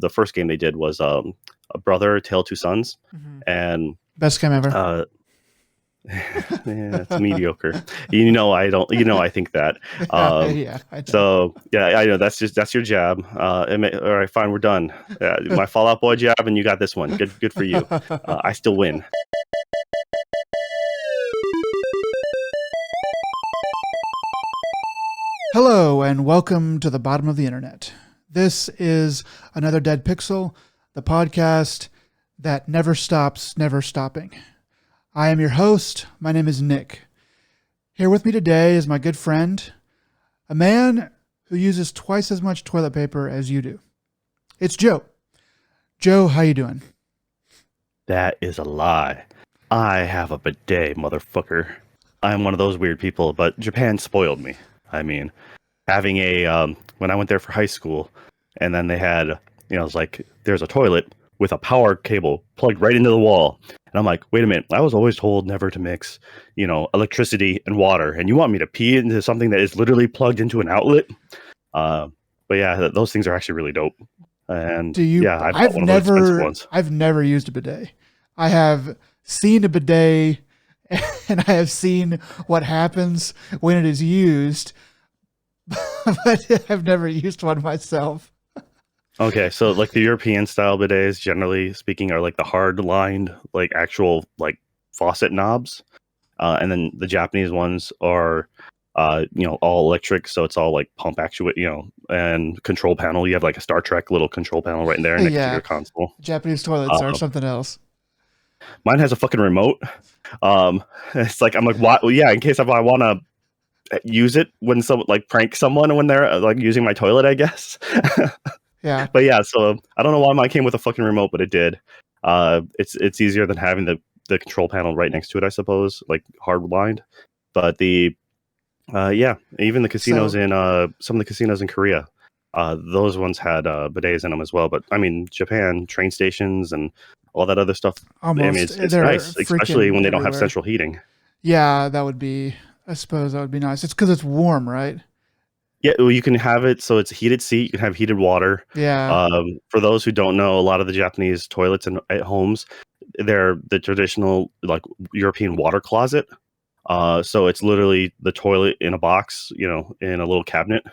the first game they did was a Brother, Tale of Two Sons, and best game ever. Yeah, it's mediocre. I think that. Yeah, I know. So yeah, I know that's your jab. All right, fine, we're done. My Fallout Boy jab, and you got this one. Good for you. I still win. Hello and welcome to the bottom of the internet. This is another Dead Pixel, the podcast that never stops, never stopping. I am your host. My name is Nick. Here with me today is my good friend, a man who uses twice as much toilet paper as you do. It's Joe. Joe, how you doing? That is a lie. I have a bidet, motherfucker. I'm one of those weird people, but Japan spoiled me. I mean, having when I went there for high school, and then they had, it's like, there's a toilet with a power cable plugged right into the wall. And I'm like, wait a minute, I was always told never to mix, electricity and water. And you want me to pee into something that is literally plugged into an outlet? But yeah, those things are actually really dope. And I've never used a bidet. I have seen a bidet and I have seen what happens when it is used, but I've never used one myself. Okay, so like the European style bidets, generally speaking, are like the hard lined, like actual like faucet knobs, and then the Japanese ones are, all electric, so it's all like pump actuate, and control panel. You have like a Star Trek little control panel right there next to your console. Japanese toilets are something else. Mine has a fucking remote. It's like I'm like, what? Well, yeah, in case I want to use it when someone like prank someone when they're like using my toilet, I guess. Yeah. But yeah, so I don't know why mine came with a fucking remote, but it did. It's easier than having the control panel right next to it, I suppose, like hard lined. But even the casinos in some of the casinos in Korea, those ones had bidets in them as well. But I mean, Japan, train stations and all that other stuff. Almost, I mean, it's nice, especially when they don't have central heating. Yeah, I suppose that would be nice. It's because it's warm, right? Yeah, well, you can have it so it's a heated seat. You can have heated water. Yeah. For those who don't know, a lot of the Japanese toilets at homes, they're the traditional like European water closet. So it's literally the toilet in a box, in a little cabinet.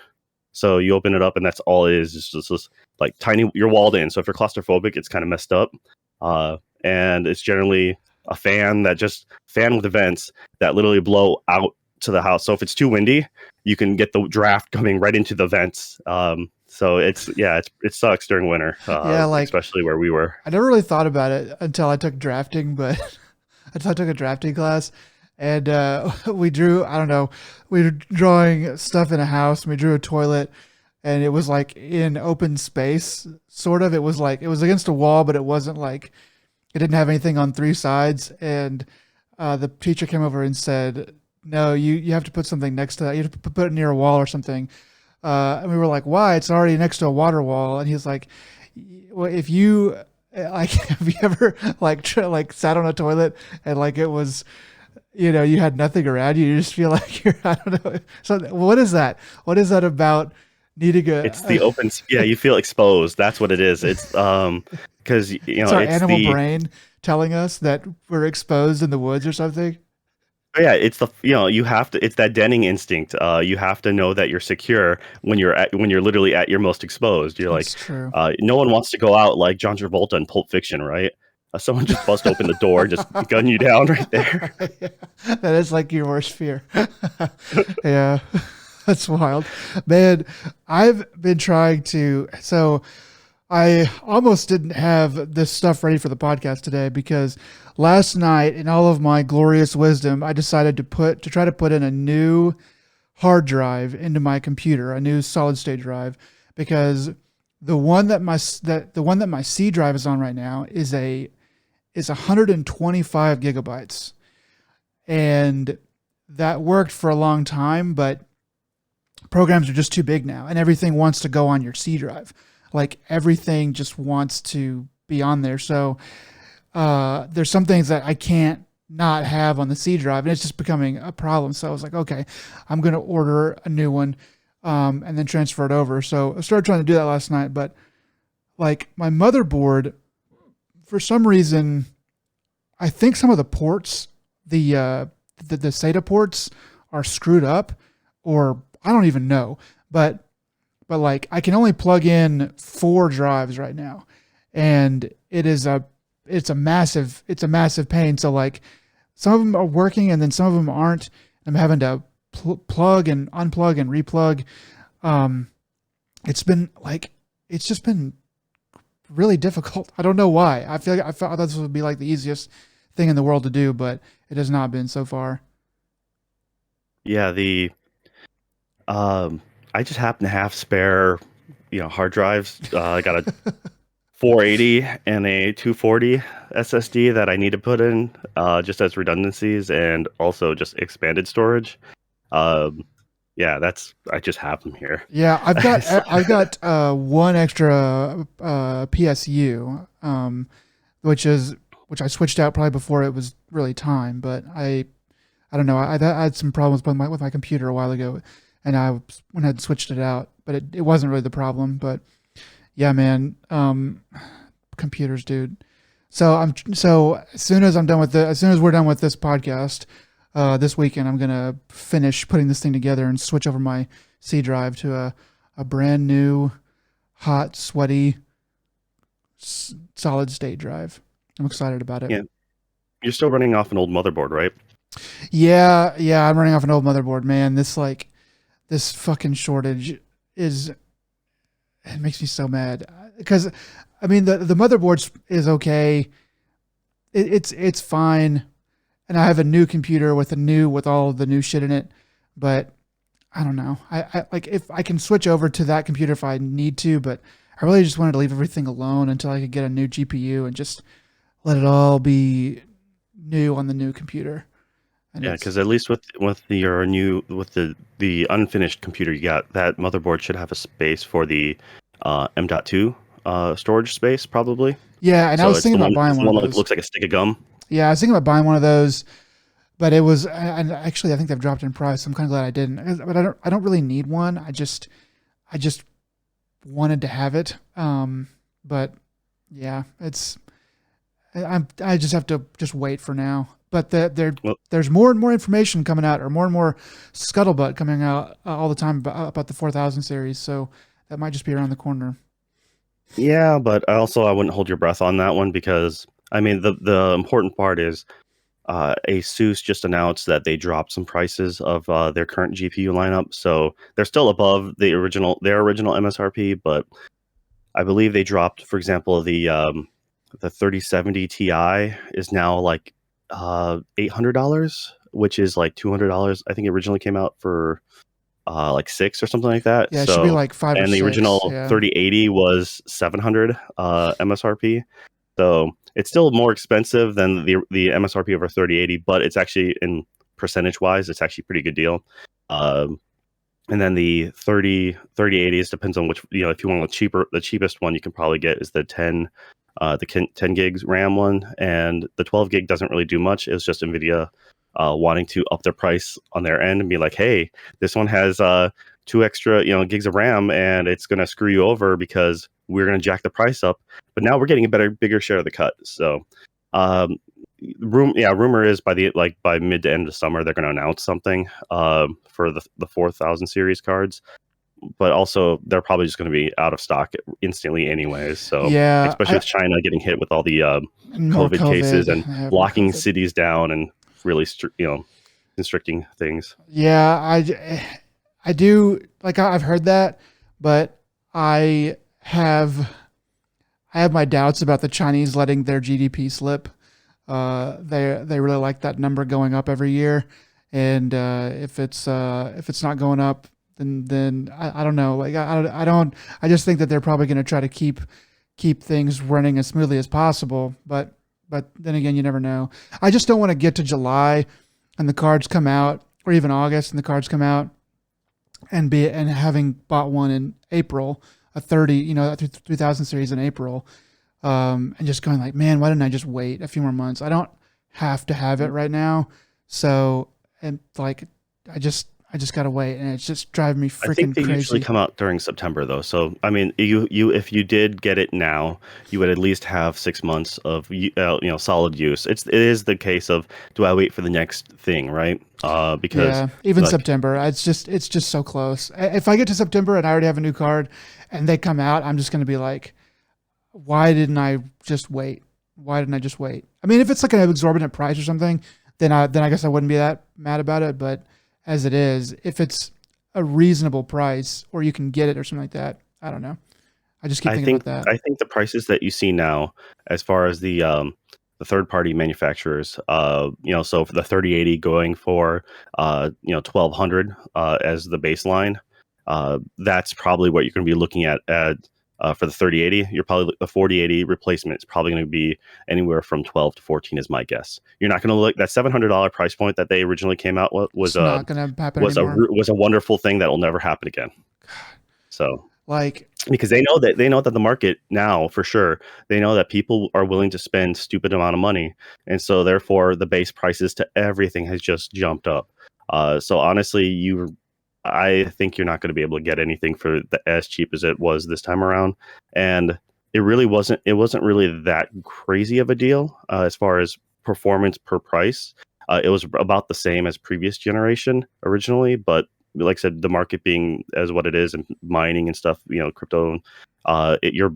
So you open it up, and that's all it is. It's just this like tiny. You're walled in. So if you're claustrophobic, it's kind of messed up. And it's generally a fan with vents that literally blow out to the house. So if it's too windy, you can get the draft coming right into the vents. So it sucks during winter. Especially where we were. I never really thought about it until I took drafting, but until I took a drafting class, and we were drawing stuff in a house, and we drew a toilet, and it was like in open space, sort of. It was against a wall, but it wasn't like, it didn't have anything on three sides. And the teacher came over and said, no, you have to put something next to that. You have to put it near a wall or something. And we were like, why? It's already next to a water wall. And he's like, well, if you have you ever sat on a toilet and like it was, you had nothing around you. You just feel like I don't know. So what is that? What is that about needing it's the open. Yeah, you feel exposed. That's what it is. It's because it's our animal brain telling us that we're exposed in the woods or something. Yeah, it's it's that denning instinct. You have to know that you're secure when you're literally at your most exposed. You're That's true. No one wants to go out like John Travolta in Pulp Fiction, right? Someone just bust open the door, just gun you down right there. Yeah, that is like your worst fear. Yeah, that's wild, man. I've been trying to. So I almost didn't have this stuff ready for the podcast today because last night, in all of my glorious wisdom, I decided to try to put in a new hard drive into my computer, a new solid state drive, because the one that my C drive is on right now is 125 gigabytes, and that worked for a long time, but programs are just too big now, and everything wants to go on your C drive. Like everything just wants to be on there. So there's some things that I can't not have on the C drive, and it's just becoming a problem. So I was like, okay, I'm going to order a new one and then transfer it over. So I started trying to do that last night, but like my motherboard, for some reason, I think some of the ports, the SATA ports are screwed up, or I don't even know. But like I can only plug in 4 drives right now, and it's a massive pain. So like some of them are working and then some of them aren't. I'm having to plug and unplug and replug. Um, it's just been really difficult. I don't know why. I thought this would be like the easiest thing in the world to do, but it has not been so far. Yeah, the I just happen to have spare, hard drives. I got a 480 and a 240 SSD that I need to put in, just as redundancies and also just expanded storage. Um, yeah, I just have them here. Yeah, I've got one extra PSU, which I switched out probably before it was really time, but I don't know. I had some problems with my computer a while ago, and I went ahead and switched it out, but it wasn't really the problem. But yeah, man, computers, dude. So as soon as we're done with this podcast, this weekend, I'm gonna finish putting this thing together and switch over my C drive to a brand new, hot, sweaty, solid state drive. I'm excited about it. Yeah, you're still running off an old motherboard, right? Yeah, I'm running off an old motherboard, man. This fucking shortage is it makes me so mad because I mean the motherboard is okay. It's fine, and I have a new computer with all the new shit in it, but I don't know. I like if I can switch over to that computer if I need to, but I really just wanted to leave everything alone until I could get a new GPU and just let it all be new on the new computer. And Yeah, because at least with the unfinished computer you got, that motherboard should have a space for the M.2 storage space probably. yeah, and I So was it's the thinking about one, buying it's the one of one that those. looks like a stick of gum. Yeah, I was thinking about buying one of those, but it was, and actually I think they've dropped in price. I'm kind of glad I didn't, but I don't really need one. I just wanted to have it. But yeah, I just have to just wait for now. But Well, there's more and more information coming out, or more and more scuttlebutt coming out all the time about the 4000 series. So that might just be around the corner. yeah, but I wouldn't hold your breath on that one because I mean the important part is ASUS just announced that they dropped some prices of their current GPU lineup, so they're still above their original MSRP, but I believe they dropped, for example, the 3070 Ti is now like $800, which is like $200. I think it originally came out for like 6 or something like that. Yeah, it should be So, like 5 or and the 6. original Yeah. 3080 was 700 MSRP. So it's still more expensive than the MSRP of our 3080, but it's actually in percentage wise, it's actually a pretty good deal. Um, and then the 3080s depends on which, if you want the cheapest one you can probably get is the 10 gigs RAM one, and the 12 gig doesn't really do much. It's just Nvidia wanting to up their price on their end and be like, hey, this one has 2 extra gigs of RAM, and it's going to screw you over because we're going to jack the price up. But now we're getting a bigger share of the cut. So, rumor is by mid to end of summer they're going to announce something for the 4000 series cards. But also, they're probably just going to be out of stock instantly, anyways. So, Yeah, especially with China getting hit with all the more COVID cases COVID. and Yeah, more locking COVID. cities down and really, constricting things. Yeah, I do like I've heard that, but I have I have my doubts about the Chinese letting their GDP slip. They really like that number going up every year, and if it's not going up, then I don't know. Like I don't. I just think that they're probably going to try to keep things running as smoothly as possible. But then again, you never know. I just don't want to get to July and the cards come out, or even August and the cards come out, and having bought one in April, a 30, a 3000 series in April, and just going like, man, why didn't I just wait a few more months? I don't have to have it right now. So, and like, I just gotta wait, and it's just driving me I think freaking they usually crazy. come out during September though. So I mean, you if you did get it now, you would at least have 6 months of solid use. It is the case of do I wait for the next thing, right? Because Yeah, even like September, it's just so close. If I get to September and I already have a new card, and they come out, I'm just gonna be like, why didn't I just wait? Why didn't I just wait? I mean, if it's like an exorbitant price or something, then I guess I wouldn't be that mad about it. But as it is, if it's a reasonable price or you can get it or something like that, I don't know. I just keep I thinking about think that. I think the prices that you see now, as far as the third party manufacturers, so for the 3080 going for 1200 as the baseline, that's probably what you're going to be looking at for the 3080. You're probably the 4080 replacement is probably going to be anywhere from 12 to 14 is my guess. You're not going to look that $700 price point that they originally came out with It's not gonna happen anymore. was a wonderful thing that will never happen again. So Like, because they know that the market now for sure they know that people are willing to spend stupid amount of money, and so therefore the base prices to everything has just jumped up. So honestly, I think you're not going to be able to get anything for as cheap as it was this time around, and it wasn't really that crazy of a deal as far as performance per price. It was about the same as previous generation originally, but like I said, the market being as what it is and mining and stuff, crypto, you're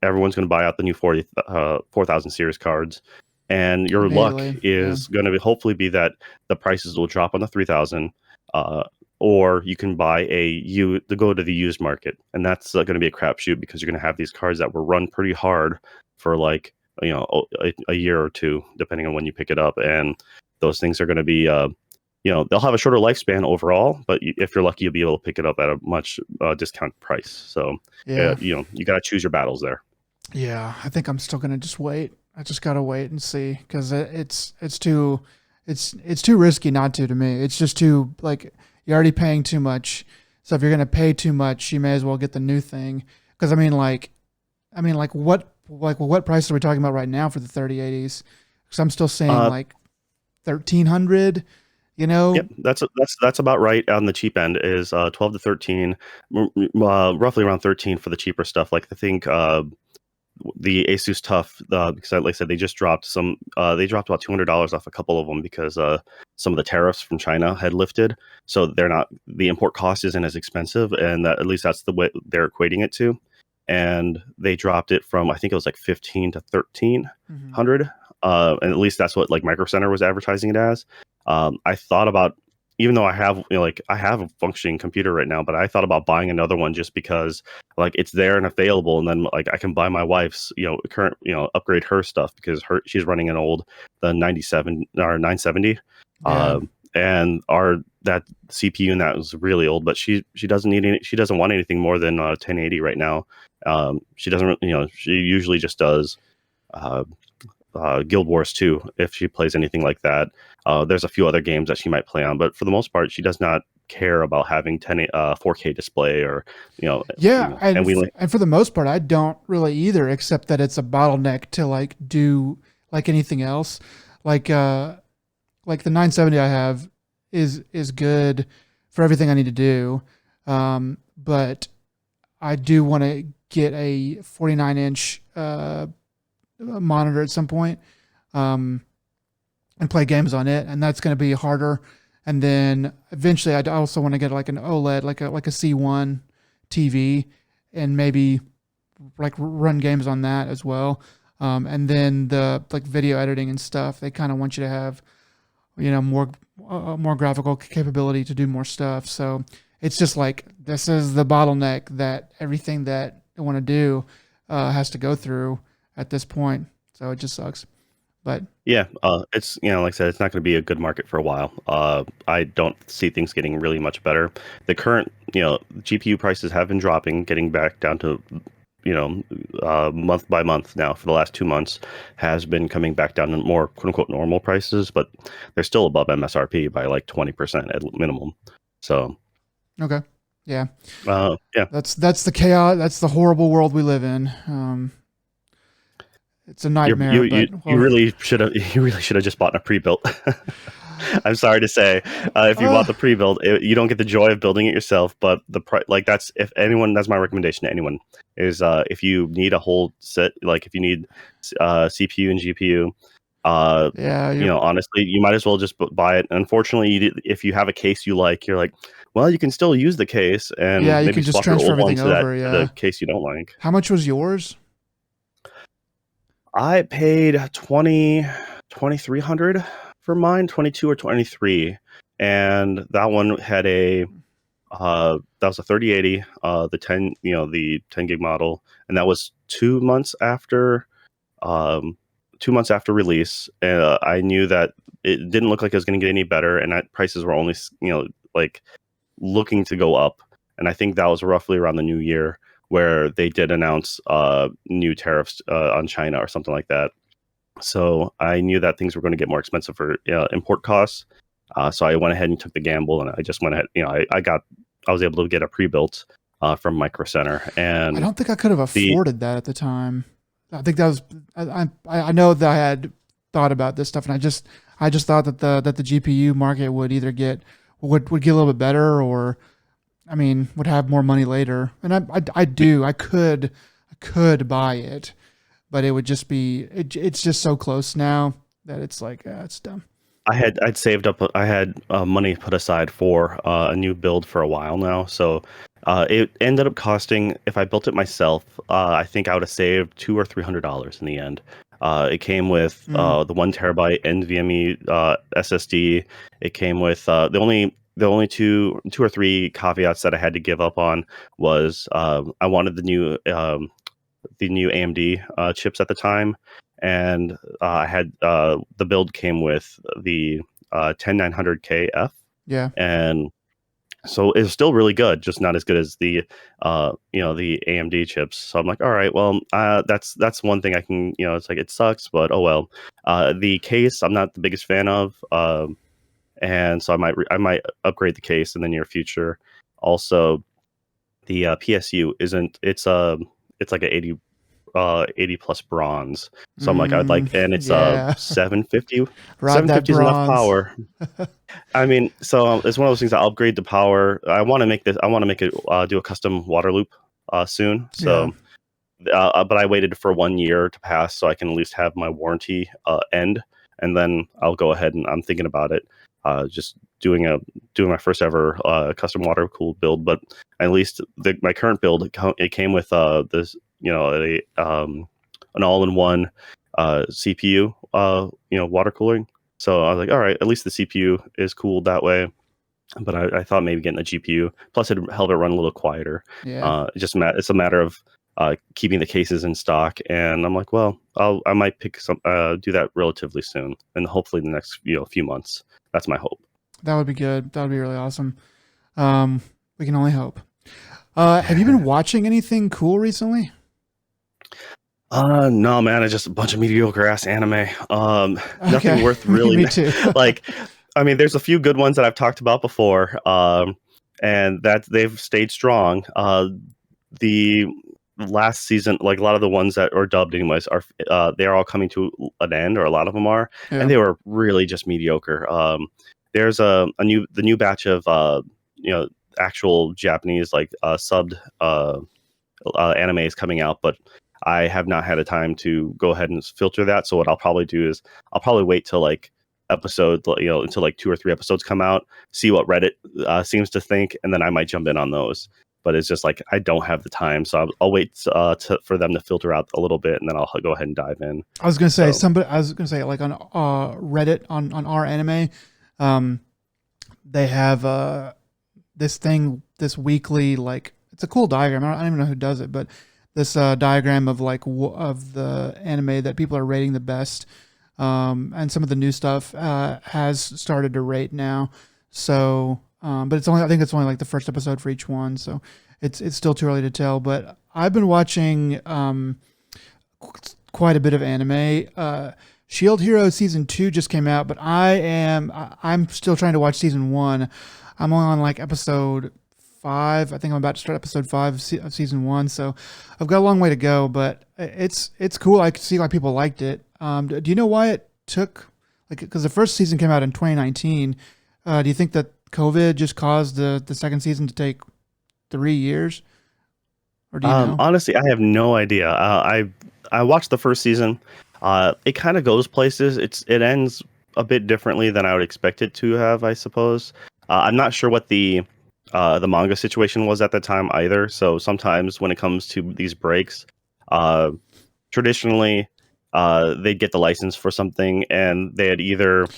everyone's going to buy out the new 4000 series cards, and your luck immediately, yeah, is going to hopefully be that the prices will drop on the 3000, uh, or you can buy to go to the used market, and that's going to be a crapshoot because you're going to have these cards that were run pretty hard for like a year or two, depending on when you pick it up, and those things are going to be they'll have a shorter lifespan overall, but if you're lucky, you'll be able to pick it up at a much discounted price. So, yeah, you got to choose your battles there. yeah. I think I'm still gonna just wait. I just gotta wait and see because it's too it's too risky not to me. It's just too like you're already paying too much. So if you're gonna pay too much, you may as well get the new thing. Because I mean, what price are we talking about right now for the 3080s? Because I'm still saying Uh, like 1300. You know, yep, that's about right on the cheap end. Is 12 to 13, roughly around 13 for the cheaper stuff. Like I think the Asus Tough, because like I said, they just dropped some. They dropped about $200 off a couple of them because some of the tariffs from China had lifted, so the import cost isn't as expensive, and at least that's the way they're equating it to. And they dropped it from I think it was like 15 to hmm 1300, and at least that's what like Micro Center was advertising it as. I thought about, even though I have a functioning computer right now, but I thought about buying another one just because like it's there and available, and then like I can buy my wife's current upgrade her stuff because she's running the 97 or 970, yeah, and our that CPU in that was really old, but she doesn't need she doesn't want anything more than 1080 right now. She doesn't she usually just does. Uh, Guild Wars 2 if she plays anything like that. There's a few other games that she might play on, but for the most part, she does not care about having 4K display or yeah, and we and for the most part, I don't really either, except that it's a bottleneck to like do like anything else, like uh, like the 970 I have is good for everything I need to do, but I do want to get a 49-inch monitor at some point, um, and play games on it, and that's going to be harder. And then eventually, I also want to get like an OLED, like a C1 TV, and maybe like run games on that as well. And then the like video editing and stuff, they kind of want you to have more graphical capability to do more stuff. So it's just like this is the bottleneck that everything that I want to do has to go through at this point. So it just sucks. But yeah, it's like I said, it's not going to be a good market for a while. I don't see things getting really much better. The current GPU prices have been dropping, getting back down to month by month now for the last 2 months has been coming back down to more quote unquote normal prices, but they're still above MSRP by like 20% at minimum. So okay, yeah, yeah, that's the chaos. That's the horrible world we live in. It's a you nightmare, you you but you well, really should have just bought a pre-built. I'm sorry to say, if you bought Uh, the pre-build, you don't get the joy of building it yourself. But like that's if anyone, that's my recommendation to anyone is if you need a whole set, like if you need CPU and GPU, yeah, honestly, you might as well just buy it. Unfortunately, if you have a case you like, you're like, well, you can still use the case yeah, and you maybe can just swap your transfer old one everything to over. the Yeah. case you don't like. How much was yours? I paid 2,300 for mine, 22 or 23, and that one had a that was a 3080, the 10, the 10 gig model, and that was 2 months after, um, 2 months after release. I knew that it didn't look like it was going to get any better, and that prices were only, like looking to go up. And I think that was roughly around the new year where they did announce new tariffs on China or something like that. So I knew that things were going to get more expensive for import costs. So I went ahead and took the gamble, and I just went ahead. I was able to get a pre-built from Micro Center, I and don't think I could have the afforded that at the time. I think that was I know that I had thought about this stuff, and I just thought that the GPU market would either would get a little bit better, or I mean would have more money later. And I could buy it, but it would just it's just so close now that it's like it's dumb. I'd saved up. I had money put aside for a new build for a while now. So it ended up costing. If I built it myself, I think I would have saved $200 or $300 in the end. It came with Mm, the 1 terabyte NVMe SSD. It came with the only two or three caveats that I had to give up on was I wanted the new AMD chips at the time, and I had the build came with the 10900KF, yeah, and so it was still really good, just not as good as the AMD chips. So I'm like, all right, well, that's one thing I can, it's like it sucks, but oh well. The case I'm not the biggest fan of, and so I might upgrade the case in the near future. Also, the PSU isn't it's like a 80 plus bronze. So I'm like, I'd like, and it's yeah. 750. Ride that 750 is enough bronze. power. I mean, so it's one of those things. I'll upgrade the power. I want to make this. I want to make it do a custom water loop soon. Yeah. So, but I waited for 1 year to pass so I can at least have my warranty end, and then I'll go ahead and I'm thinking about it. Just doing my first ever custom water cooled build, but at least my current build it came with this an all-in-one CPU water cooling. So I was like, all right, at least the CPU is cooled that way. But I thought maybe getting a GPU plus it'd help it run a little quieter. Yeah. It's a matter of keeping the cases in stock, and I'm like, well, I might pick some do that relatively soon, and hopefully the next few months. That's my hope. That would be good. That would be really awesome. We can only hope. Have you been watching anything cool recently? No, man, it's just a bunch of mediocre ass anime. Nothing Okay. worth really Me too. like. I mean, there's a few good ones that I've talked about before, and that they've stayed strong. The last season, like a lot of the ones that are dubbed anyways, are they are all coming to an end, or a lot of them are, and Yeah. they were really just mediocre. There's the new batch of actual Japanese like subbed animes coming out, but I have not had a time to go ahead and filter that. So what I'll probably do is I'll probably wait till like until like 2 or 3 episodes come out, see what Reddit seems to think, and then I might jump in on those. But it's just like I don't have the time, so I'll wait for them to filter out a little bit, and then I'll go ahead and dive in. I was gonna say So like on Reddit on our anime, um, they have this weekly, like it's a cool diagram. I don't even know who does it, but this diagram of like of the anime that people are rating the best, and some of the new stuff has started to rate now. So, but I think it's only like the first episode for each one, so it's still too early to tell. But I've been watching quite a bit of anime. Shield Hero season 2 just came out, but I'm still trying to watch season 1. I'm only on like episode 5. I think I'm about to start episode 5 of season 1, so I've got a long way to go. But it's cool. I can see why people liked it. Do you know why it took Like, because the first season came out in 2019. Do you think that COVID just caused the second season to take 3 years, or do you know? Honestly, I have no idea. I watched the first season. It kind of goes places. It ends a bit differently than I would expect it to have, I suppose. I'm not sure what the manga situation was at the time either. So sometimes when it comes to these breaks, uh, traditionally they'd get the license for something, and they'd either, if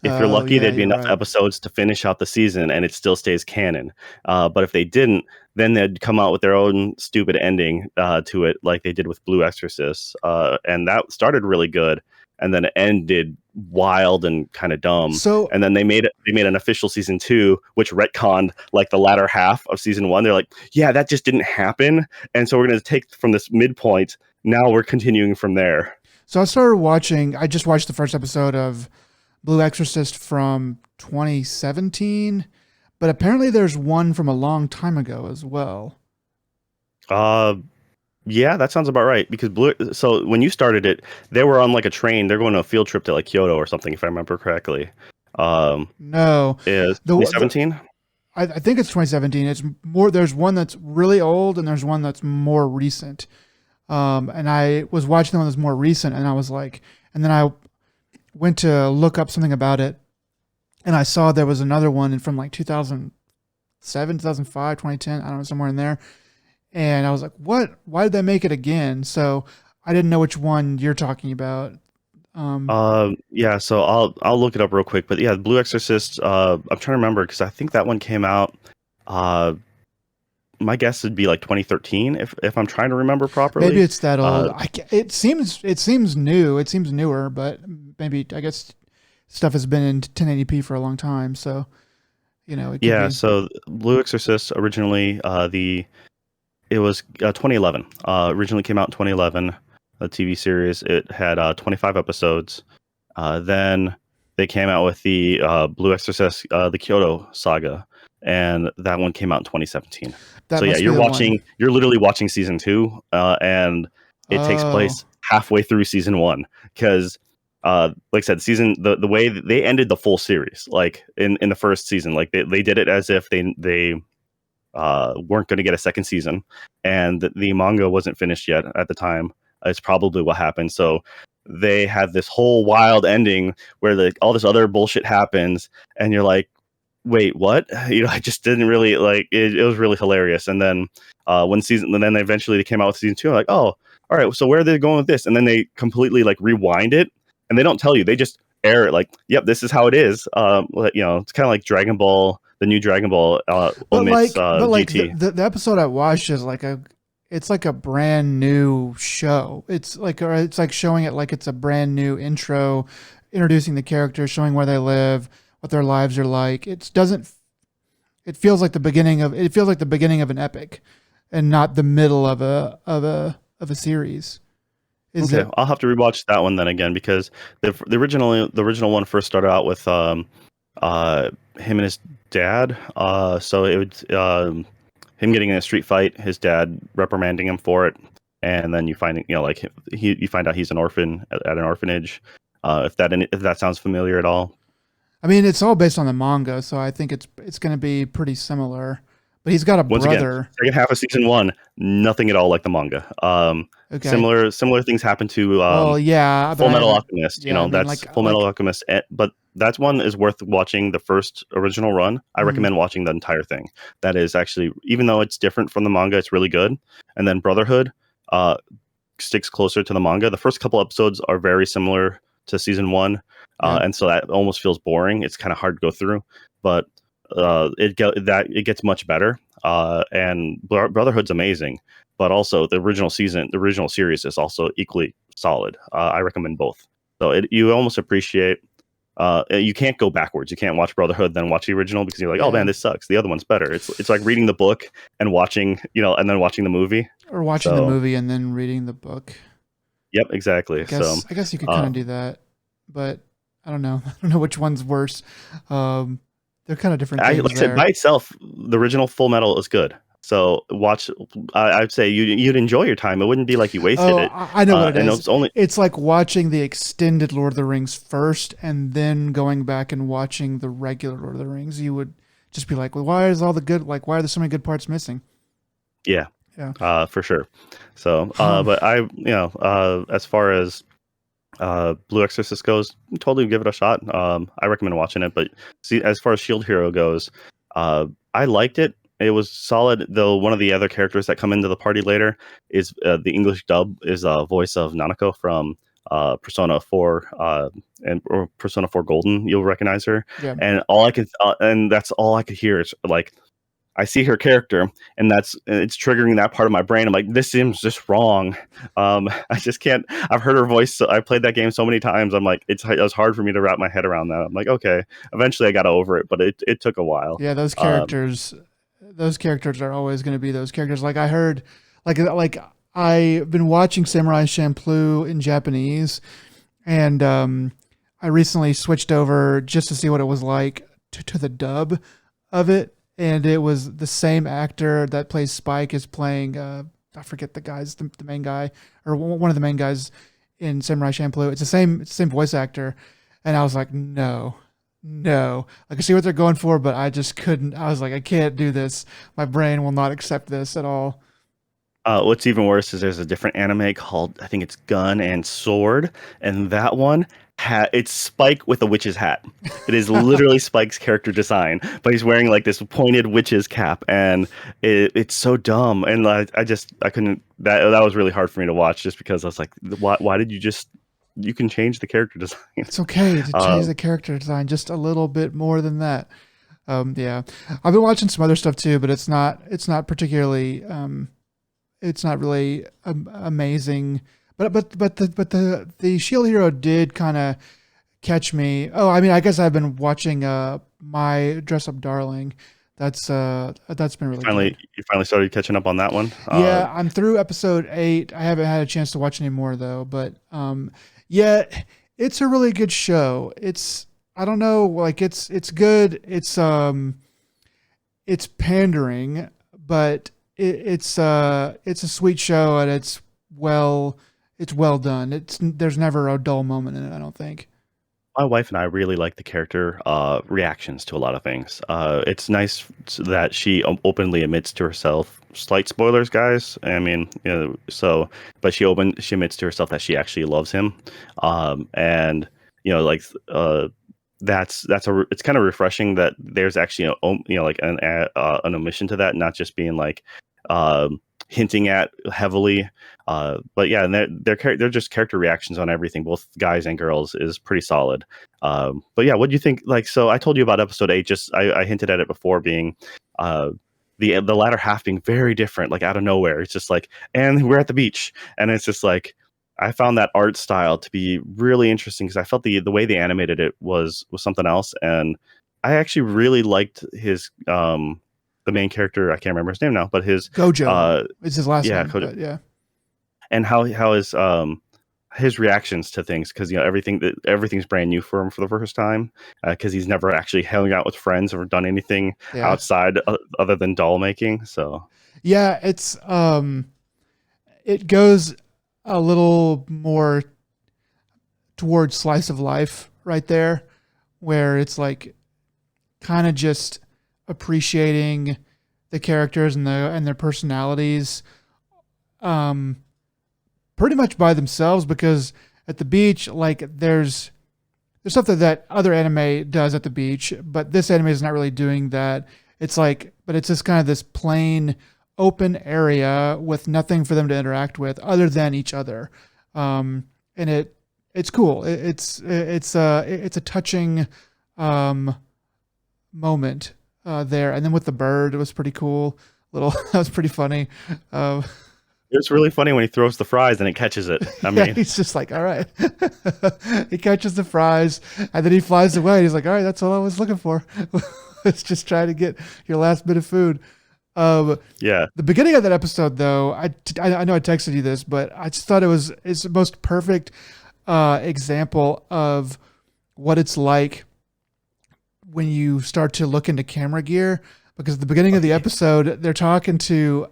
you're Oh lucky, yeah, there'd be you're enough right. episodes to finish out the season and it still stays canon. But if they didn't, then they'd come out with their own stupid ending to it, like they did with Blue Exorcist, and that started really good, and then it ended wild and kind of dumb. So And then they made an official season two, which retconned like the latter half of season one. They're like, yeah, that just didn't happen, and so we're going to take from this midpoint. Now we're continuing from there. so I started watching. I just watched the first episode of Blue Exorcist from 2017, but apparently there's one from a long time ago as well. Uh, yeah, that sounds about right. Because Blue, so when you started it, they were on like a train. They're going on a field trip to like Kyoto or something, if I remember correctly. Um, No, is the 2017? I think it's 2017. It's more. There's one that's really old, and there's one that's more recent. And I was watching the one that's more recent, and I was like, and then I went to look up something about it, and I saw there was another one from like 2007, 2005, 2010. I don't know, somewhere in there. And I was like, what? Why did they make it again? So I didn't know which one you're talking about. Um, Yeah. So I'll look it up real quick. But yeah, Blue Exorcist. I'm trying to remember because I think that one came out. Uh, my guess would be like 2013, if I'm trying to remember maybe properly. it's that old. Uh, It seems new. It seems newer, but maybe I guess stuff has been in 1080p for a long time. So it could yeah. be. So Blue Exorcist originally, it was 2011. Originally came out in 2011. A TV series. It had 25 episodes. Then they came out with the Blue Exorcist, the Kyoto Saga, and that one came out in 2017. That So yeah, must be the one. you're literally watching season two, and it takes Oh, place halfway through season one because. Like I said, the way that they ended the full series, like in the first season, like they did it as if they weren't going to get a second season, and the manga wasn't finished yet at the time. It's probably what happened. So they had this whole wild ending where all this other bullshit happens, and you're like, wait, what? I just didn't really like it. It was really hilarious. And then and then eventually they came out with season two. I'm like, oh, all right. So where are they going with this? And then they completely like rewind it, and they don't tell you. They just air it like, yep, this is how it is. It's kind of like Dragon Ball, the new Dragon Ball but omits like GT. the episode I watched is it's like a brand new show. It's like showing it like it's a brand new intro, introducing the characters, showing where they live, what their lives are like. It doesn't. It feels like the beginning of an epic, and not the middle of a series. Is Okay, it? I'll have to rewatch that one then again because the original one first started out with him and his dad. So it would him getting in a street fight, his dad reprimanding him for it, and then you find like you find out he's an orphan at an orphanage. If that sounds familiar at all. I mean, it's all based on the manga, so I think it's going to be pretty similar. But he's got a Once again, brother. second half of season one, nothing at all like the manga. Okay. Similar things happen to Well, yeah, but Full I Metal haven't. Alchemist. Yeah, I mean, That's Full Metal Alchemist. But that one is worth watching. The first original run, I mm, recommend watching the entire thing. That is actually, even though it's different from the manga, it's really good. And then Brotherhood uh, sticks closer to the manga. The first couple episodes are very similar to season one, yeah. and so that almost feels boring. It's kind of hard to go through, but it gets much better. And Brotherhood's amazing, but also the original series is also equally solid. I recommend both. So you almost appreciate. You can't go backwards. You can't watch Brotherhood then watch the original because you're like, oh man, Yeah. this sucks. The other one's better. It's like reading the book and watching, and then watching the movie. Or watching the So movie and then reading the book. yep, exactly. So I guess you could kind uh, of do that, but I don't know. I don't know which one's worse. They're kind of different like things I said, by there. itself, the original Full Metal is good. So watch. I'd say you'd enjoy your time. It wouldn't be like you wasted Oh, it. I know what it And is. it's only It's like watching the extended Lord of the Rings first, and then going back and watching the regular Lord of the Rings. You would just be like, well, why is all the good? Like, why are there so many good parts missing? yeah, Yeah. for sure. So, Um, but as far as Blue Exorcist goes, totally give it a shot. I recommend watching it. But see, as far as Shield Hero goes, I liked it. It was solid, though. One of the other characters that come into the party later is the English dub is a voice of Nanako from Persona 4 or Persona 4 Golden. You'll recognize her, yeah. and that's all I could hear is like I see her character, and it's triggering that part of my brain. I'm like, this seems just wrong. I just can't. I've heard her voice. So I played that game so many times. I'm like, it was hard for me to wrap my head around that. I'm like, okay, eventually I got over it, but it took a while. Yeah, those characters are always going to be those characters. Like I heard, like I've been watching Samurai Champloo in Japanese, and I recently switched over just to see what it was like to the dub of it, and it was the same actor that plays Spike is playing. I forget the main guy, or one of the main guys in Samurai Champloo. It's the same voice actor, and I was like, no. No, I can see what they're going for, but I just couldn't. I was like, I can't do this. My brain will not accept this at all. What's even worse is there's a different anime called, I think it's Gun and Sword, and that one it's Spike with a witch's hat. It is literally Spike's character design, but he's wearing like this pointed witch's cap, and it's so dumb. And I couldn't. That was really hard for me to watch, just because I was like, why did you just? You can change the character design. It's okay to change the character design just a little bit more than that. Yeah, I've been watching some other stuff too, but it's not particularly it's not really amazing. But the Shield Hero did kind of catch me. Oh, I mean, I guess I've been watching My Dress Up Darling. That's been really good. You finally started catching up on that one. Yeah, I'm through episode 8. I haven't had a chance to watch any more though, but yeah, it's a really good show. I don't know, like it's good. It's pandering, but it's a sweet show, and it's well done. There's never a dull moment in it, I don't think. My wife and I really like the character reactions to a lot of things. It's nice that she openly admits to herself. Slight spoilers, guys. I mean, but she admits to herself that she actually loves him, and like it's kind of refreshing that there's actually an omission to that, not just being like hinting at heavily. But yeah, and they're just character reactions on everything, both guys and girls, is pretty solid. But yeah, what do you think? Like, so I told you about episode 8. Just I hinted at it before, being the latter half being very different, like out of nowhere. It's just like, and we're at the beach, and it's just like I found that art style to be really interesting, because I felt the way they animated it was something else, and I actually really liked his the main character. I can't remember his name now, but his Gojo is his last name. Gojo. But yeah, And how his reactions to things, because everything's brand new for him for the first time, because he's never actually hung out with friends or done anything outside other than doll making. So yeah, it goes a little more towards slice of life right there, where it's like kind of just appreciating the characters and their personalities pretty much by themselves, because at the beach, like there's something that other anime does at the beach, but this anime is not really doing that. It's like, but it's just kind of this plain open area with nothing for them to interact with other than each other. And it's cool. It's a touching moment there. And then with the bird, it was pretty cool. That was pretty funny. It's really funny when he throws the fries and it catches it. I mean, he's just like, all right. He catches the fries, and then he flies away. He's like, all right, that's all I was looking for. Let's just try to get your last bit of food. Yeah. The beginning of that episode, though, I know I texted you this, but I just thought it's the most perfect example of what it's like when you start to look into camera gear, because at the beginning of the episode, they're talking to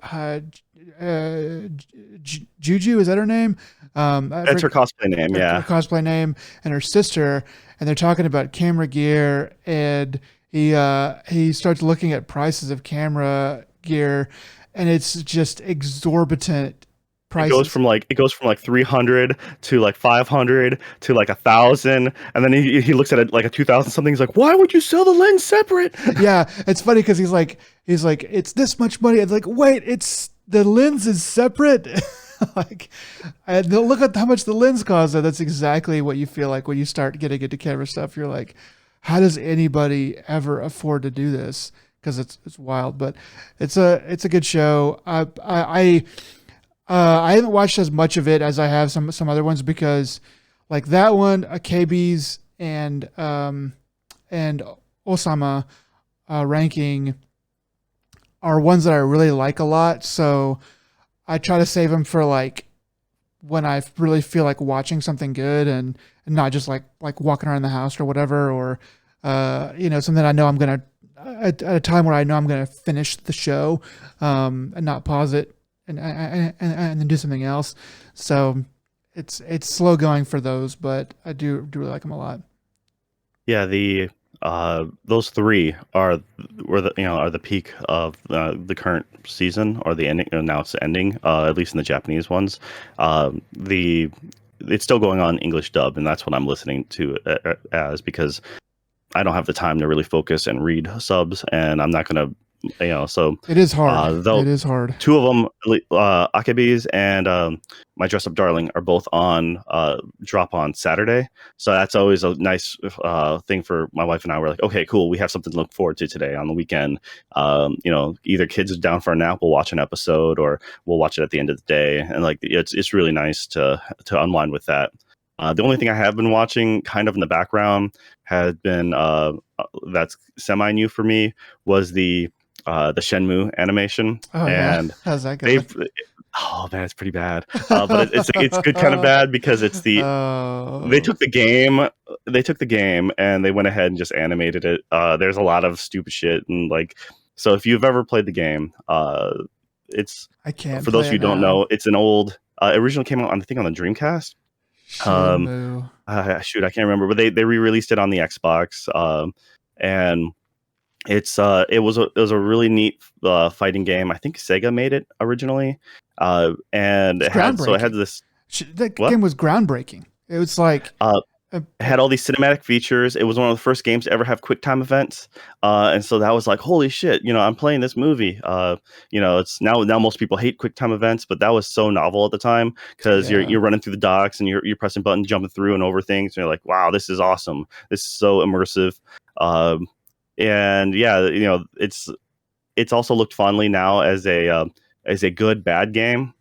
Juju. Is that her name? That's her cosplay name. Her Yeah. cosplay name, and her sister, and they're talking about camera gear, and he starts looking at prices of camera gear, and it's just exorbitant It prices. goes from like 300 to like 500 to like 1,000, and then he looks at it like a 2,000 something. He's like, "Why would you sell the lens separate?" Yeah, it's funny because he's like it's this much money. It's like, wait, it's the lens is separate. Like, and look at how much the lens costs. And that's exactly what you feel like when you start getting into camera stuff. You're like, how does anybody ever afford to do this? Because it's wild, but it's a good show. I haven't watched as much of it as I have some other ones because, like that one, AKB's and Osama ranking are ones that I really like a lot. So I try to save them for like when I really feel like watching something good and not just like walking around the house or whatever, or something I know I'm gonna at a time where I know I'm gonna finish the show, and not pause it and then do something else. So it's slow going for those, but I do really like them a lot. Yeah, the those three are the peak of the current season, or the ending. Now it's ending, at least in the Japanese ones. The It's still going on English dub, and that's what I'm listening to as, because I don't have the time to really focus and read subs, and I'm not gonna, so It is hard. though It is hard. two of them, Akebi's and My Dress Up Darling, are both on drop on Saturday. So that's always a nice thing for my wife and I. We're like, okay, cool. We have something to look forward to today on the weekend. Either kids are down for a nap, we'll watch an episode, or we'll watch it at the end of the day. And like, it's really nice to unwind with that. The only thing I have been watching kind of in the background has been that's semi new for me, was the Shenmue animation. Oh And yeah, how's that going? they've oh man, it's pretty bad. But it's good kind of bad, because it's they Oh, took the game and they went ahead and just animated it. There's a lot of stupid shit, and like, so if you've ever played the game, it's, I can't for those play of it you who don't now. know, it's an old, originally came out on, I think, on the Dreamcast. Um, Shenmue. Shoot, I can't remember, but they re-released it on the Xbox. And it was a really neat fighting game. I think Sega made it originally, and It's it had groundbreaking. this, That what game was groundbreaking. It was like, uh, a, it had all these cinematic features. It was one of the first games to ever have QuickTime events, and so that was like, holy shit! I'm playing this movie. It's now most people hate QuickTime events, but that was so novel at the time, because yeah. you're running through the docks and you're pressing buttons, jumping through and over things, and you're like, wow, this is awesome. This is so immersive. And yeah, it's also looked fondly now as a good bad game.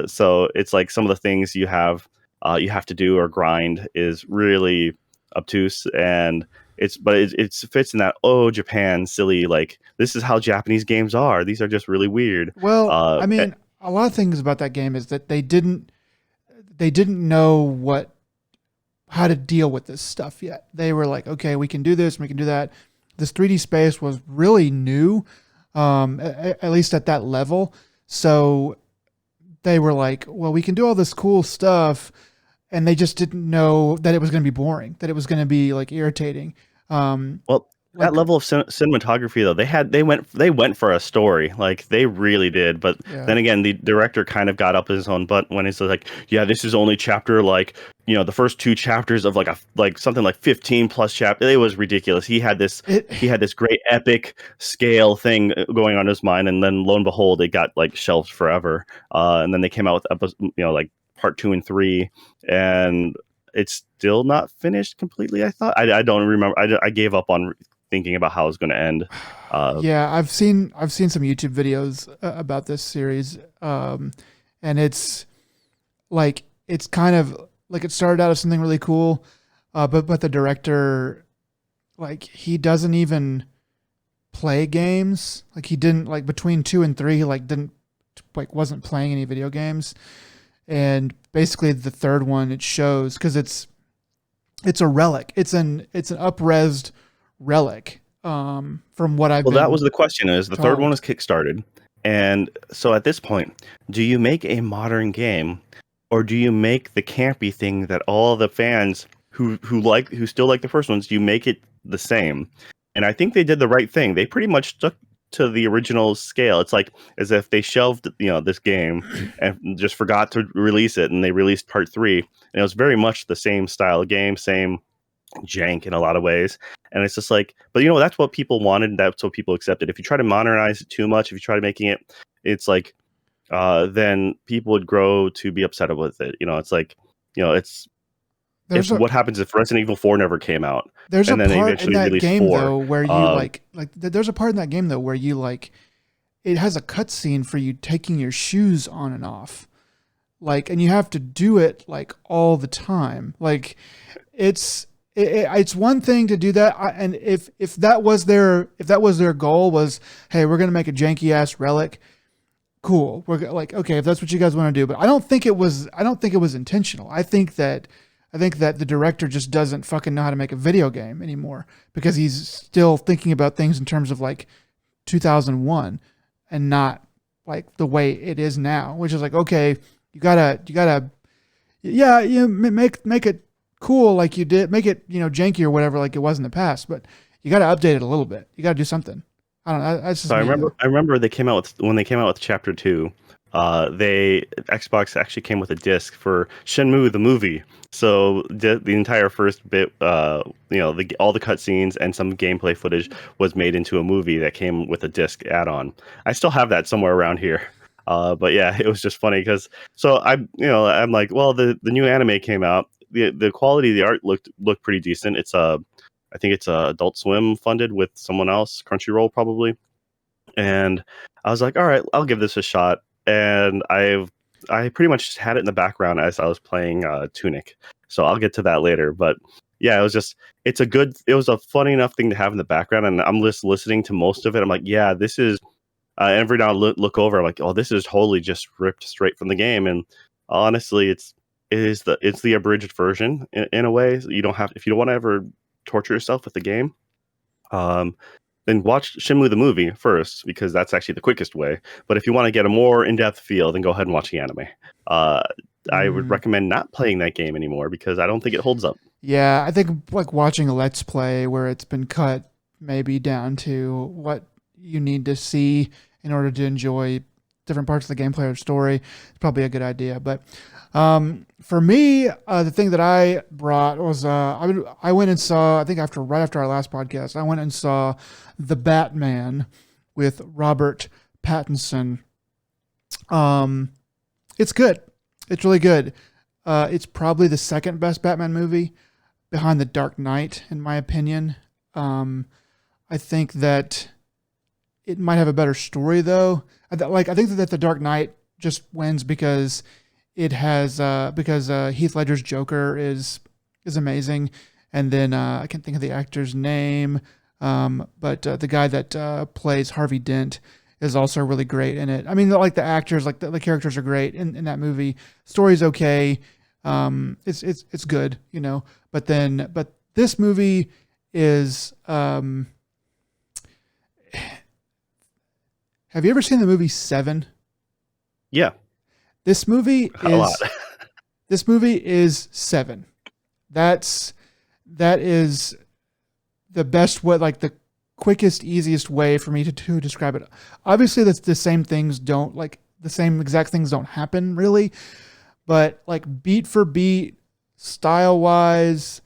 So it's like some of the things you have to do or grind is really obtuse, and it fits in that, oh, Japan silly, like, this is how Japanese games are. These are just really weird. Well, Uh, I eh, mean, a lot of things about that game is that they didn't know how to deal with this stuff yet. They were like, okay, we can do this, we can do that. This 3D space was really new, at least at that level. So they were like, well, we can do all this cool stuff, and they just didn't know that it was going to be boring, that it was going to be like irritating. well, that Like, level of cinematography, though, they went for a story, like, they really did. But yeah, then again, the director kind of got up his own butt when he's like, yeah, this is only chapter, like, the first two chapters of like something like 15 plus chapter. It was ridiculous. it, He had this great epic scale thing going on in his mind, and then lo and behold, it got like shelved forever. And then they came out with like part 2 and 3, and it's still not finished completely. I thought, I don't remember. I gave up on thinking about how it was going to end. Uh, yeah, I've seen some YouTube videos about this series, and it's kind of like it started out as something really cool, but the director, like, he doesn't even play games. Like, he didn't, like, between 2 and 3, he like didn't, like, wasn't playing any video games, and basically the third one, it shows because it's a relic. It's an up-resed relic from what I've Well, that was been the question. Is the third one told. was kickstarted, and so at this point, do you make a modern game, or do you make the campy thing that all the fans who still like the first ones, you make it the same? And I think they did the right thing. They pretty much stuck to the original scale. It's like as if they shelved, this game and just forgot to release it, and they released part three, and it was very much the same style game, same jank in a lot of ways. And it's just like, but that's what people wanted, and that's what people accepted. If you try to modernize it too much, if you try to making it, it's like, then people would grow to be upset with it. It's like, it's There's if a what happens if Resident Evil 4 never came out, there's a and then they part in eventually that released game 4. though where you um there's a part in that game though where you like it has a cutscene for you taking your shoes on and off. Like, and you have to do it like all the time. Like, it's one thing to do that, and if that was their goal was, hey, we're gonna make a janky ass relic, cool. We're like, okay, if that's what you guys want to do, but I don't think it was intentional. I think that the director just doesn't fucking know how to make a video game anymore because he's still thinking about things in terms of like 2001 and not like the way it is now, which is like, okay, you gotta, yeah, make it cool like you did, make it, janky or whatever like it was in the past, but you gotta update it a little bit. You gotta do something. I don't know. That's just So I me remember, though. I remember they came out with when they came out with Chapter 2. They Xbox actually came with a disc for Shenmue the movie. So the entire first bit, all the cutscenes and some gameplay footage was made into a movie that came with a disc add-on. I still have that somewhere around here. But yeah, it was just funny because I'm like, well, the new anime came out. The quality of the art looked pretty decent. I think it's Adult Swim funded with someone else, Crunchyroll probably. And I was like, all right, I'll give this a shot. And I pretty much just had it in the background as I was playing Tunic. So I'll get to that later. But yeah, it was a funny enough thing to have in the background. And I'm just listening to most of it. I'm like, yeah, this is, every now and look over, I'm like, oh, this is totally just ripped straight from the game. And honestly, it's the abridged version in a way. So you don't have, if you don't want to ever torture yourself with the game, um, then watch Shenmue the movie first because that's actually the quickest way. But if you want to get a more in-depth feel, then go ahead and watch the anime. Uh, I would Mm. recommend not playing that game anymore because I don't think it holds up. Yeah, I think like watching a Let's Play where it's been cut maybe down to what you need to see in order to enjoy different parts of the gameplay or story is probably a good idea. But for me, the thing that I brought was I went and saw, I think right after our last podcast, I went and saw The Batman with Robert Pattinson. Um, it's good. It's really good. It's probably the second best Batman movie behind The Dark Knight, in my opinion. Um, I think that it might have a better story, though. I think that The Dark Knight just wins because it has because Heath Ledger's Joker is amazing, and then I can't think of the actor's name, but the guy that plays Harvey Dent is also really great in it. I mean, like the actors, like the characters are great in that movie. Story's okay. It's good, but this movie is. Have you ever seen the movie Seven? Yeah, This movie a lot. is this movie is Seven. That is the best way, like the quickest, easiest way for me to describe it. Obviously, that's the same things don't like the same exact things don't happen really, but like beat for beat, style wise,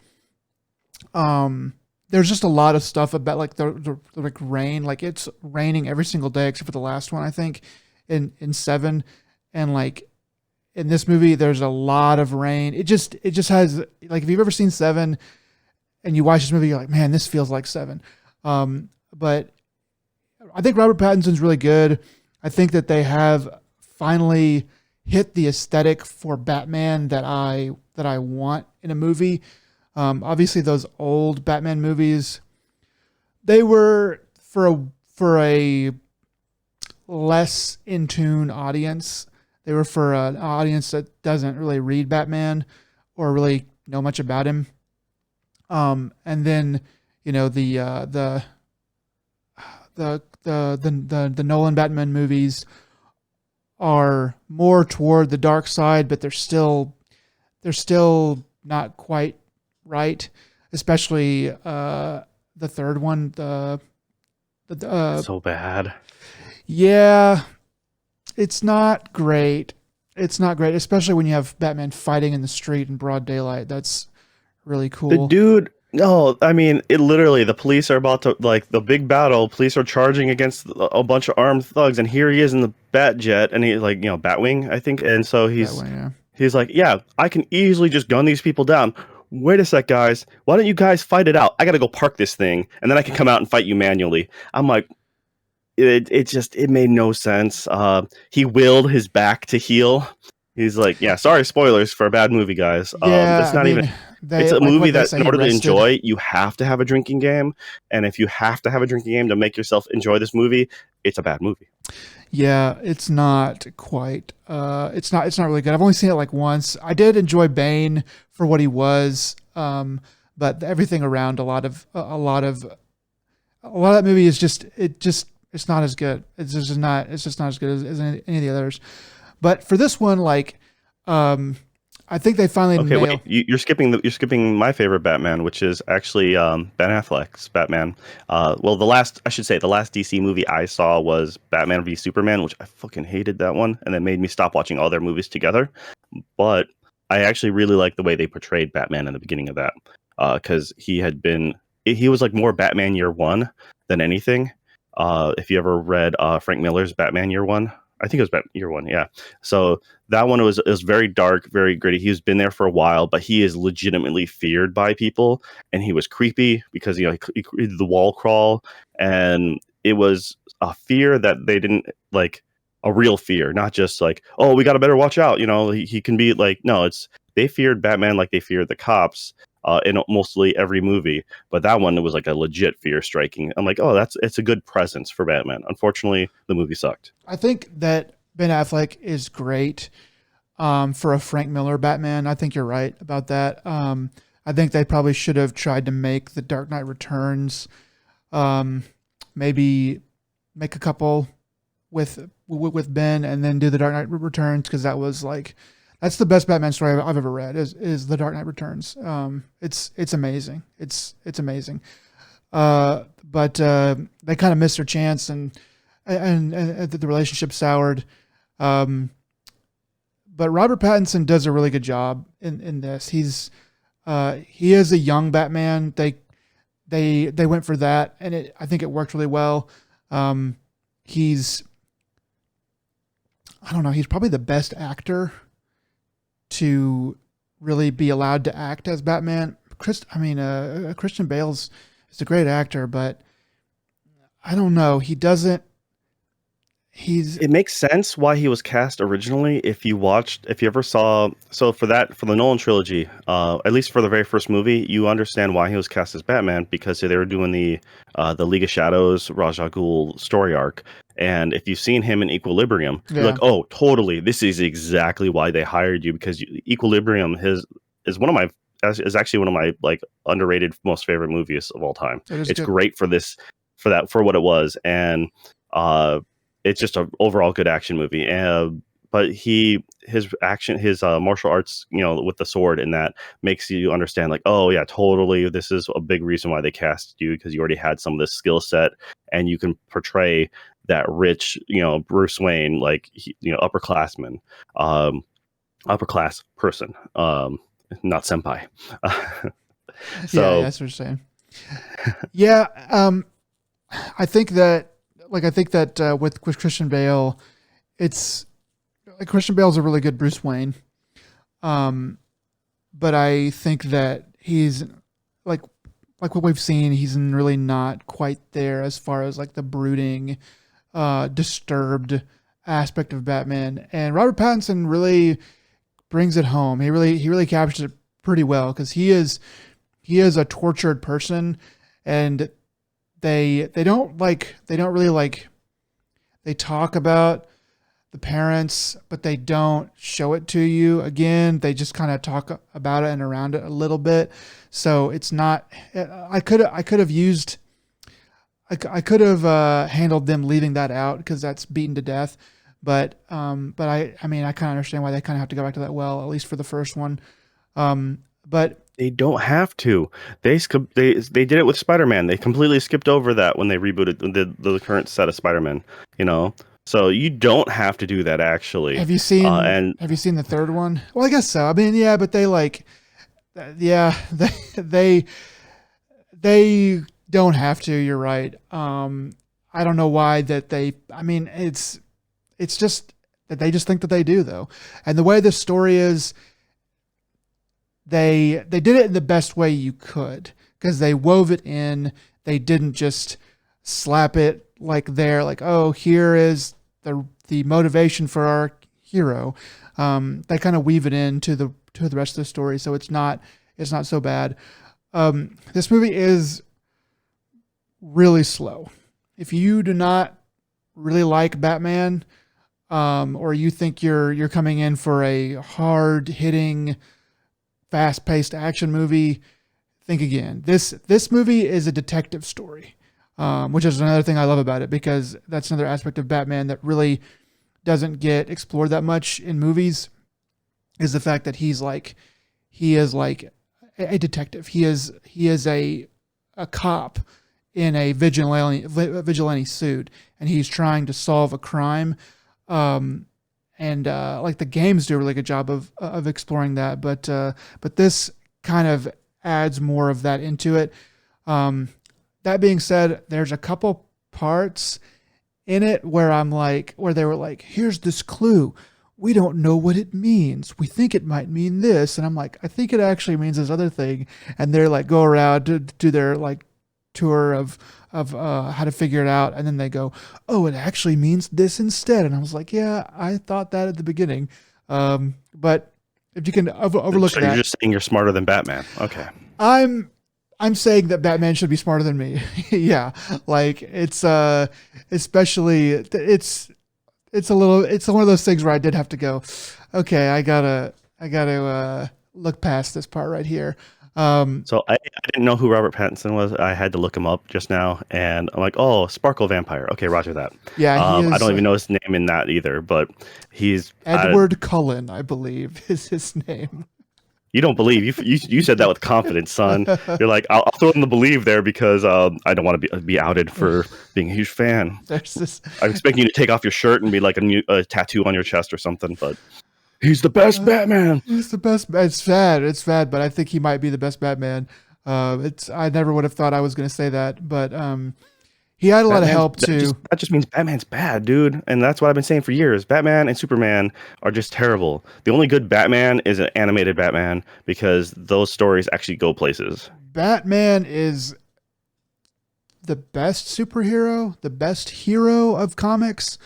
there's just a lot of stuff about like the like rain, like it's raining every single day except for the last one, I think, in Seven, and like in this movie, there's a lot of rain. It just has like if you've ever seen Seven and you watch this movie, you're like, man, this feels like Seven. But I think Robert Pattinson's really good. I think that they have finally hit the aesthetic for Batman that I want in a movie. Obviously, those old Batman movies, they were for a less in tune audience. They were for an audience that doesn't really read Batman or really know much about him. And then the the Nolan Batman movies are more toward the dark side, but they're still not quite right. Especially the third one, So bad. yeah, it's not great. It's not great, especially when you have Batman fighting in the street in broad daylight. That's really The cool. dude, no, I mean, it literally, the police are about to, like, the big battle, police are charging against a bunch of armed thugs, and here he is in the bat jet, and he's like, Batwing, I think, and so That way, yeah. he's like, yeah, I can easily just gun these people down. Wait a sec, guys. Why don't you guys fight it out? I gotta go park this thing, and then I can come out and fight you manually. I'm like, it made no sense. He willed his back to heal. He's like, yeah, sorry, spoilers for a bad movie, guys. Yeah, It's I not even. mean, It's they a like movie what they that say. in He order to rested. enjoy, you have to have a drinking game, and if you have to have a drinking game to make yourself enjoy this movie, it's a bad movie. Yeah, it's not quite. It's not really good. I've only seen it like once. I did enjoy Bane for what he was, but everything around a lot of that movie is it's not as good. It's just not as good as any of the others. But for this one, like, I think they finally Okay, nailed. wait, you're skipping my favorite Batman, which is actually Ben Affleck's Batman. Well, the last DC movie I saw was Batman v Superman, which I fucking hated that one, and it made me stop watching all their movies together. But I actually really like the way they portrayed Batman in the beginning of that, because he was like more Batman Year One than anything. If you ever read Frank Miller's Batman Year One, I think it was Batman Year One, yeah. So that one was very dark, very gritty. He's been there for a while, but he is legitimately feared by people, and he was creepy because he did the wall crawl, and it was a fear that they didn't like, a real fear, not just like, oh, we got to better watch out. He can be like, no, it's they feared Batman like they feared the cops. In mostly every movie, but that one, it was like a legit fear striking. I'm like, oh, it's a good presence for Batman. Unfortunately, the movie sucked. I think that Ben Affleck is great for a Frank Miller Batman. I think you're right about that. I think they probably should have tried to make the Dark Knight Returns, maybe make a couple with Ben, and then do the Dark Knight Returns, because that's the best Batman story I've ever read. Is the Dark Knight Returns? It's amazing. It's amazing. But they kind of missed their chance, and the relationship soured. But Robert Pattinson does a really good job in this. He is a young Batman. They went for that, and I think it worked really well. He's I don't know. He's probably the best actor to really be allowed to act as Batman. Christian Bale's is a great actor, but I don't know. He doesn't. It makes sense why he was cast originally. If you ever saw, so for the Nolan trilogy, at least for the very first movie, you understand why he was cast as Batman, because they were doing the League of Shadows Ra's al Ghul story arc. And if you've seen him in Equilibrium, you're like, oh, totally. This is exactly why they hired you, because Equilibrium is actually one of my like underrated, most favorite movies of all time. It's great for what it was, and it's just an overall good action movie. But his martial arts, with the sword, and that makes you understand, like, oh yeah, totally. This is a big reason why they cast you, because you already had some of this skill set, and you can portray that rich, Bruce Wayne, like, upperclassman, upper class person, not senpai. So yeah, that's what you're saying. Yeah, I think that with Christian Bale, it's like Christian Bale's a really good Bruce Wayne, but I think that he's like what we've seen, he's really not quite there as far as like the brooding, disturbed aspect of Batman. And Robert Pattinson really brings it home. He really captures it pretty well, because he is a tortured person, and they talk about the parents, but they don't show it to you. Again, they just kind of talk about it and around it a little bit. So it's not. I could have used I could have handled them leaving that out because that's beaten to death. But I mean, I kind of understand why they kind of have to go back to that well, at least for the first one. But They don't have to. They did it with Spider-Man. They completely skipped over that when they rebooted the current set of Spider-Man. You know, so you don't have to do that actually. And have you seen the third one? Well, I guess so. I mean, yeah, but they like, yeah, they don't have to. You're right. I don't know why that they. I mean, it's just that they just think that they do though, and the way the story is, they did it in the best way you could because they wove it in. They didn't just slap it like there, like, oh, here is the motivation for our hero. They kind of weave it into the rest of the story, so it's not so bad. This movie is really slow. If you do not really like Batman, or you think you're coming in for a hard hitting, fast paced action movie, think again. This movie is a detective story, which is another thing I love about it because that's another aspect of Batman that really doesn't get explored that much in movies. Is the fact that he is like a detective. He is a cop in a vigilante suit, and he's trying to solve a crime. Like the games do a really good job of exploring that, but this kind of adds more of that into it. That being said, there's a couple parts in it where where they were like, here's this clue. We don't know what it means. We think it might mean this. And I'm like, I think it actually means this other thing. And they're like, go around to do their like tour of how to figure it out. And then they go, oh, it actually means this instead. And I was like, yeah, I thought that at the beginning. But if you can overlook so that. you're just saying you're smarter than Batman. Okay. I'm saying that Batman should be smarter than me. Yeah. Like it's especially it's one of those things where I did have to go, okay, I gotta look past this part right here. So I didn't know who Robert Pattinson was. I had to look him up just now, and I'm like, oh, Sparkle Vampire. Okay, roger that. Yeah, I don't even know his name in that either, but he's Edward Cullen, I believe, is his name. You don't believe you said that with confidence, son. You're like, I'll throw in the believe there because I don't want to be outed for being a huge fan. There's this. I'm expecting you to take off your shirt and be like a tattoo on your chest or something, but he's the best Batman. He's the best. It's sad, but I think he might be the best Batman. I never would have thought I was going to say that, but he had a lot of help too. That just means Batman's bad, dude. And that's what I've been saying for years. Batman and Superman are just terrible. The only good Batman is an animated Batman because those stories actually go places. Batman is the best superhero, the best hero of comics.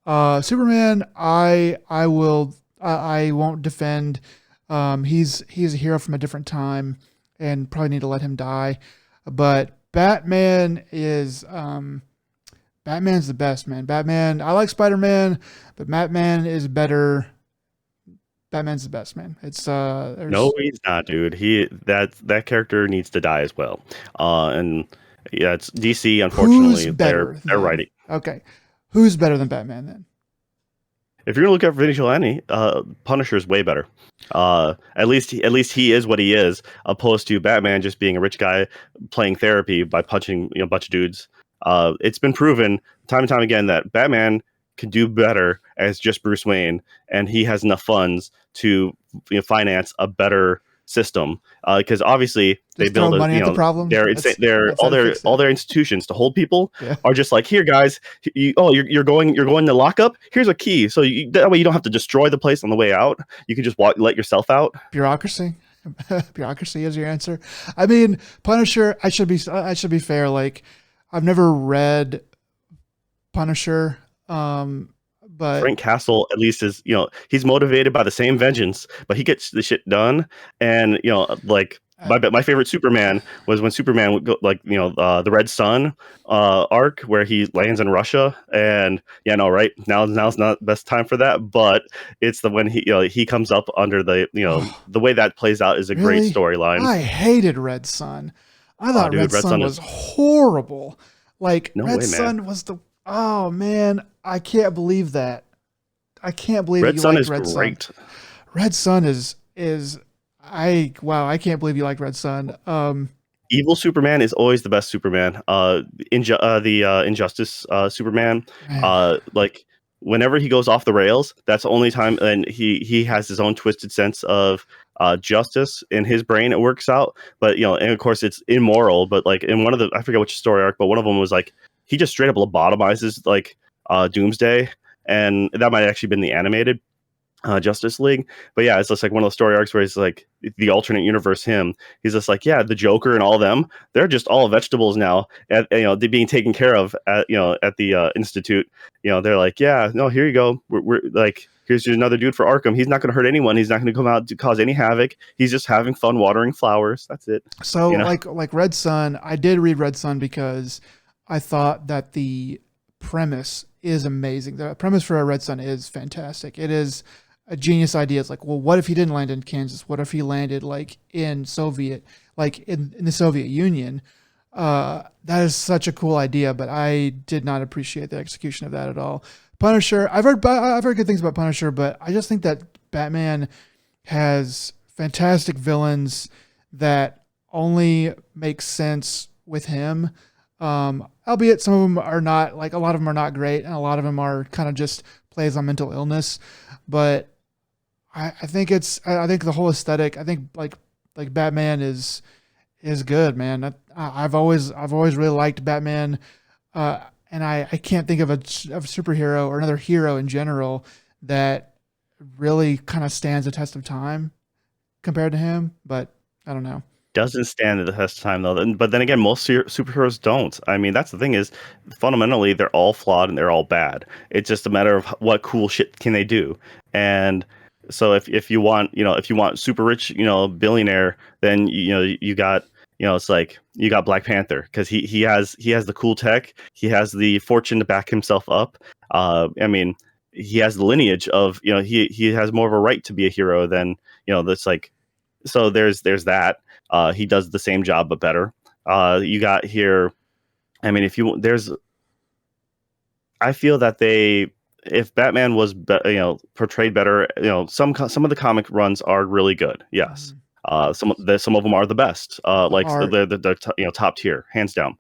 Superman, I won't defend. He's a hero from a different time and probably need to let him die. But Batman is Batman's the best, man. Batman, I like Spider-Man, but Batman is better. Batman's the best, man. It's No, he's not, dude. That character needs to die as well. And yeah, it's DC, unfortunately. They're writing. Okay. Who's better than Batman then? If you're gonna look at vigilante, Punisher's way better. At least he is what he is, opposed to Batman just being a rich guy playing therapy by punching a bunch of dudes. It's been proven time and time again that Batman can do better as just Bruce Wayne, and he has enough funds to finance a better system. Because obviously they build money at the problem. All their institutions to hold people are just like, here guys, you're going to lock up. Here's a key, so that way you don't have to destroy the place on the way out. You can just let yourself out. Bureaucracy. Bureaucracy is your answer. I mean, Punisher. I should be fair. Like, I've never read Punisher. But Frank Castle at least is, he's motivated by the same vengeance, but he gets the shit done. And like my favorite Superman was when Superman would go, like, the Red Sun arc where he lands in Russia, and right now's not the best time for that, but it's when he comes up under the the way that plays out is a great storyline. I hated Red Sun. I thought Red Sun was horrible. Like No Red way, man. Sun was the oh man, I can't believe that. I can't believe that Red you Sun liked is Red Sun. great. Red Sun is I wow, I can't believe you liked Red Sun. Evil Superman is always the best Superman. The Injustice Superman, Man, like whenever he goes off the rails, that's the only time. And he has his own twisted sense of justice in his brain. It works out, but and of course it's immoral. But like in one of the, I forget which story arc, but one of them was like he just straight up lobotomizes like Doomsday, and that might have actually been the animated Justice League. But yeah, it's just like one of the story arcs where he's like the alternate universe him. He's just like, yeah, the Joker and all them, they're just all vegetables now. At they're being taken care of at at the institute. They're like, yeah, no, here you go. We're like, here's another dude for Arkham. He's not going to hurt anyone. He's not going to come out to cause any havoc. He's just having fun watering flowers. That's it. so You know, like Red Sun, I did read Red Sun because I thought that the premise is amazing. The premise for a Red Sun is fantastic. It is a genius idea. It's like, well, what if he didn't land in Kansas? What if he landed like in Soviet, like in the Soviet Union? That is such a cool idea, but I did not appreciate the execution of that at all. Punisher, I've heard good things about Punisher, but I just think that Batman has fantastic villains that only make sense with him. Albeit some of them are not, like a lot of them are not great, and a lot of them are kind of just plays on mental illness. But I think the whole aesthetic, I think like Batman is good, man. I've always really liked Batman, and I can't think of of a superhero or another hero in general that really kind of stands the test of time compared to him. But I don't know. doesn't stand the test of time though. But then again, most superheroes don't. I mean, that's the thing is, fundamentally, they're all flawed and they're all bad. It's just a matter of what cool shit can they do. And so if you want, if you want super rich, billionaire, then you got, it's like you got Black Panther because he has the cool tech, he has the fortune to back himself up. I mean, he has the lineage of, he has more of a right to be a hero than, that's like, so there's that. He does the same job but better. You got here. I mean, I feel that if Batman was, portrayed better, some of the comic runs are really good. Yes. Mhm. Some of them are the best. Like Art. they're top tier, hands down.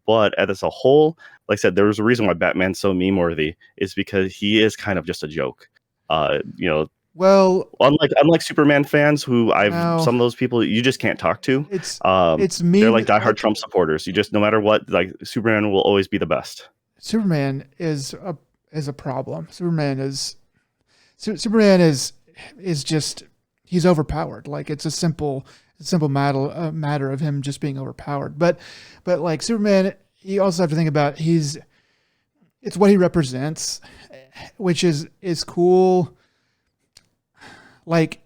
But as a whole, like I said, there was a reason why Batman's so meme worthy is because he is kind of just a joke. You know, Well, unlike Superman fans who no, some of those people you just can't talk to. it's Um, it's they're meme like diehard like Trump supporters. You just no matter what, like Superman will always be the best. Superman is a problem. Superman is just he's overpowered. Like it's a simple matter of him just being overpowered. But like Superman, you also have to think about it's what he represents, which is cool. Like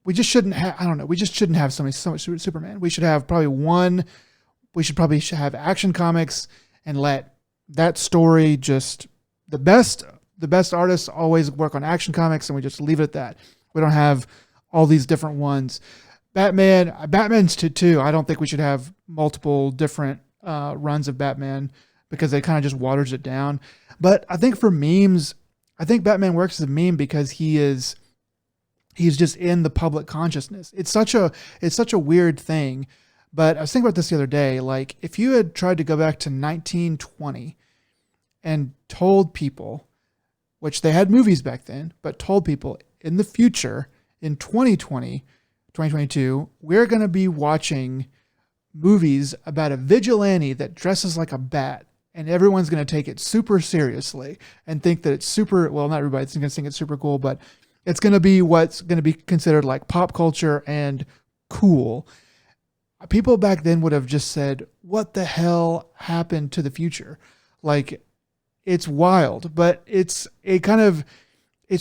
we just shouldn't have. I don't know. We just shouldn't have so much Superman. We should have probably one. We should probably have Action Comics and let that story just the best artists always work on Action Comics, and we just leave it at that. We don't have all these different ones. Batman's too. I don't think we should have multiple different runs of Batman because it kind of just waters it down. But I think for memes, I think Batman works as a meme because he's just in the public consciousness. It's such a weird thing. But I was thinking about this the other day. Like if you had tried to go back to 1920 and told people, which they had movies back then, but told people in the future, in 2020, 2022, we're going to be watching movies about a vigilante that dresses like a bat, and everyone's going to take it super seriously and think that it's super, well, not everybody's going to think it's super cool, but it's going to be what's going to be considered like pop culture and cool. People back then would have just said, what the hell happened to the future? Like, it's wild, but it's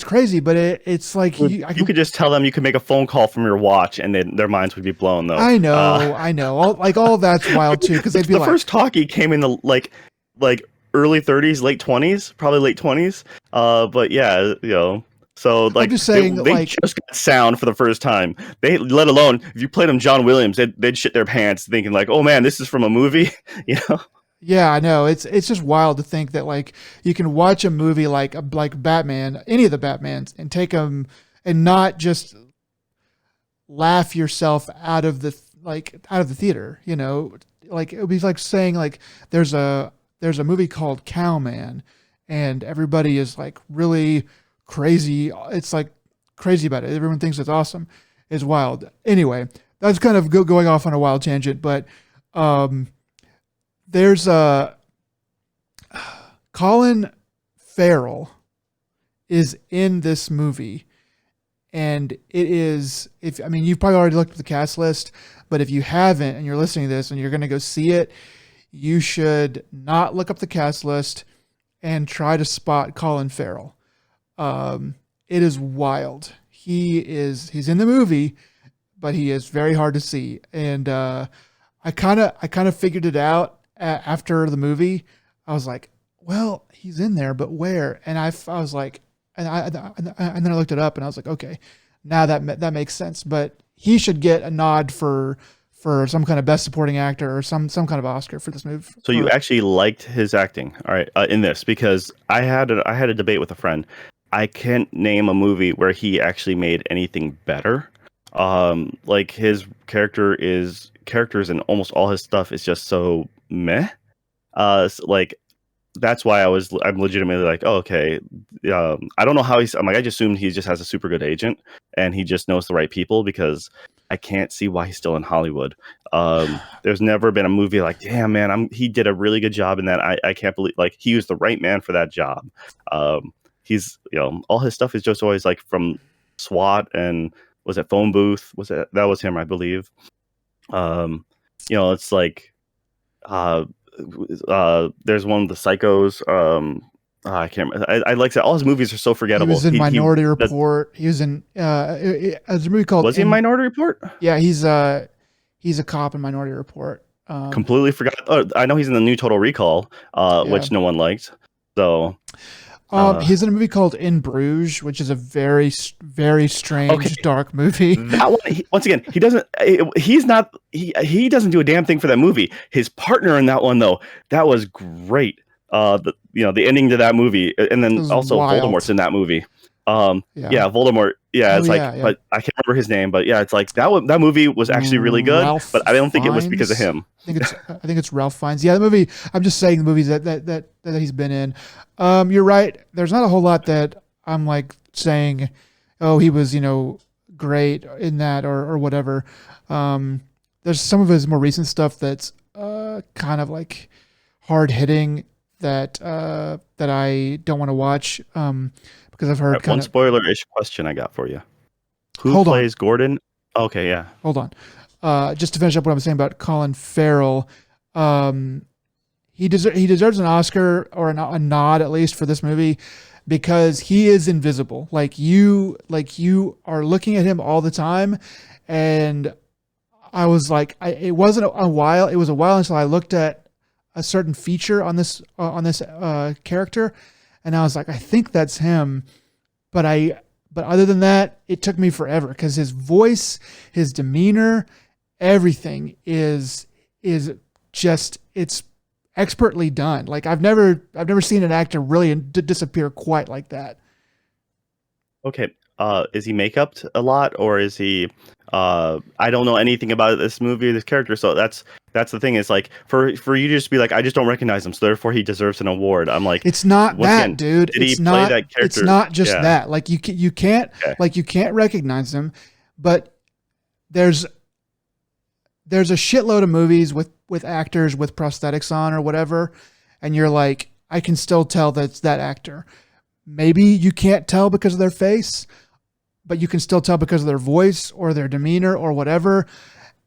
crazy, but it's like You could just tell them you could make a phone call from your watch, and then their minds would be blown. Though I know, all of that's wild too, because they'd be the like, first talkie came in the like early 30s, late 20s, probably late 20s. But yeah, So like I'm just saying, they like just got sound for the first time. They let alone if you played them John Williams, they'd shit their pants thinking like, oh man, this is from a movie. You know. Yeah, I know. It's just wild to think that like you can watch a movie like Batman, any of the Batmans, and take them and not just laugh yourself out of the out of the theater. You know, like it would be like saying like there's a movie called Cowman, and everybody is like really crazy. It's like crazy about it. Everyone thinks it's awesome. It's wild. Anyway, that's kind of going off on a wild tangent, but um, there's a Colin Farrell is in this movie, and it is, if I mean, you've probably already looked at the cast list, but if you haven't and you're listening to this and you're going to go see it, you should not look up the cast list and try to spot Colin Farrell. It is wild. He's in the movie, but he is very hard to see. And I kind of figured it out after the movie. I was like, well, he's in there, but where? And I was like, and then I looked it up, and I was like, okay, now that makes sense. But he should get a nod for some kind of best supporting actor or some kind of Oscar for this movie. So you actually liked his acting, all right, in this, because I had a debate with a friend. I can't name a movie where he actually made anything better. Like his characters and almost all his stuff is just so meh. Like that's why I'm legitimately like, oh, okay. I don't know how I'm like, I just assumed he just has a super good agent and he just knows the right people, because I can't see why he's still in Hollywood. There's never been a movie like, damn man, he did a really good job in that. I can't believe, like, he was the right man for that job. He's, all his stuff is just always like from SWAT and was it Phone Booth? That was him, I believe. It's like, there's one of the Psychos. I can't remember. I like that all his movies are so forgettable. He was in Minority Report. He was in there's a movie called. Was he in Minority Report? Yeah, he's a cop in Minority Report. Completely forgot. Oh, I know he's in the new Total Recall, which no one liked. So. He's in a movie called In Bruges, which is a very, very strange, dark movie. That one, once again, he doesn't do a damn thing for that movie. His partner in that one, though, that was great. The ending to that movie, and then also wild. Voldemort's in that movie. Voldemort. Yeah, it's but I can't remember his name. But yeah, it's like that movie was actually really good. Ralph but I don't think Fiennes? It was because of him. I think it's Ralph Fiennes. Yeah, the movie. I'm just saying the movies that he's been in. You're right. There's not a whole lot that I'm like saying, oh, he was great in that or whatever. There's some of his more recent stuff that's kind of like hard hitting that I don't want to watch. Because I've heard one spoiler-ish question I got for you. Who plays Gordon? Okay, yeah. Hold on. Just to finish up what I'm saying about Colin Farrell, he deserves an Oscar or a nod at least for this movie, because he is invisible. Like you are looking at him all the time, and I was like, it was a while until I looked at a certain feature on this character. And I was like, I think that's him. But other than that, it took me forever, because his voice, his demeanor, everything is just, it's expertly done. Like I've never seen an actor really disappear quite like that. Okay. Is he make-upped a lot, or is he I don't know anything about this movie or this character, so that's the thing, is like for you to just be like, I just don't recognize him, so therefore he deserves an award. I'm like, it's not that, again, dude. Did he play that character? It's not just that. Like you can't recognize him, but there's a shitload of movies with actors with prosthetics on or whatever, and you're like, I can still tell that's that actor. Maybe you can't tell because of their face, but you can still tell because of their voice or their demeanor or whatever.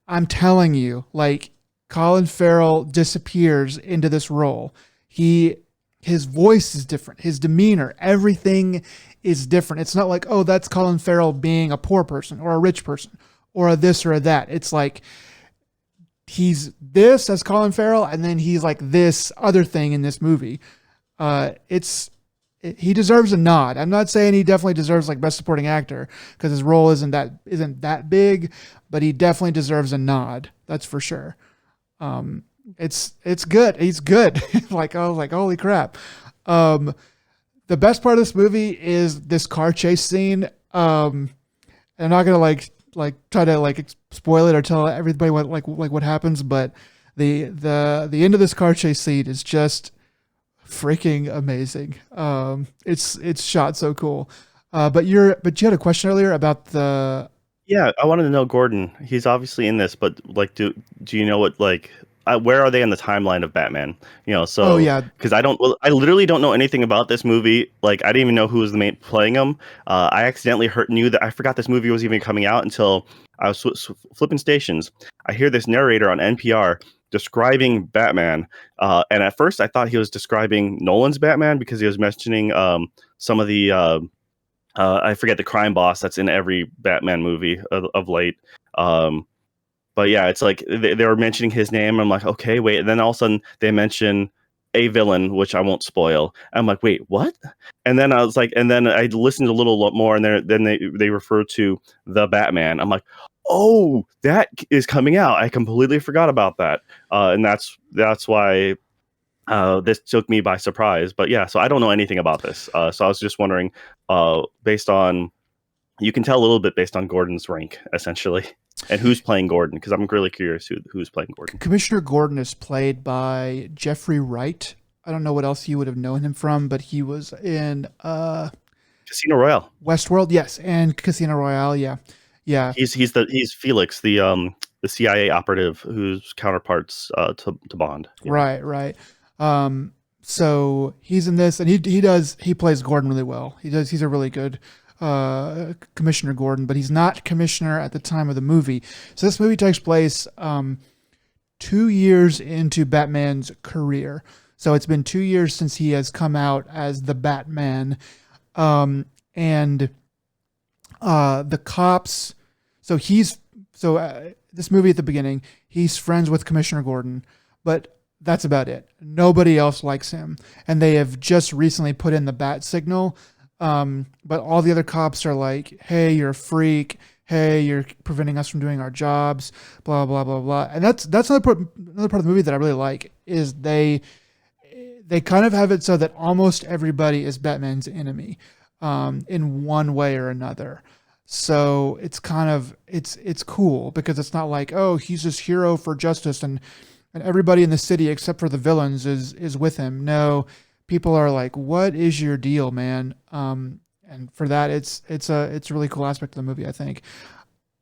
I'm telling you, like, Colin Farrell disappears into this role. His voice is different. His demeanor, everything is different. It's not like, oh, that's Colin Farrell being a poor person or a rich person or a this or a that. It's like he's this as Colin Farrell, and then he's like this other thing in this movie. He deserves a nod. I'm not saying he definitely deserves like best supporting actor, because his role isn't that big, but he definitely deserves a nod. That's for sure. It's good. He's good. Like I was like, holy crap. Um, the best part of this movie is this car chase scene. I'm not gonna like try to like spoil it or tell everybody what what happens, but the end of this car chase scene is just freaking amazing. It's shot so cool. But you had a question earlier about the. Yeah, I wanted to know Gordon. He's obviously in this, but like, do you know what like where are they in the timeline of Batman? You know, Oh so yeah. because I literally don't know anything about this movie. Like, I didn't even know who was the main playing him. I accidentally knew that I forgot this movie was even coming out until I was flipping stations. I hear this narrator on NPR describing Batman, and at first I thought he was describing Nolan's Batman because he was mentioning some of the I forget the crime boss that's in every Batman movie of late. Um, but yeah, it's like they were mentioning his name. I'm like, okay, wait. And then all of a sudden they mention a villain, which I won't spoil. I'm like, wait, what? And then I was like, and then I listened a little lot more, and then they refer to the Batman. I'm like, oh, that is coming out. I completely forgot about that. And that's why this took me by surprise. But yeah, so I don't know anything about this. So I was just wondering, based on you can tell a little bit based on Gordon's rank, essentially, and who's playing Gordon, because I'm really curious who's playing Gordon. Commissioner Gordon is played by Jeffrey Wright. I don't know what else you would have known him from, but he was in Casino Royale. Westworld, yes, and Casino Royale, yeah, yeah. He's Felix, the CIA operative whose counterparts to Bond. Yeah. Right, right. So he's in this, and he plays Gordon really well. He's a really good Commissioner Gordon, but he's not Commissioner at the time of the movie. So this movie takes place 2 years into Batman's career. So it's been 2 years since he has come out as the Batman, and the cops. So this movie at the beginning, he's friends with Commissioner Gordon, but that's about it. Nobody else likes him, and they have just recently put in the bat signal. But all the other cops are like, "Hey, you're a freak. Hey, you're preventing us from doing our jobs." Blah blah blah blah. And that's another part of the movie that I really like is they kind of have it so that almost everybody is Batman's enemy, in one way or another. So it's kind of it's cool because it's not like, oh, he's this hero for justice and everybody in the city except for the villains is with him. No, people are like, what is your deal, man? And for that, it's a really cool aspect of the movie, I think.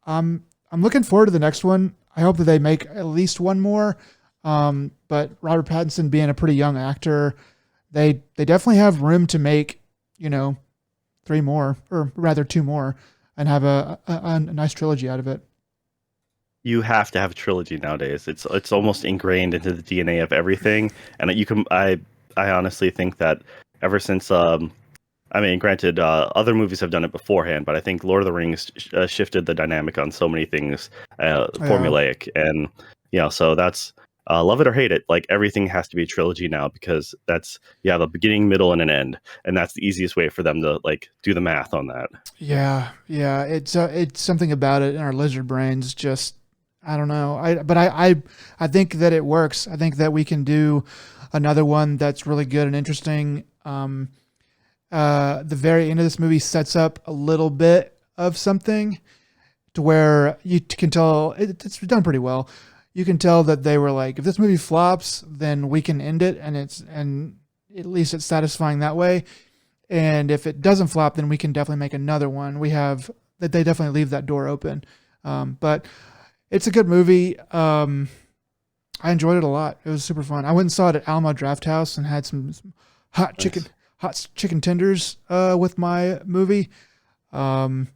I'm looking forward to the next one. I hope that they make at least one more. But Robert Pattinson being a pretty young actor, they definitely have room to make, three more, or rather two more, and have a nice trilogy out of it. You have to have a trilogy nowadays. It's almost ingrained into the DNA of everything, and you can. I honestly think that ever since I mean, granted, other movies have done it beforehand, but I think Lord of the Rings shifted the dynamic on so many things, formulaic, and so that's love it or hate it. Like everything has to be a trilogy now because that's you have a beginning, middle, and an end, and that's the easiest way for them to like do the math on that. Yeah, yeah. It's something about it in our lizard brains. Just I don't know. I think that it works. I think that we can do another one that's really good and interesting. The very end of this movie sets up a little bit of something to where you can tell it's done pretty well. You can tell that they were like, if this movie flops, then we can end it, and at least it's satisfying that way. And if it doesn't flop, then we can definitely make another one. We have that they definitely leave that door open. But it's a good movie. I enjoyed it a lot. It was super fun. I went and saw it at Alamo Draft House and had some hot chicken tenders with my movie. I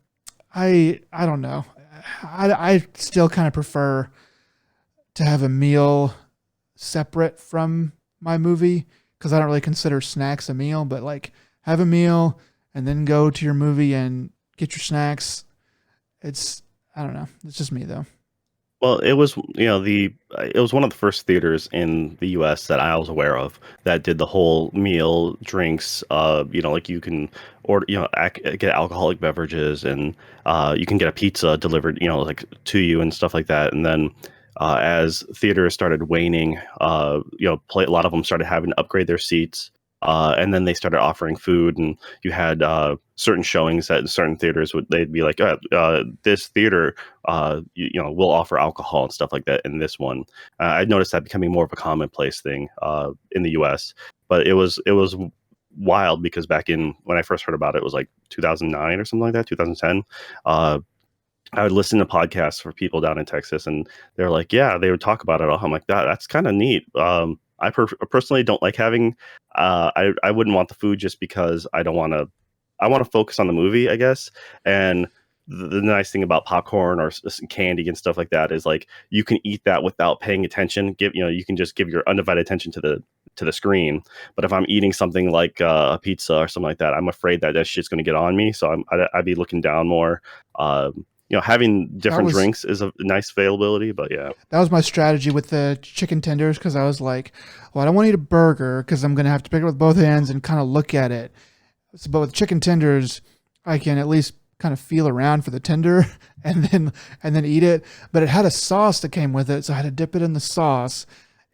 don't know. I still kind of prefer to have a meal separate from my movie because I don't really consider snacks a meal, but like have a meal and then go to your movie and get your snacks. I don't know. It's just me though. Well, it was it was one of the first theaters in the U.S. that I was aware of that did the whole meal, drinks. Like you can order, get alcoholic beverages, and you can get a pizza delivered, like to you and stuff like that. And then as theaters started waning. A lot of them started having to upgrade their seats. And then they started offering food, and you had certain showings at certain theaters. They'd be like, "This theater, will offer alcohol and stuff like that." In this one, I noticed that becoming more of a commonplace thing in the U.S. But it was wild because back in when I first heard about it, it was like 2009 or something like that, 2010. Uh, I would listen to podcasts for people down in Texas, and they're like, "Yeah," they would talk about it all. I'm like, That's kind of neat." I personally don't like having. I wouldn't want the food just because I don't want to. I want to focus on the movie, I guess. And the nice thing about popcorn or candy and stuff like that is like you can eat that without paying attention. You can just give your undivided attention to the screen. But if I'm eating something like a pizza or something like that, I'm afraid that shit's going to get on me. So I'd be looking down more. Having That different was drinks is a nice availability, but yeah. that was my strategy with the chicken tenders because I was like, well, I don't want to eat a burger because I'm gonna have to pick it with both hands and kind of look at it. So, but with chicken tenders, I can at least kind of feel around for the tender and then eat it. But it had a sauce that came with it, so I had to dip it in the sauce.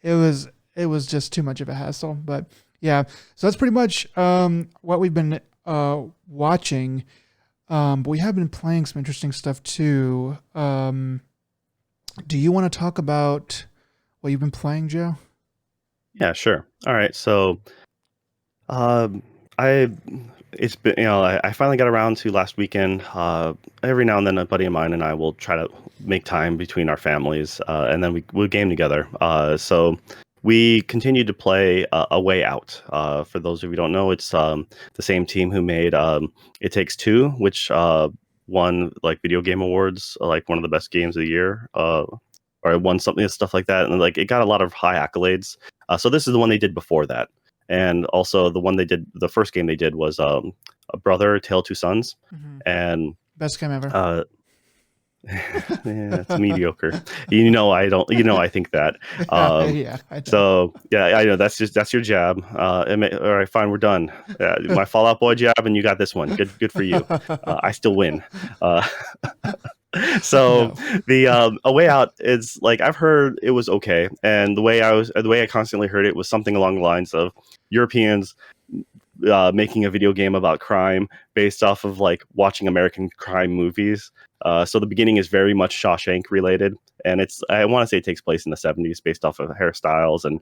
It was just too much of a hassle. But yeah, so that's pretty much what we've been watching. But we have been playing some interesting stuff too. Do you want to talk about what you've been playing, Joe? Yeah, sure. All right. So, um, I it's been I finally got around to last weekend. Every now and then, a buddy of mine and I will try to make time between our families, and then we'll game together. So we continued to play A Way Out. For those of you who don't know, it's the same team who made It Takes Two, which won like video game awards, like one of the best games of the year. Or it won something stuff like that, and like it got a lot of high accolades. So this is the one they did before that, and also the one they did. The first game they did was a Brother Tale of Two Sons, Mm-hmm. and Best game ever. uh, yeah, it's mediocre. I don't. I think that. Um, Yeah, I know. so yeah, I know that's your jab. All right, fine, we're done. My Fallout Boy jab, and you got this one. Good for you. I still win. Uh, so No. the A Way Out is like I've heard it was okay, and the way I constantly heard it was something along the lines of Europeans making a video game about crime based off of like watching American crime movies. So the beginning is very much Shawshank related, and I want to say it takes place in the 70s based off of hairstyles and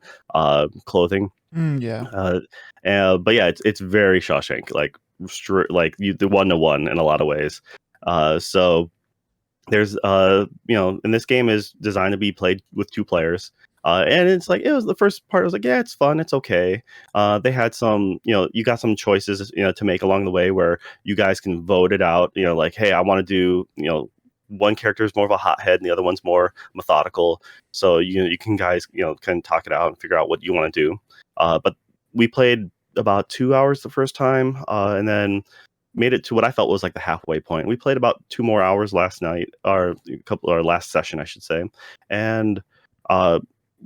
clothing. Yeah. Uh, but yeah, it's very Shawshank, like the 1-to-1 in a lot of ways. So there's and this game is designed to be played with two players. And it's like it was the first part. I was like, yeah, it's fun, it's okay. They had some, you got some choices, to make along the way where you guys can vote it out. Like, hey, I want to do, one character is more of a hothead and the other one's more methodical. So you can guys, kind of talk it out and figure out what you want to do. But we played about 2 hours the first time, and then made it to what I felt was like the halfway point. We played about 2 more hours last night, or last session, I should say, and uh,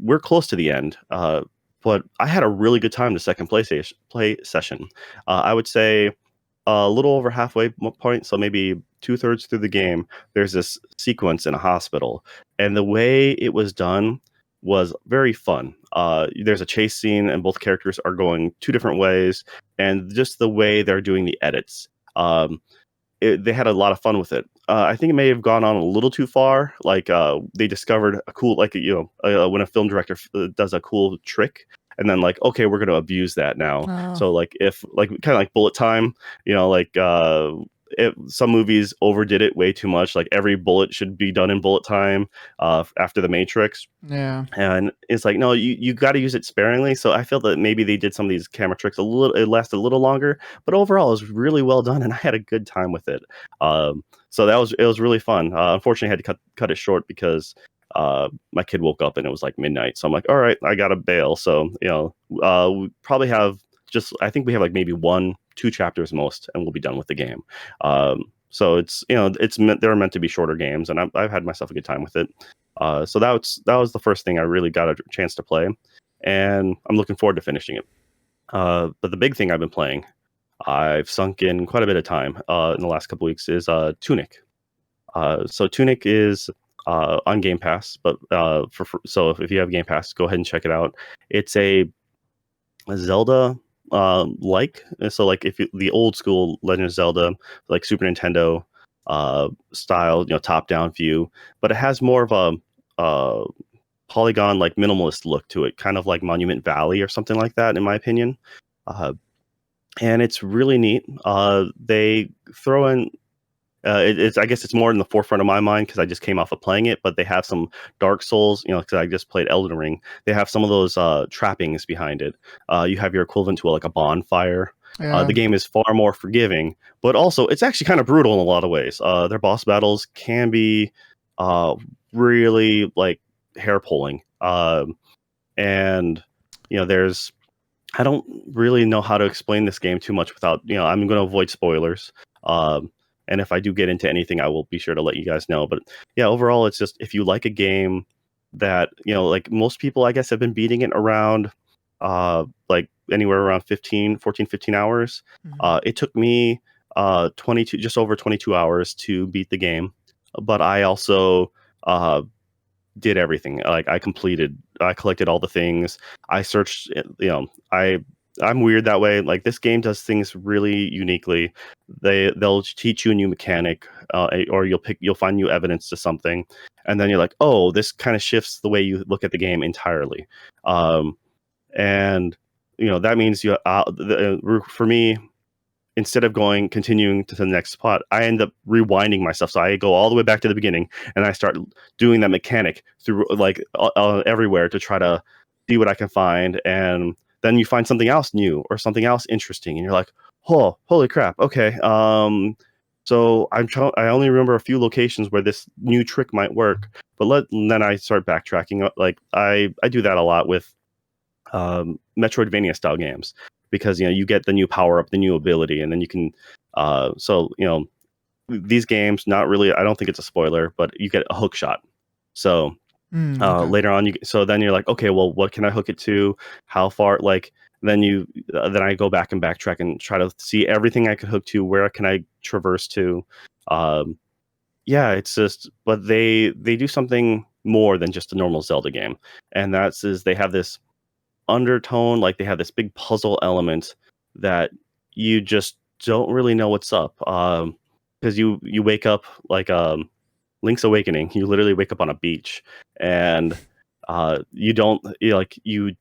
we're close to the end. But I had a really good time the second play session. I would say a little over halfway point, so maybe 2/3 through the game. There's this sequence in a hospital, and the way it was done was very fun. There's a chase scene, and both characters are going two different ways, and just the way they're doing the edits. Um, they had a lot of fun with it. I think it may have gone on a little too far. Like they discovered a cool, like when a film director does a cool trick, and then like, okay, we're going to abuse that now. Oh, So like if like kind of like bullet time, like some movies overdid it way too much. Like every bullet should be done in bullet time after the Matrix. yeah. And it's like, no, you got to use it sparingly. So I feel that maybe they did some of these camera tricks it lasted a little longer, but overall it was really well done, and I had a good time with it. So it was really fun. Unfortunately, I had to cut it short because my kid woke up and it was like midnight. So I'm like, all right, I got to bail. So we probably have I think we have like maybe 1-2 chapters most, and we'll be done with the game. So they're meant to be shorter games, and I've had myself a good time with it. So that was the first thing I really got a chance to play, and I'm looking forward to finishing it. But the big thing I've been playing, I've sunk in quite a bit of time in the last couple weeks, is Tunic. So Tunic is on Game Pass. But so if you have Game Pass, go ahead and check it out. It's a Zelda like, so like if you, the old school Legend of Zelda, like Super Nintendo style, top down view, but it has more of a polygon, like minimalist look to it, kind of like Monument Valley or something like that, in my opinion. Uh, and it's really neat. They throw in it's, I guess it's more in the forefront of my mind because I just came off of playing it, but they have some Dark Souls, because I just played Elden Ring. They have some of those trappings behind it. You have your equivalent to like a bonfire. Yeah. The game is far more forgiving, but also it's actually kind of brutal in a lot of ways. Their boss battles can be really like hair pulling. And there's I don't really know how to explain this game too much without, I'm going to avoid spoilers. Um, and if I do get into anything, I will be sure to let you guys know. But yeah, overall, it's just if you like a game that, like most people, I guess, have been beating it around like anywhere around 15 hours. Mhm. It took me 22, just over 22 hours to beat the game. But I also uh, did everything. Like I collected all the things. I searched, I'm weird that way. Like this game does things really uniquely. They'll teach you a new mechanic, or you'll find new evidence to something, and then you're like, oh, this kind of shifts the way you look at the game entirely. And that means for me, instead of continuing to the next spot, I end up rewinding myself. So I go all the way back to the beginning and I start doing that mechanic through like everywhere to try to see what I can find. And then you find something else new or something else interesting, and you're like, oh, holy crap. Okay. So I only remember a few locations where this new trick might work, but then I start backtracking. Like I do that a lot with Metroidvania style games because you get the new power up, the new ability, and then you can. These games, not really. I don't think it's a spoiler, but you get a hook shot. So Okay. later on, so then you're like, okay, well, what can I hook it to? How far? Like then I go back and backtrack and try to see everything I could hook to. Where can I traverse to? Um, yeah, it's just, but they do something more than just a normal Zelda game, and they have this undertone, like they have this big puzzle element that you just don't really know what's up. Because you wake up like Link's Awakening, you literally wake up on a beach, and you don't like you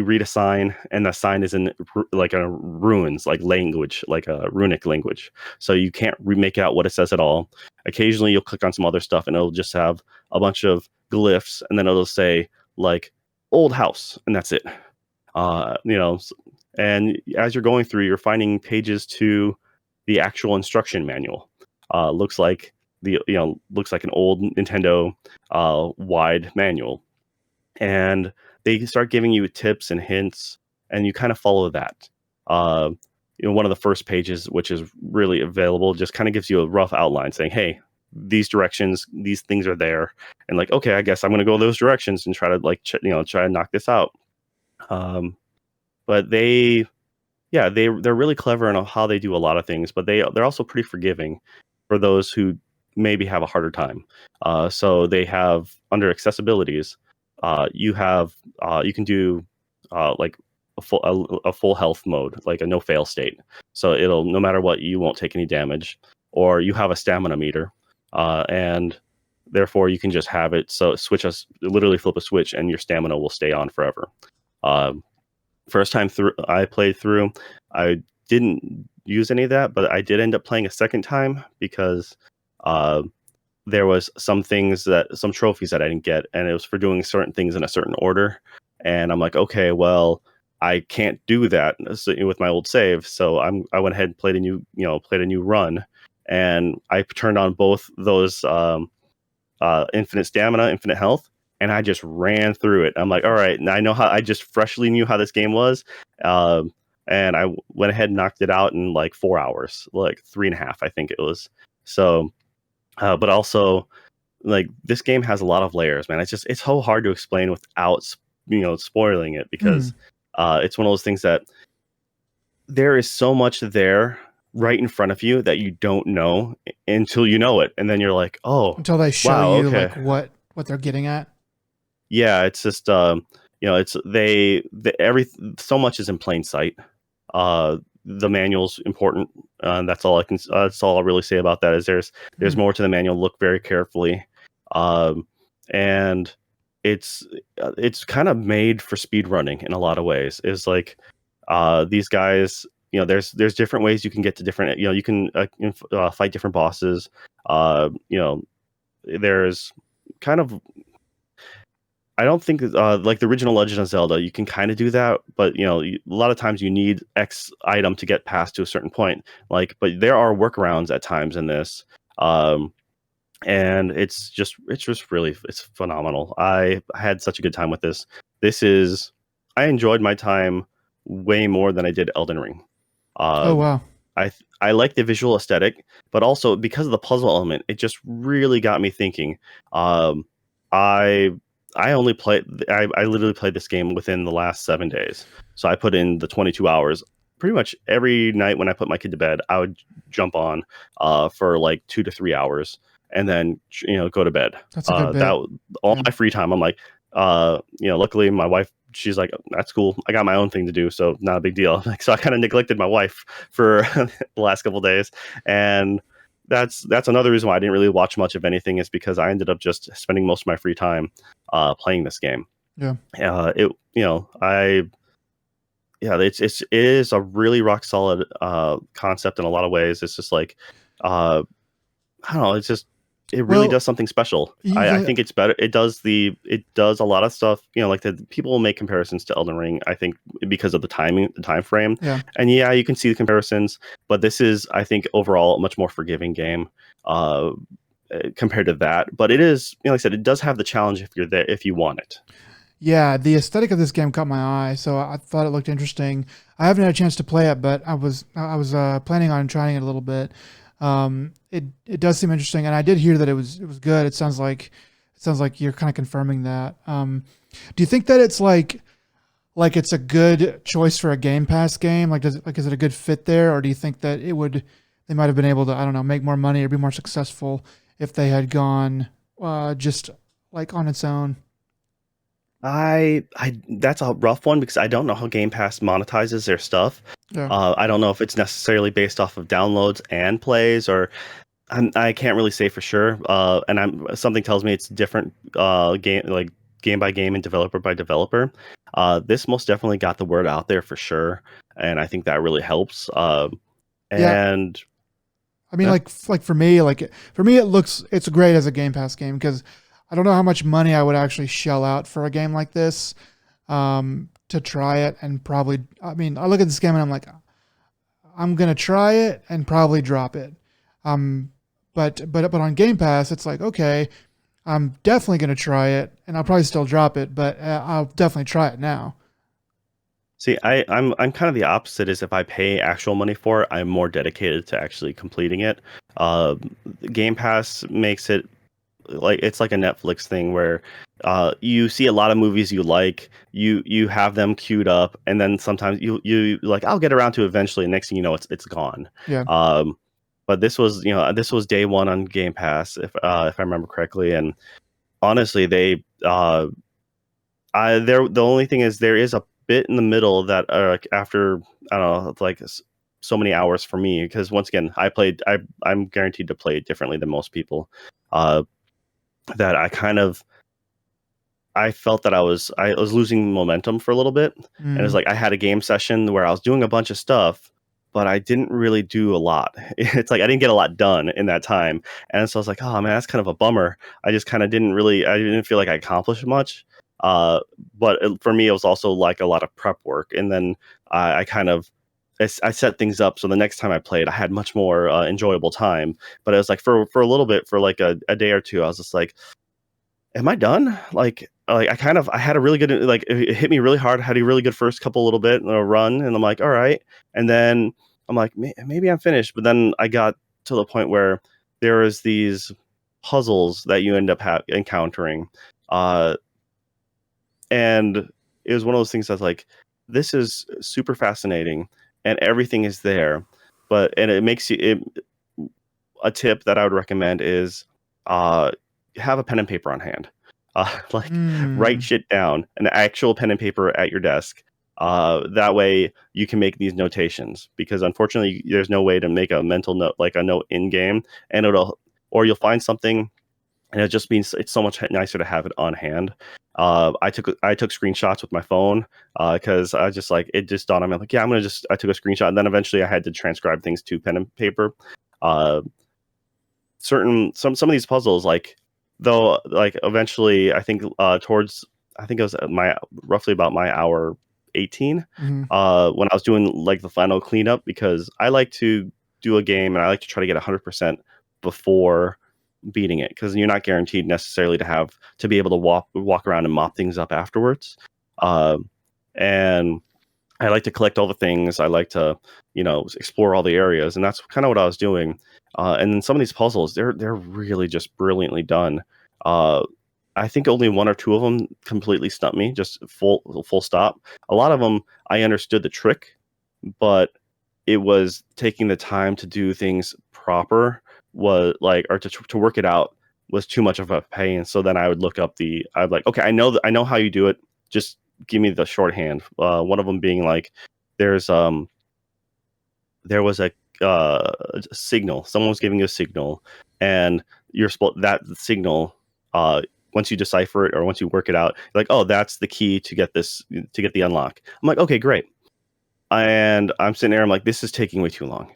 read a sign, and the sign is in like a ruins, like language, like a runic language, so you can't make out what it says at all. Occasionally you'll click on some other stuff and it'll just have a bunch of glyphs, and then it'll say like old house, and that's it. uh you know s- and as you're going through, you're finding pages to the actual instruction manual. Looks like looks like an old Nintendo wide manual, and they start giving you tips and hints, and you kind of follow that. uh One of the first pages, which is really available, just kind of gives you a rough outline saying, hey, these directions, these things are there, and like, okay, I guess I'm going to go those directions and try to like try to knock this out. Um but they're really clever in how they do a lot of things, but they're also pretty forgiving for those who maybe have a harder time. So they have, under accessibilities, you can do like a full health mode, like a no fail state. So it'll, no matter what, you won't take any damage, or you have a stamina meter, and therefore you can just have it so literally flip a switch and your stamina will stay on forever. Um, First time through I played through, I didn't use any of that, but I did end up playing a second time because uh, there was some trophies that I didn't get, and it was for doing certain things in a certain order. And I'm like, okay, well, I can't do that with my old save, so I went ahead and played a new run, and I turned on both those infinite stamina, infinite health, and I just ran through it. I'm like, all right, now I know how. I just freshly knew how this game was, um, and I went ahead and knocked it out in like 4 hours, like 3.5, I think it was. So, but also, like, this game has a lot of layers, man. It's so hard to explain without spoiling it, Mm. because it's one of those things that there is so much there, right in front of you that you don't know until you know it, and then you're like, oh, Until they show wow, you okay. like what they're getting at. Yeah, it's just it's every so much is in plain sight. The manual's important. That's all I can. That's all I'll really say about that. Is there's Hmm. more to the manual. Look very carefully, um, and it's kind of made for speed running in a lot of ways. Is like these guys. There's different ways you can get to different. You can fight different bosses. There's kind of I don't think like the original Legend of Zelda, you can kind of do that, but a lot of times you need X item to get past to a certain point. Like, but there are workarounds at times in this, um, and it's just really it's phenomenal. I had such a good time with this. This is I enjoyed my time way more than I did Elden Ring. Oh Uh, wow. I like the visual aesthetic, but also because of the puzzle element, it just really got me thinking. Um, I I only played I literally played this game within the last 7 days. So I put in the 22 hours. Pretty much every night when I put my kid to bed, I would jump on for like 2 to 3 hours, and then go to bed. That's a good bit. That all Yeah. my free time. I'm like, luckily my wife, she's like, that's cool. I got my own thing to do, so not a big deal. Like, so I kind of neglected my wife for the last couple of days, and that's another reason why I didn't really watch much of anything, is because I ended up just spending most of my free time playing this game. Yeah. It I yeah, it is a really rock solid concept in a lot of ways. It's just like uh, I don't know. It really Well, does something special. I yeah, think it's better. It does a lot of stuff. Like the people will make comparisons to Elden Ring. I think because of the time frame, yeah. and yeah, you can see the comparisons. But this is, I think, overall a much more forgiving game uh, compared to that. But it is, like I said, it does have the challenge if you're there, if you want it. Yeah, the aesthetic of this game caught my eye, so I thought it looked interesting. I haven't had a chance to play it, but I was planning on trying it a little bit. It does seem interesting, and I did hear that it was good. It sounds like you're kind of confirming that. Do you think that it's like it's a good choice for a Game Pass game? Is it a good fit there, or do you think that they might have been able to, I don't know, make more money or be more successful if they had gone just like on its own? I That's a rough one because I don't know how Game Pass monetizes their stuff. Yeah. I don't know if it's necessarily based off of downloads and plays, or I can't really say for sure. And something tells me it's different game by game and developer by developer. This most definitely got the word out there for sure, and I think that really helps. Yeah, And I mean, yeah, like for me, it's great as a Game Pass game because I don't know how much money I would actually shell out for a game like this to try it and probably. I mean, I look at this game and I'm like, I'm gonna try it and probably drop it. Um, but on Game Pass, it's like okay, I'm definitely gonna try it and I'll probably still drop it, but I'll definitely try it now. see, I'm kind of the opposite. Is if I pay actual money for it, I'm more dedicated to actually completing it. Uh, Game Pass makes it like it's like a Netflix thing where you see a lot of movies you like, you have them queued up, and then sometimes you like I'll get around to it eventually, and next thing you know it's gone. Yeah, Um, but this was day one on Game Pass, if I remember correctly, and honestly they the only thing is there is a bit in the middle that like, after I don't know, like so many hours for me, because once again I'm guaranteed to play it differently than most people. Uh, that I felt that I was losing momentum for a little bit, and it's mm, like I had a game session where I was doing a bunch of stuff, but I didn't really do a lot. It's like I didn't get a lot done in that time, and so I was like, oh man, that's kind of a bummer. I didn't feel like I accomplished much. Uh, for me, it was also like a lot of prep work, and then I kind of I set things up so the next time I played, I had much more enjoyable time. But it was like for a little bit, for like a day or two, I was just like, am I done? Like I had a really good, like it hit me really hard. I had a really good first couple little bit run, and I'm like, all right. And then I'm like, maybe I'm finished. But then I got to the point where there is these puzzles that you end up encountering, uh, and it was one of those things that's like, this is super fascinating, and everything is there, and it makes a tip that I would recommend is uh, have a pen and paper on hand. Like write Mm. shit down, an actual pen and paper at your desk. That way you can make these notations because unfortunately there's no way to make a mental note like a note in game, and or you'll find something and it just means it's so much nicer to have it on hand. I took screenshots with my phone because I just like it just dawned on me like yeah I took a screenshot and then eventually I had to transcribe things to pen and paper. Uh, some of these puzzles like though like eventually I think towards I think it was my roughly about my hour 18 Hmm. when I was doing like the final cleanup because I like to do a game and I like to try to get 100% before beating it because you're not guaranteed necessarily to be able to walk around and mop things up afterwards. And I like to collect all the things. I like to, explore all the areas, and that's kind of what I was doing. And then some of these puzzles, they're really just brilliantly done. Uh, I think only one or two of them completely stumped me, just full stop. A lot of them I understood the trick, but it was taking the time to do things proper was like or to work it out was too much of a pain. So then I would look up I'd like, okay, I know how you do it. Just give me the shorthand. One of them being like, there's there was a signal. Someone was giving you a signal, and you're supposed that signal. Once you decipher it or once you work it out, you're like, oh, that's the key to get the unlock. I'm like, okay, great. And I'm sitting there. I'm like, this is taking way too long.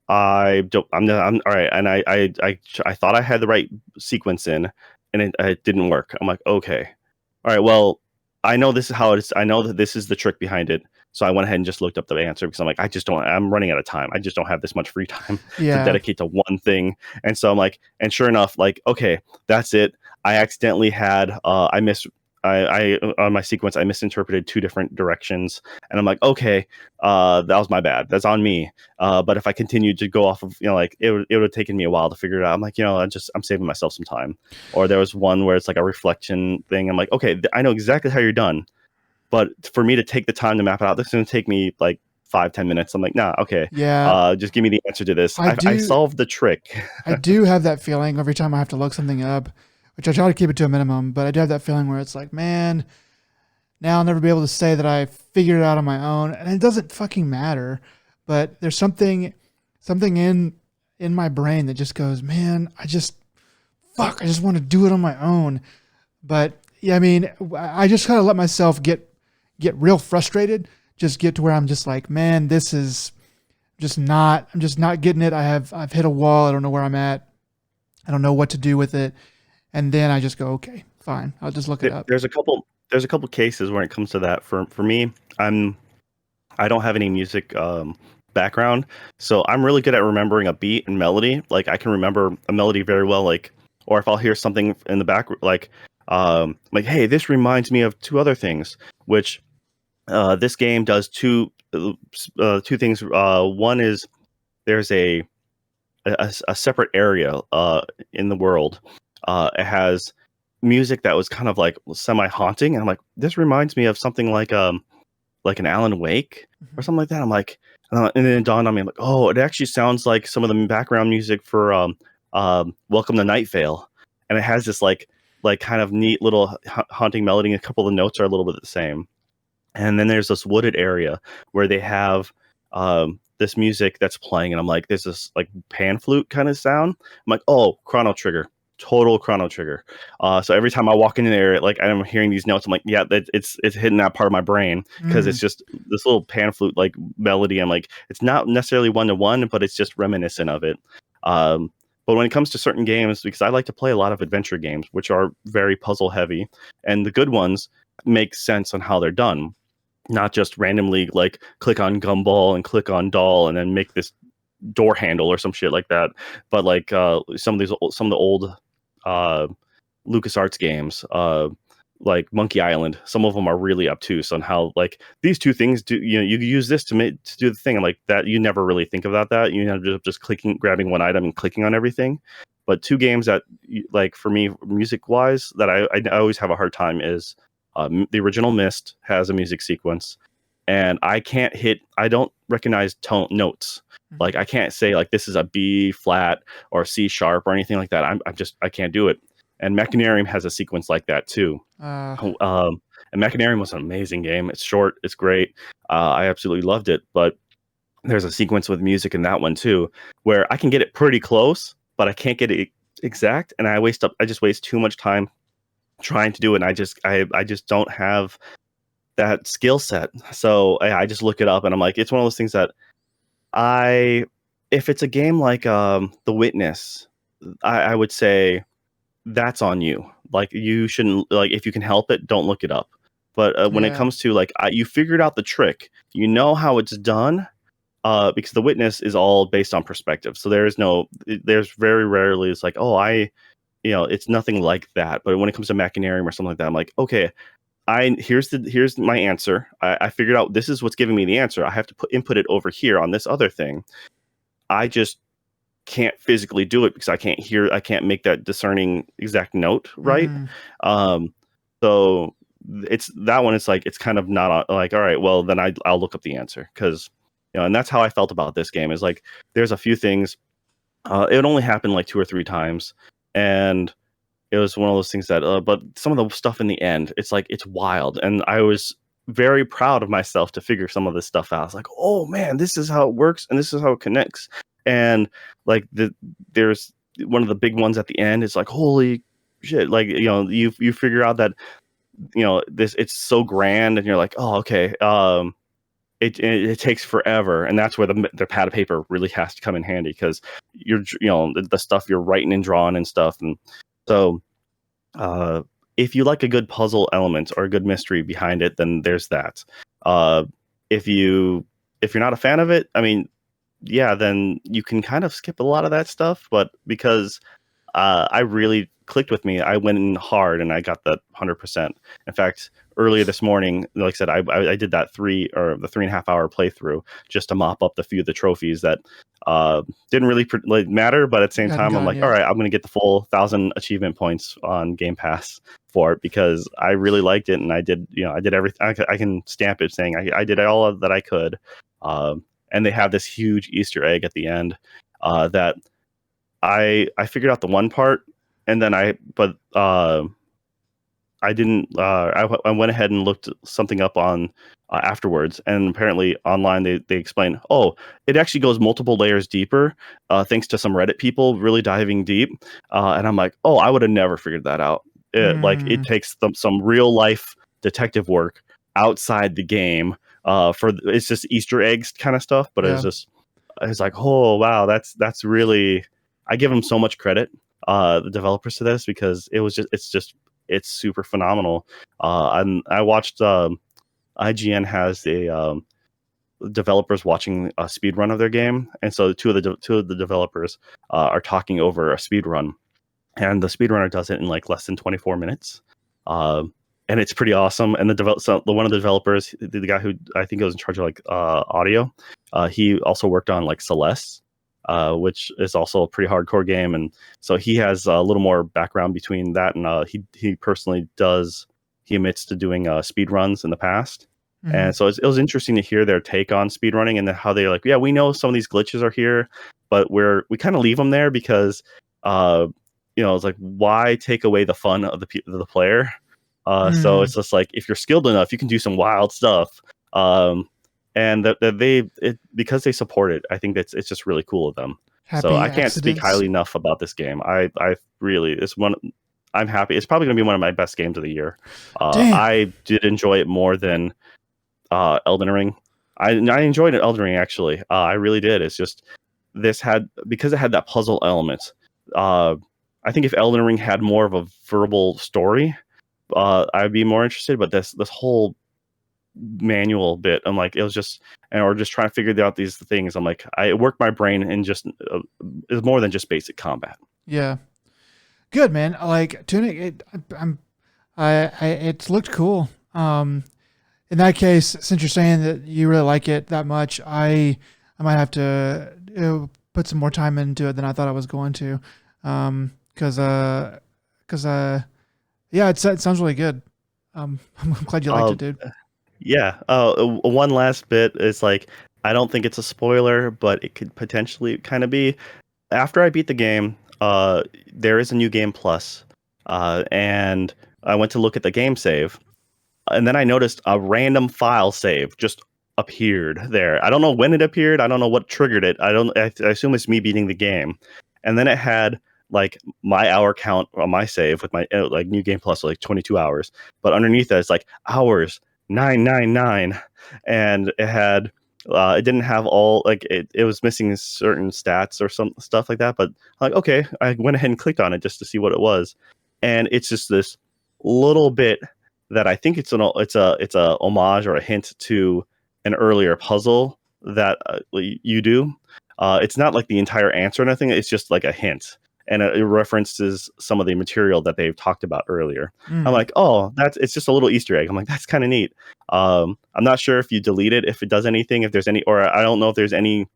I don't. I'm all right. And I thought I had the right sequence in, and it didn't work. I'm like, okay, all right. Well, I know this is how it is. I know that this is the trick behind it. So I went ahead and just looked up the answer because I'm like, I just don't. I'm running out of time. I just don't have this much free time to Yeah. dedicate to one thing. And so I'm like, and sure enough, like, okay, that's it. I accidentally had. I missed. I on my sequence, I misinterpreted two different directions, and I'm like, okay, that was my bad. That's on me. But if I continued to go off of, like it would have taken me a while to figure it out. I'm like, I'm saving myself some time. Or there was one where it's like a reflection thing. I'm like, okay, I know exactly how you're done, but for me to take the time to map it out, this is going to take me like 5-10 minutes. I'm like, nah, okay, Yeah. just give me the answer to this. I I do. solved the trick. I do have that feeling every time I have to look something up, which I try to keep it to a minimum. But I do have that feeling where it's like, man, now I'll never be able to say that I figured it out on my own, and it doesn't fucking matter. But there's something in my brain that just goes, man, I just want to do it on my own. But yeah, I mean, I just kind of let myself get real frustrated, just get to where I'm just like, man, this is I'm just not getting it. I've hit a wall. I don't know where I'm at. I don't know what to do with it. And then I just go, okay, fine. I'll just look it up. There's a couple cases when it comes to that. For me, I don't have any music background, so I'm really good at remembering a beat and melody. Like I can remember a melody very well. Like, or if I'll hear something in the back, like hey, this reminds me of two other things. Which this game does two things. One is there's a separate area in the world. It has music that was kind of like semi haunting, and I'm like, this reminds me of something like an Alan Wake or Mhm. something like that. I'm like, and then it dawned on me, I'm like, oh, it actually sounds like some of the background music for Welcome to Night Vale, and it has this like kind of neat little haunting melody. A couple of the notes are a little bit the same, and then there's this wooded area where they have this music that's playing, and I'm like, there's this like pan flute kind of sound. I'm like, oh, Chrono Trigger, total Chrono Trigger. So every time I walk in there, like I'm hearing these notes, I'm like, yeah, it's hitting that part of my brain because Mm. it's just this little pan flute like melody. I'm like, it's not necessarily one to one, but it's just reminiscent of it. Um, but when it comes to certain games, because I like to play a lot of adventure games, which are very puzzle heavy, and the good ones make sense on how they're done, not just randomly like click on gumball and click on doll and then make this door handle or some shit like that. But like some of the old uh, LucasArts games, like Monkey Island, some of them are really obtuse on how like these two things do. You use this to do the thing. I'm like that. You never really think about that. You know, just clicking, grabbing one item and clicking on everything. But two games that like for me, music wise, that I always have a hard time is the original Myst has a music sequence, and I don't recognize notes. Like, I can't say like this is a B flat or C sharp or anything like that. I can't do it. And Machinarium has a sequence like that too. Uh, And Machinarium was an amazing game. It's short, it's great. I absolutely loved it. But there's a sequence with music in that one too, where I can get it pretty close, but I can't get it exact, and I just waste too much time trying to do it. And I just don't have that skill set. So I just look it up, and I'm like, it's one of those things that if it's a game like The Witness, I would say that's on you. Like, you shouldn't, like, if you can help it, don't look it up. But when it yeah. comes to like, you figured out the trick, you know how it's done. Because The Witness is all based on perspective, so there's very rarely it's like, oh, it's nothing like that. But when it comes to Machinarium or something like that, I'm like, okay, here's my answer. I figured out this is what's giving me the answer. I have to input it over here on this other thing. I just can't physically do it because I can't make that discerning exact note right. So it's that one. It's like, it's kind of not like, all right, well then I'll look up the answer, because and that's how I felt about this game. Is like, there's a few things. It only happened like 2 or 3 times, and it was one of those things that. But some of the stuff in the end, it's like, it's wild, and I was very proud of myself to figure some of this stuff out. I was like, oh man, this is how it works, and this is how it connects. And like there's one of the big ones at the end. It's like, holy shit! Like, you figure out that it's so grand, and you're like, oh, okay. It takes forever, and that's where the pad of paper really has to come in handy, because the stuff you're writing and drawing and stuff. And so if you like a good puzzle element or a good mystery behind it, then there's that. If you're not a fan of it, I mean, yeah, then you can kind of skip a lot of that stuff. But because I really clicked with me, I went in hard and I got that 100%. In fact, earlier this morning, like I said, I did that 3.5 hour playthrough just to mop up the few of the trophies that didn't really matter. But at the same time, I'm like, all right, I'm going to get the full 1,000 achievement points on Game Pass for it, because I really liked it, and I did everything. I can stamp it saying I did all that I could. And they have this huge Easter egg at the end that I figured out the one part, and then I didn't. I went ahead and looked something up on afterwards, and apparently online they explain, oh, it actually goes multiple layers deeper, thanks to some Reddit people really diving deep. And I'm like, oh, I would have never figured that out. Like, it takes some real life detective work outside the game. It's just Easter eggs kind of stuff, but it's like, oh wow, that's really, I give them so much credit, the developers, to this, because it's super phenomenal. And I watched IGN has a developers watching a speed run of their game, and so two of the developers are talking over a speed run, and the speedrunner does it in like less than 24 minutes. And it's pretty awesome. And one of the developers, the guy who I think was in charge of like audio, he also worked on like Celeste, which is also a pretty hardcore game. And so he has a little more background between that, and he personally he admits to doing speed runs in the past. And so it was interesting to hear their take on speedrunning, and how they're like, yeah, we know some of these glitches are here, but we kind of leave them there because it's like, why take away the fun of the player? So it's just like, if you're skilled enough, you can do some wild stuff. And because they support it, I think it's just really cool of them. So I can't speak highly enough about this game. I really, it's one. I'm happy. It's probably going to be one of my best games of the year. I did enjoy it more than Elden Ring. I enjoyed Elden Ring, actually. I really did. It's just because it had that puzzle element. I think if Elden Ring had more of a verbal story, I'd be more interested. But this whole manual bit, I'm like, it was just, or just trying to figure out these things. I'm like, I worked my brain, and just it's more than just basic combat. Yeah, good, man. Like Tunic, it's looked cool. In that case, since you're saying that you really like it that much, I might have to put some more time into it than I thought I was going to. Because yeah, it sounds really good. I'm glad you liked it, dude. Yeah. One last bit is like I don't think it's a spoiler, but it could potentially kind of be. After I beat the game, there is a new game plus, and I went to look at the game save, and then I noticed a random file save just appeared there. I don't know when it appeared. I don't know what triggered it. I assume it's me beating the game, and then it had like my hour count on my save with my like new game plus like 22 hours, but underneath that it's like hours 999, and it had it didn't have all like it was missing certain stats or some stuff like that. But like okay, I went ahead and clicked on it just to see what it was, and it's just this little bit that I think it's a homage or a hint to an earlier puzzle that you do. It's not like the entire answer or nothing. It's just like a hint, and it references some of the material that they've talked about earlier. I'm Mm. like, oh, it's just a little Easter egg. I'm like, that's kind of neat. I'm not sure if you delete it, if it does anything, if there's any, or I don't know if there's any.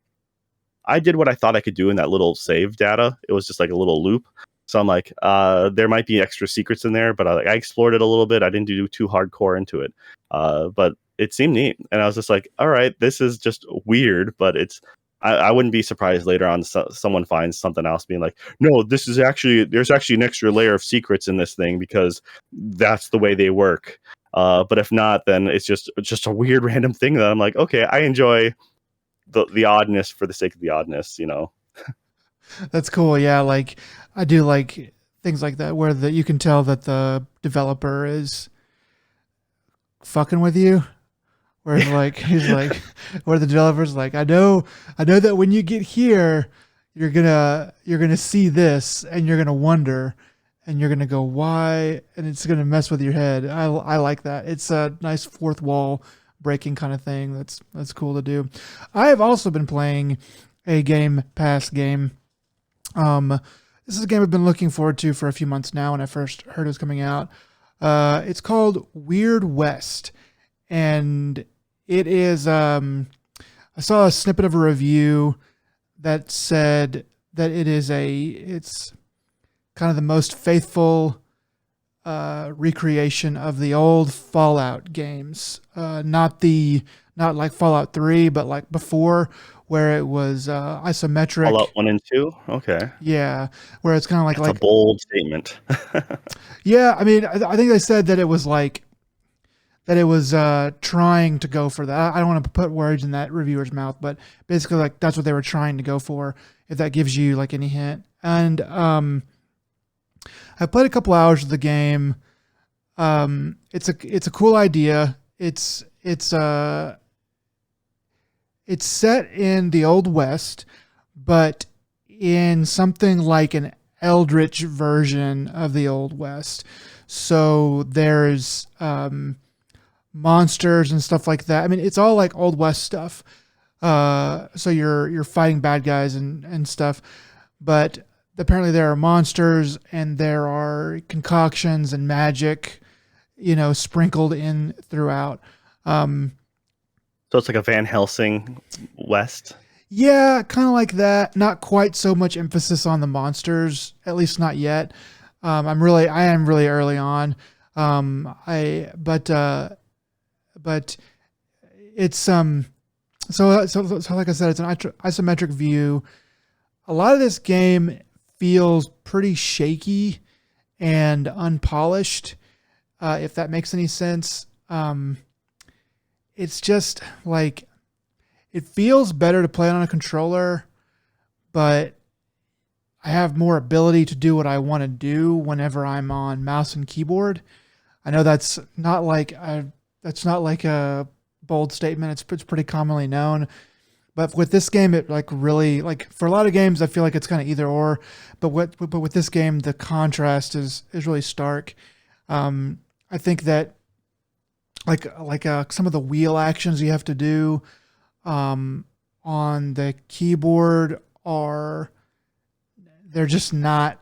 I did what I thought I could do in that little save data. It was just like a little loop. So I'm like, there might be extra secrets in there, but I explored it a little bit. I didn't do too hardcore into it, but it seemed neat, and I was just like, all right, this is just weird, but it's. I wouldn't be surprised later on someone finds something else being like, no, this is actually there's actually an extra layer of secrets in this thing because that's the way they work. But if not, then it's just a weird random thing that I'm like, okay, I enjoy the oddness for the sake of the oddness, you know. That's cool. Yeah, like I do like things like that where you can tell that the developer is fucking with you. Whereas like he's like where the developer's like, I know that when you get here, you're gonna see this and you're gonna wonder and you're gonna go why and it's gonna mess with your head. I like that. It's a nice fourth wall breaking kind of thing. That's cool to do. I have also been playing a Game Pass game. This is a game I've been looking forward to for a few months now when I first heard it was coming out. It's called Weird West, and it is. I saw a snippet of a review that said that it's kind of the most faithful recreation of the old Fallout games. Not like Fallout 3, but like before, where it was isometric. Fallout 1 and 2. Okay, Yeah, where it's kind of that's a like bold statement. yeah. I mean, I think they said that it was like that it was trying to go for that. I don't want to put words in that reviewer's mouth, but basically, like that's what they were trying to go for. If that gives you like any hint, and I played a couple hours of the game. It's a cool idea. It's set in the Old West, but in something like an eldritch version of the Old West. So there's monsters and stuff like that. I mean, it's all like Old West stuff. So you're fighting bad guys and stuff, but apparently there are monsters and there are concoctions and magic, sprinkled in throughout. So it's like a Van Helsing West. Yeah, kind of like that. Not quite so much emphasis on the monsters, at least not yet. I am really early on. But it's so like I said, it's an isometric view. A lot of this game feels pretty shaky and unpolished, if that makes any sense. It's just like it feels better to play on a controller, but I have more ability to do what I want to do whenever I'm on mouse and keyboard. I know that's not like a bold statement. It's pretty commonly known. But with this game, it like really like for a lot of games, I feel like it's kind of either or. But with this game, the contrast is really stark. I think that some of the wheel actions you have to do on the keyboard they're just not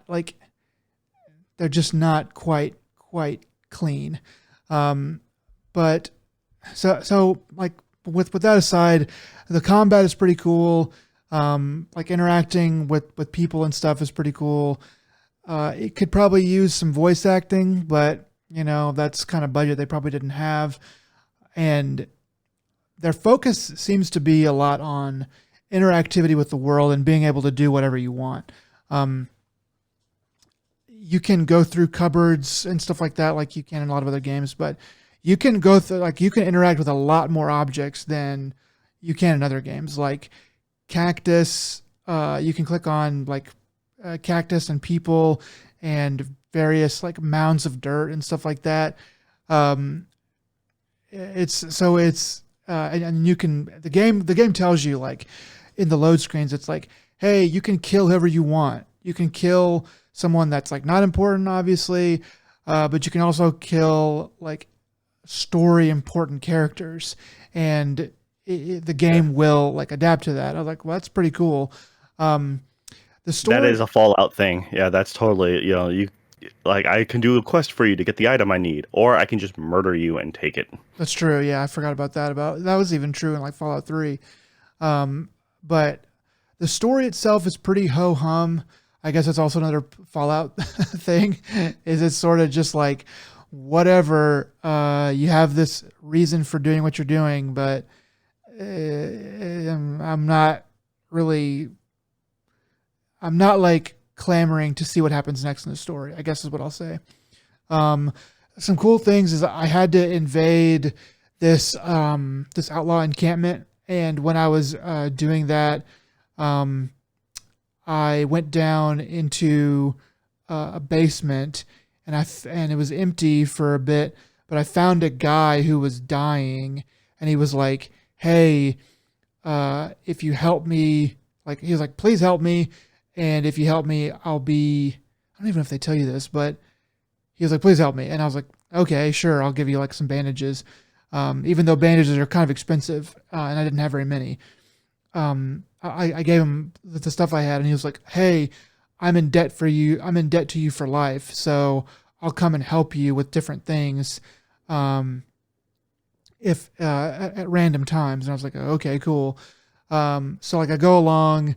quite clean. But so like with that aside, the combat is pretty cool. Like interacting with people and stuff is pretty cool. It could probably use some voice acting, but that's kind of budget they probably didn't have. and their focus seems to be a lot on interactivity with the world and being able to do whatever you want. You can go through cupboards and stuff like that, like you can in a lot of other games, but you can go through, like, you can interact with a lot more objects than you can in other games. Like cactus, you can click on like cactus and people and various like mounds of dirt and stuff like that. And you can, the game tells you, like, in the load screens, it's like, hey, you can kill whoever you want. You can kill someone that's like not important, obviously, but you can also kill like story important characters, and the game will like adapt to that. I was like, well, that's pretty cool. The story, That is a Fallout thing. Yeah, that's totally, you like, I can do a quest for you to get the item I need, or I can just murder you and take it. that's true. Yeah, I forgot about that. That was even true in like Fallout 3. But the story itself is pretty ho hum. I guess that's also another Fallout thing. Is it's sort of just like whatever. You have this reason for doing what you're doing, but I'm not really. I'm not like clamoring to see what happens next in the story, I guess is what I'll say. Some cool things is I had to invade this this outlaw encampment, and when I was doing that, I went down into a basement, and it was empty for a bit, but I found a guy who was dying, and he was like, "Hey, if you help me," like he was like, "Please help me. And if you help me, I'll be," I don't even know if they tell you this, but he was like, "Please help me." And I was like, "Okay, sure. I'll give you like some bandages." Even though bandages are kind of expensive, and I didn't have very many. I gave him the stuff I had, and he was like, "Hey, I'm in debt for you. I'm in debt to you for life. So I'll come and help you with different things. If at random times." And I was like, "Okay, cool." So like I go along,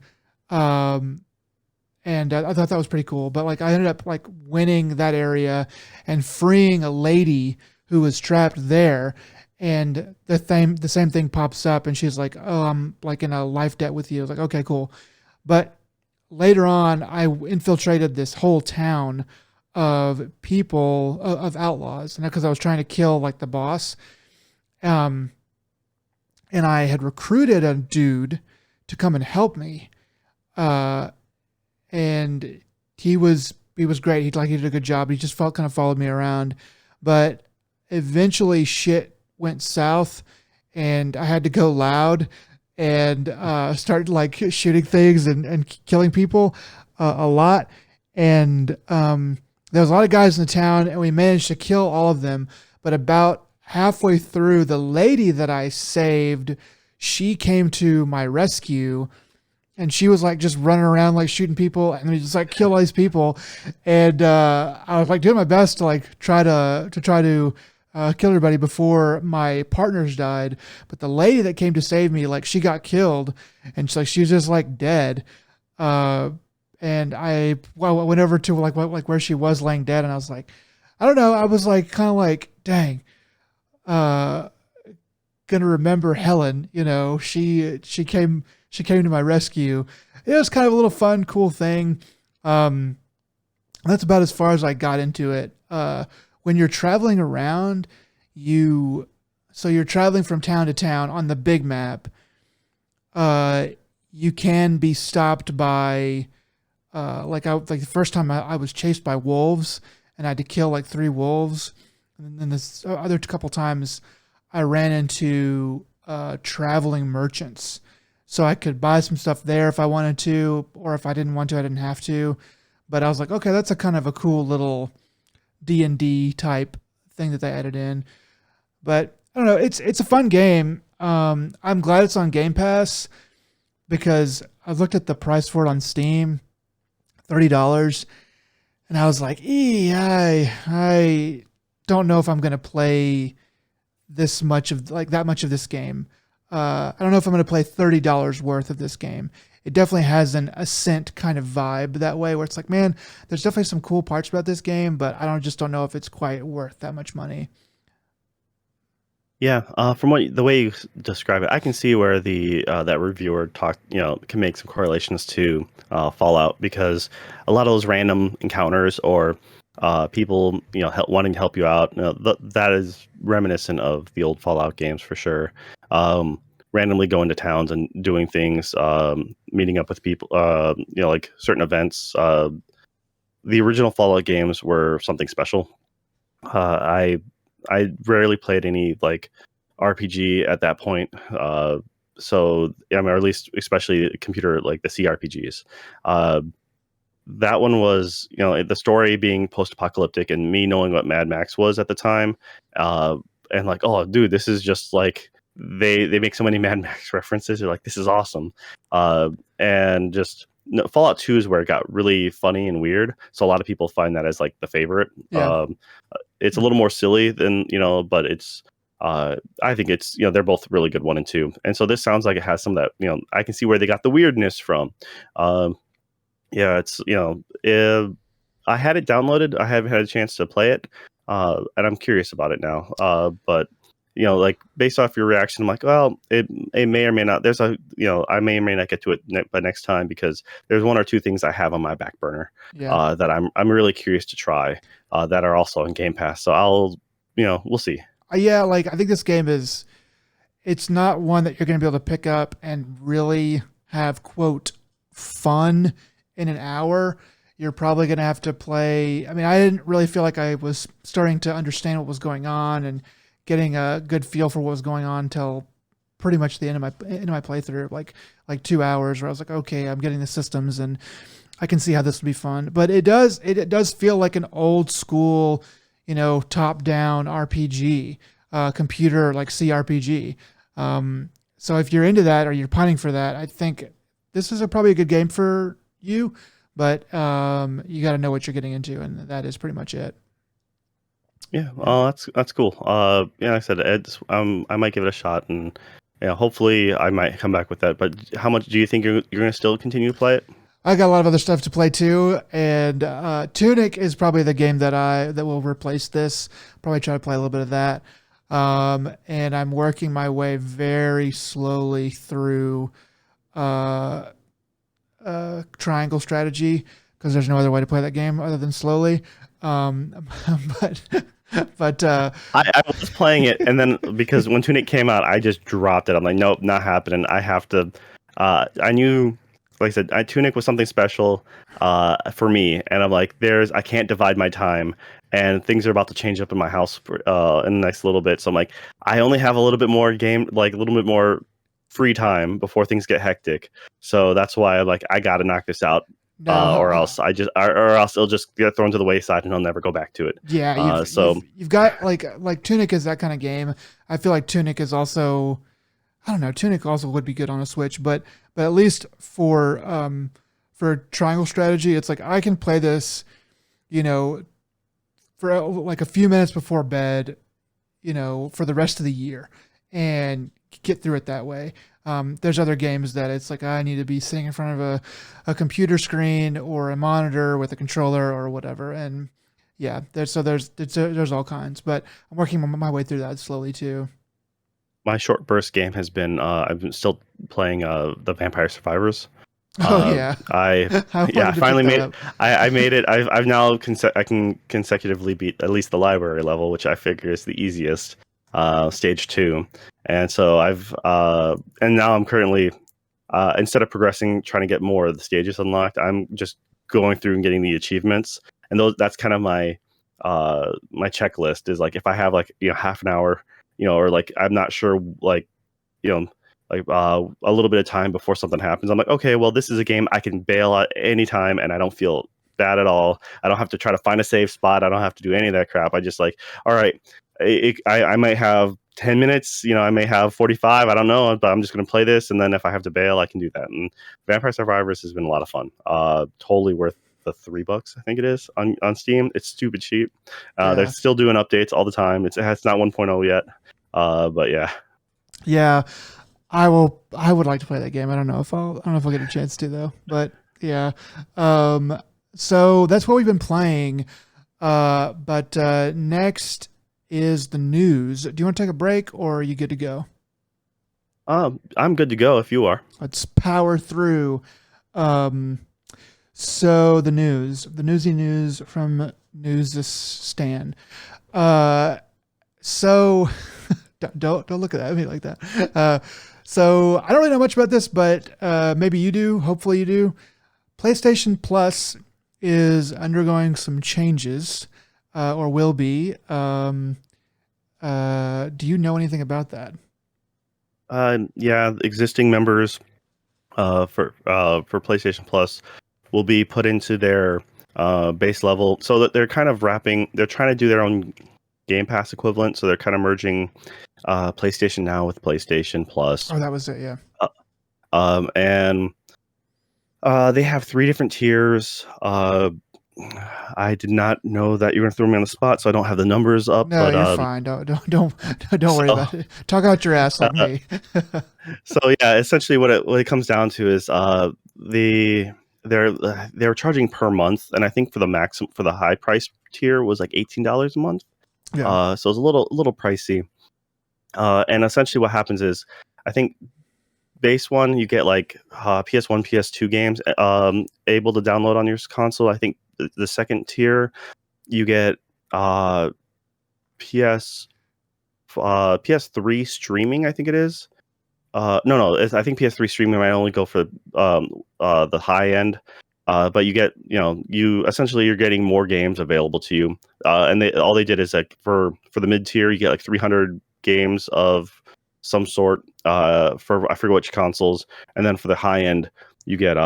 and I thought that was pretty cool. But like I ended up like winning that area and freeing a lady who was trapped there. And the same thing pops up, and she's like, "Oh, I'm like in a life debt with you." I was like, "Okay, cool." But later on, I infiltrated this whole town of people, of outlaws, and because I was trying to kill like the boss. And I had recruited a dude to come and help me. And he was great. He did a good job. He just kind of followed me around, but eventually shit went south, and I had to go loud and start like shooting things and killing people a lot. And there was a lot of guys in the town, and we managed to kill all of them. But about halfway through, the lady that I saved, she came to my rescue. And she was like just running around like shooting people, and we just like kill all these people. And I was like doing my best to like try to kill everybody before my partners died. But the lady that came to save me, like she got killed, and she was just like dead. And I went over to like where she was laying dead, and I was like, I don't know. I was like kind of like, dang, gonna remember Helen. She came to my rescue. It was kind of a little fun, cool thing. That's about as far as I got into it. When you're traveling around, you're traveling from town to town on the big map. You can be stopped by, like the first time I was chased by wolves, and I had to kill like 3 wolves. And then this other couple times I ran into traveling merchants. So I could buy some stuff there if I wanted to, or if I didn't want to, I didn't have to. But I was like, okay, that's a kind of a cool little D&D type thing that they added in. But I don't know, it's a fun game. I'm glad it's on Game Pass, because I looked at the price for it on Steam, $30, and I was like, I don't know if I'm gonna play that much of this game. I don't know if I'm going to play $30 worth of this game. It definitely has an Ascent kind of vibe that way, where it's like, man, there's definitely some cool parts about this game, but I just don't know if it's quite worth that much money. Yeah, from the way you describe it, I can see where the that reviewer talked, can make some correlations to Fallout because a lot of those random encounters or people, wanting to help you out, that is reminiscent of the old Fallout games for sure. Um, Randomly going to towns and doing things, meeting up with people, like certain events. The original Fallout games were something special. I rarely played any like RPG at that point. So I mean, or at least especially computer like the CRPGs. Uh, that one was, the story being post-apocalyptic and me knowing what Mad Max was at the time, uh, and like, oh, dude, this is just like they make so many Mad Max references. You're like, this is awesome, and just no, Fallout 2 is where it got really funny and weird. So a lot of people find that as like the favorite. Yeah. It's a little more silly than but it's. I think it's they're both really good 1 and 2, and so this sounds like it has some of that I can see where they got the weirdness from. Um, yeah, it's I had it downloaded. I haven't had a chance to play it, and I'm curious about it now. But like based off your reaction, I'm like, well, it may or may not. There's a I may or may not get to it by next time because there's 1 or 2 things I have on my back burner Yeah. that I'm really curious to try that are also in Game Pass. So I'll we'll see. Yeah, like I think this game it's not one that you're going to be able to pick up and really have quote fun in an hour. You're probably going to have to play. I mean, I didn't really feel like I was starting to understand what was going on and getting a good feel for what was going on until pretty much the end of my playthrough, like 2 hours, where I was like, okay, I'm getting the systems and I can see how this would be fun. But it does feel like an old school, top down RPG, computer like CRPG. So if you're into that or you're pining for that, I think this is probably a good game for you. But you got to know what you're getting into, and that is pretty much it. Yeah, that's cool. Yeah, like I said I might give it a shot, and hopefully I might come back with that. But how much do you think you're going to still continue to play it? I got a lot of other stuff to play too, and Tunic is probably the game that will replace this. Probably try to play a little bit of that. And I'm working my way very slowly through uh, triangle strategy because there's no other way to play that game other than slowly. But but I was playing it, and then because when Tunic came out, I just dropped it. I'm like, nope, not happening. I have to. I knew, like I said, Tunic was something special for me, and I'm like, I can't divide my time, and things are about to change up in my house in the next little bit. So I'm like, I only have a little bit more like a little bit more free time before things get hectic. So that's why I'm like, I got to knock this out. no, Or else or else it'll just get thrown to the wayside and I'll never go back to it. yeah, you've got like Tunic is that kind of game. I feel like Tunic is also, I don't know, Tunic also would be good on a Switch, but at least for triangle strategy, it's like I can play this, you know, for like a few minutes before bed, for the rest of the year and get through it that way. There's other games that it's like I need to be sitting in front of a computer screen or a monitor with a controller or whatever. And yeah, there's all kinds, but I'm working my way through that slowly too. My short burst game has been I've been still playing the Vampire Survivors. Oh yeah, I I yeah, I wanted to finally pick that made up. I made it. I've now I can consecutively beat at least the library level, which I figure is the easiest, stage 2. And so and now I'm currently instead of progressing trying to get more of the stages unlocked, I'm just going through and getting the achievements. And that's kind of my my checklist is like if I have like half an hour, or like I'm not sure like you know like a little bit of time before something happens. I'm like, okay, well, this is a game I can bail at any time, and I don't feel bad at all. I don't have to try to find a safe spot. I don't have to do any of that crap. I just like, all right, I might have 10 minutes. I may have 45. I don't know, but I'm just going to play this, and then if I have to bail, I can do that. And Vampire Survivors has been a lot of fun. Totally worth the $3, I think it is on Steam. It's stupid cheap. They're Yeah, still doing updates all the time. It has not 1.0 yet. But yeah. yeah. I would like to play that game. I don't know if I'll get a chance to though. But yeah. So that's what we've been playing. But next is the news. Do you want to take a break or are you good to go? I'm good to go if you are. Let's power through. Um, so the newsy news from News Stan. Uh, so don't look at me like that. So I don't really know much about this, but maybe you do. Hopefully you do. PlayStation Plus is undergoing some changes, or will be. Do you know anything about that? Yeah, existing members for PlayStation Plus will be put into their base level, so that they're kind of wrapping. They're trying to do their own Game Pass equivalent, so they're kind of merging PlayStation Now with PlayStation Plus. Oh, that was it. Yeah. Uh, and they have three different tiers. I did not know that you were going to throw me on the spot, so I don't have the numbers up. No, But you're fine. Don't worry so about it. Talk out your ass like me. so yeah, essentially what it comes down to is they're charging per month, and I think for the maximum for the high price tier was like $18 a month. Yeah. So it's a little pricey. And essentially what happens is, I think base one you get like PS1, PS2 games able to download on your console. I think the second tier you get uh PS PS3 streaming, I think it is. No, I think PS3 streaming might only go for the high end. But you get, you essentially you're getting more games available to you. And all they did is like for the mid tier, you get like 300 games of some sort for I forget which consoles, and then for the high end, you get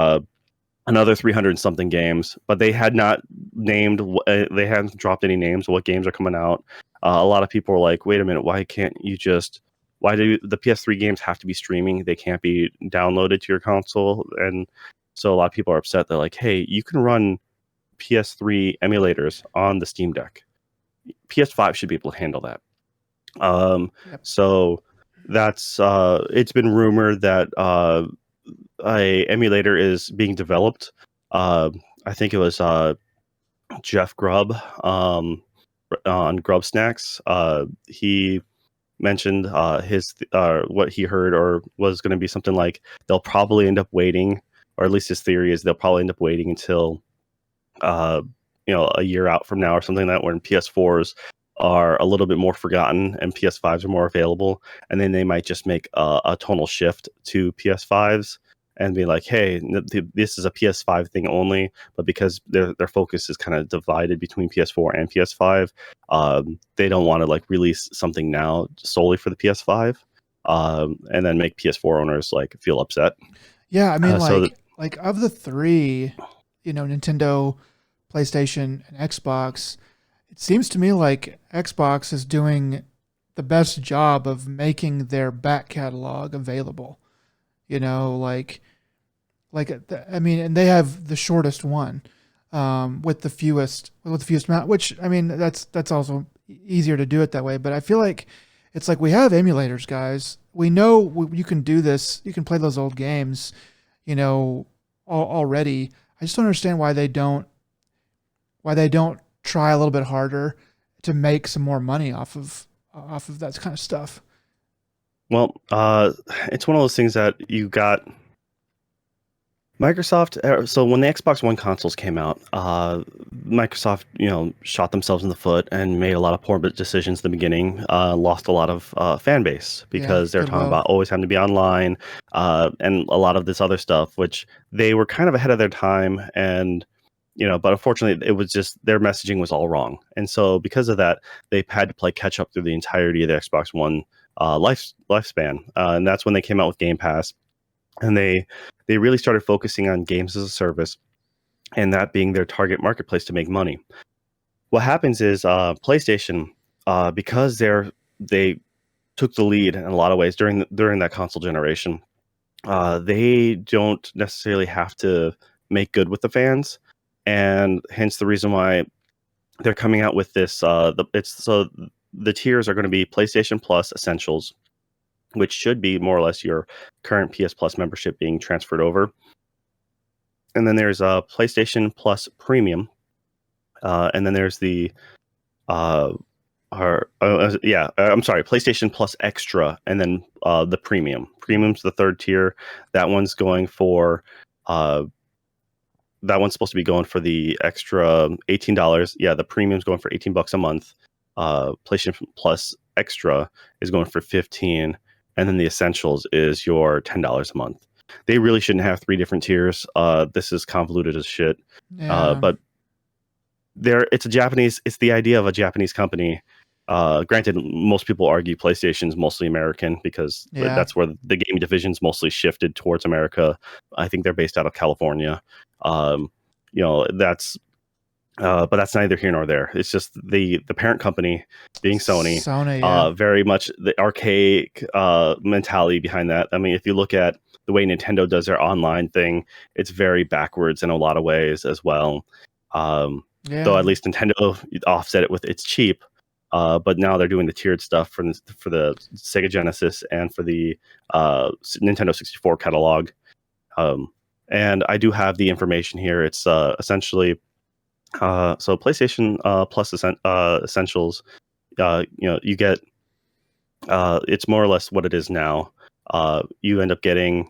another 300 something games. But they had not they hadn't dropped any names of what games are coming out. A lot of people were like, wait a minute, why do the PS3 games have to be streaming? They can't be downloaded to your console. And so a lot of people are upset. They're like, hey, you can run PS3 emulators on the Steam Deck. PS5 should be able to handle that. Yep. So that's it's been rumored that a emulator is being developed. I think it was Jeff Grubb on Grub Snacks. He mentioned his what he heard or was going to be something like they'll probably end up waiting, or at least his theory is they'll probably end up waiting until uh, a year out from now or something like that, when PS4s are a little bit more forgotten and PS5s are more available, and then they might just make a tonal shift to PS5s and be like, hey, this is a PS5 thing only, but because their focus is kind of divided between PS4 and PS5, they don't want to like release something now solely for the PS5, and then make PS4 owners like feel upset. Yeah, I mean, So that, like of the three, Nintendo, PlayStation, and Xbox, it seems to me like Xbox is doing the best job of making their back catalog available. I mean, and they have the shortest one, with the fewest amount. Which I mean, that's also easier to do it that way. But I feel like it's like we have emulators, guys. We know you can do this. You can play those old games, already. I just don't understand why they don't try a little bit harder to make some more money off of that kind of stuff. well, it's one of those things that you got Microsoft. So when the Xbox One consoles came out, Microsoft, shot themselves in the foot and made a lot of poor decisions in the beginning. Lost a lot of fan base Yeah, because they're talking goodwill. about always having to be online, and a lot of this other stuff, which they were kind of ahead of their time. And but unfortunately, it was just their messaging was all wrong. And so because of that, they had to play catch up through the entirety of the Xbox One lifespan. And that's when they came out with Game Pass, and they really started focusing on games as a service, and that being their target marketplace to make money. What happens is PlayStation, because they took the lead in a lot of ways during that console generation. They don't necessarily have to make good with the fans, and hence the reason why they're coming out with this. The tiers are going to be PlayStation Plus Essentials, which should be more or less your current PS Plus membership being transferred over. And then there's PlayStation Plus Premium, and then there's the uh, I'm sorry, PlayStation Plus Extra, and then the Premium. Premium's the third tier. That one's going for uh, that one's supposed to be going for the extra $18. Yeah, the Premium's going for $18 a month. PlayStation Plus Extra is going for 15, and then the Essentials is your $10 a month. They really shouldn't have three different tiers. This is convoluted as shit. Yeah. But it's the idea of a Japanese company. Granted, most people argue PlayStation's mostly American because Yeah. that's where the gaming division's mostly shifted towards America. I think they're based out of California. That's but that's neither here nor there. It's just the parent company being Sony. Sony, yeah. Very much the archaic mentality behind that. I mean, if you look at the way Nintendo does their online thing, it's very backwards in a lot of ways as well. Though at least Nintendo offset it with it's cheap. But now they're doing the tiered stuff for the Sega Genesis and for the Nintendo 64 catalog. And I do have the information here. It's essentially so PlayStation Plus Essentials. You get it's more or less what it is now. You end up getting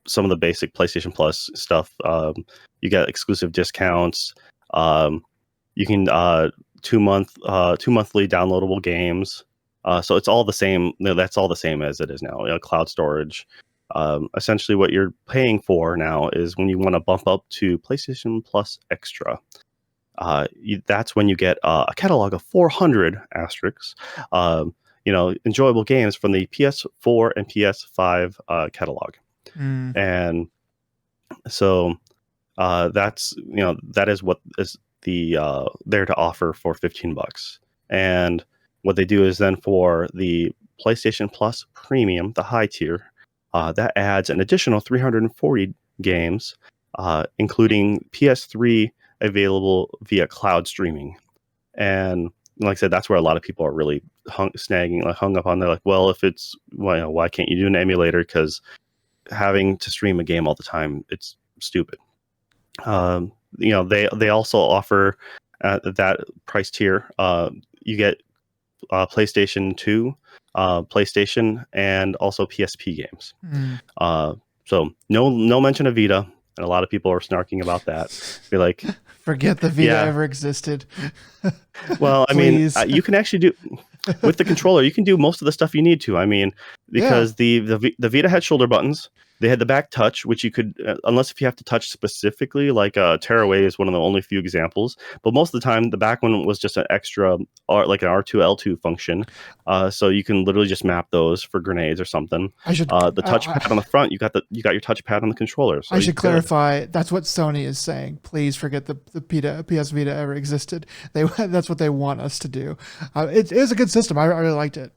some of the basic PlayStation Plus stuff. You get exclusive discounts. You can two monthly downloadable games. So it's all the same. That's all the same as it is now. Cloud storage. Essentially, what you're paying for now is when you want to bump up to PlayStation Plus Extra. That's when you get a catalog of 400 asterisks. Enjoyable games from the PS4 and PS5 catalog. And so that is what is there to offer for $15. And what they do is then for the PlayStation Plus Premium, the high tier, that adds an additional 340 games, including PS3 available via cloud streaming. And like I said, that's where a lot of people are really hung up on. They're like, well, if it's why can't you do an emulator? Because having to stream a game all the time, it's stupid. They also offer that price tier. You get PlayStation 2, PlayStation, and also PSP games. So no mention of Vita, and a lot of people are snarking about that. Be like, forget the Vita ever existed. Well, I mean, you can actually do with the controller. You can do most of the stuff you need to. I mean, because the Vita had shoulder buttons. They had the back touch, which you could, unless if you have to touch specifically, like Tearaway is one of the only few examples. But most of the time, the back one was just an extra, like an R2L2 function. So you can literally just map those for grenades or something. The touchpad on the front, you got your touchpad on the controller. So I should clarify. That's what Sony is saying. Please forget the PS Vita ever existed. That's what they want us to do. It is a good system. I really liked it.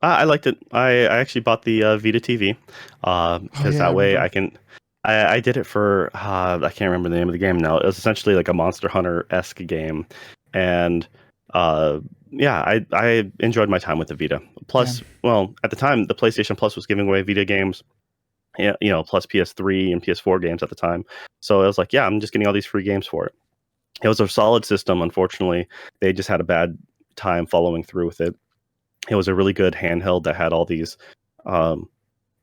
I liked it. I actually bought the Vita TV because that way I can. I did it for I can't remember the name of the game now. It was essentially like a Monster Hunter-esque game, and I enjoyed my time with the Vita. Plus, well, at the time, the PlayStation Plus was giving away Vita games, plus PS3 and PS4 games at the time. So I was like, I'm just getting all these free games for it. It was a solid system. Unfortunately, they just had a bad time following through with it. It was a really good handheld that had all these, all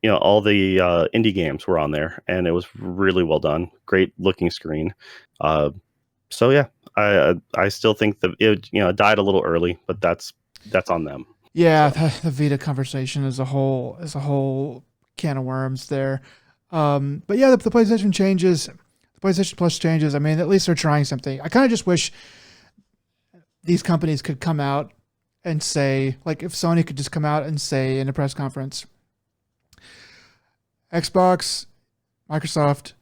the indie games were on there, and it was really well done. Great looking screen. So yeah, I still think that it died a little early, but that's on them. Yeah, the Vita conversation is a whole can of worms there. But yeah, the PlayStation changes, the PlayStation Plus changes. I mean, at least they're trying something. I kind of just wish these companies could come out and say, like, if Sony could just come out and say in a press conference, Xbox, Microsoft,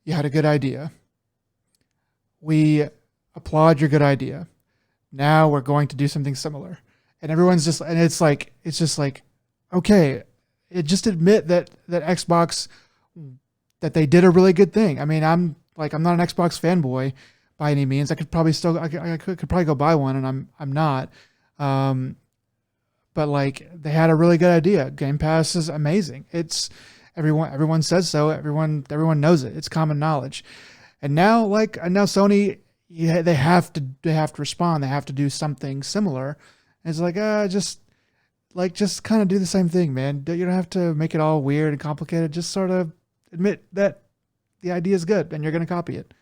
you had a good idea. We applaud your good idea. Now we're going to do something similar. And everyone's just, and it's just like, okay, just admit that Xbox, that they did a really good thing. I mean, I'm not an Xbox fanboy by any means. I could probably go buy one, and I'm not. But like, they had a really good idea. Game Pass is amazing. It's everyone says so. Everyone knows it. It's common knowledge. And now Sony, yeah, they have to respond. They have to do something similar. And it's like, just kind of do the same thing, man. You don't have to make it all weird and complicated. Just sort of admit that the idea is good and you're going to copy it.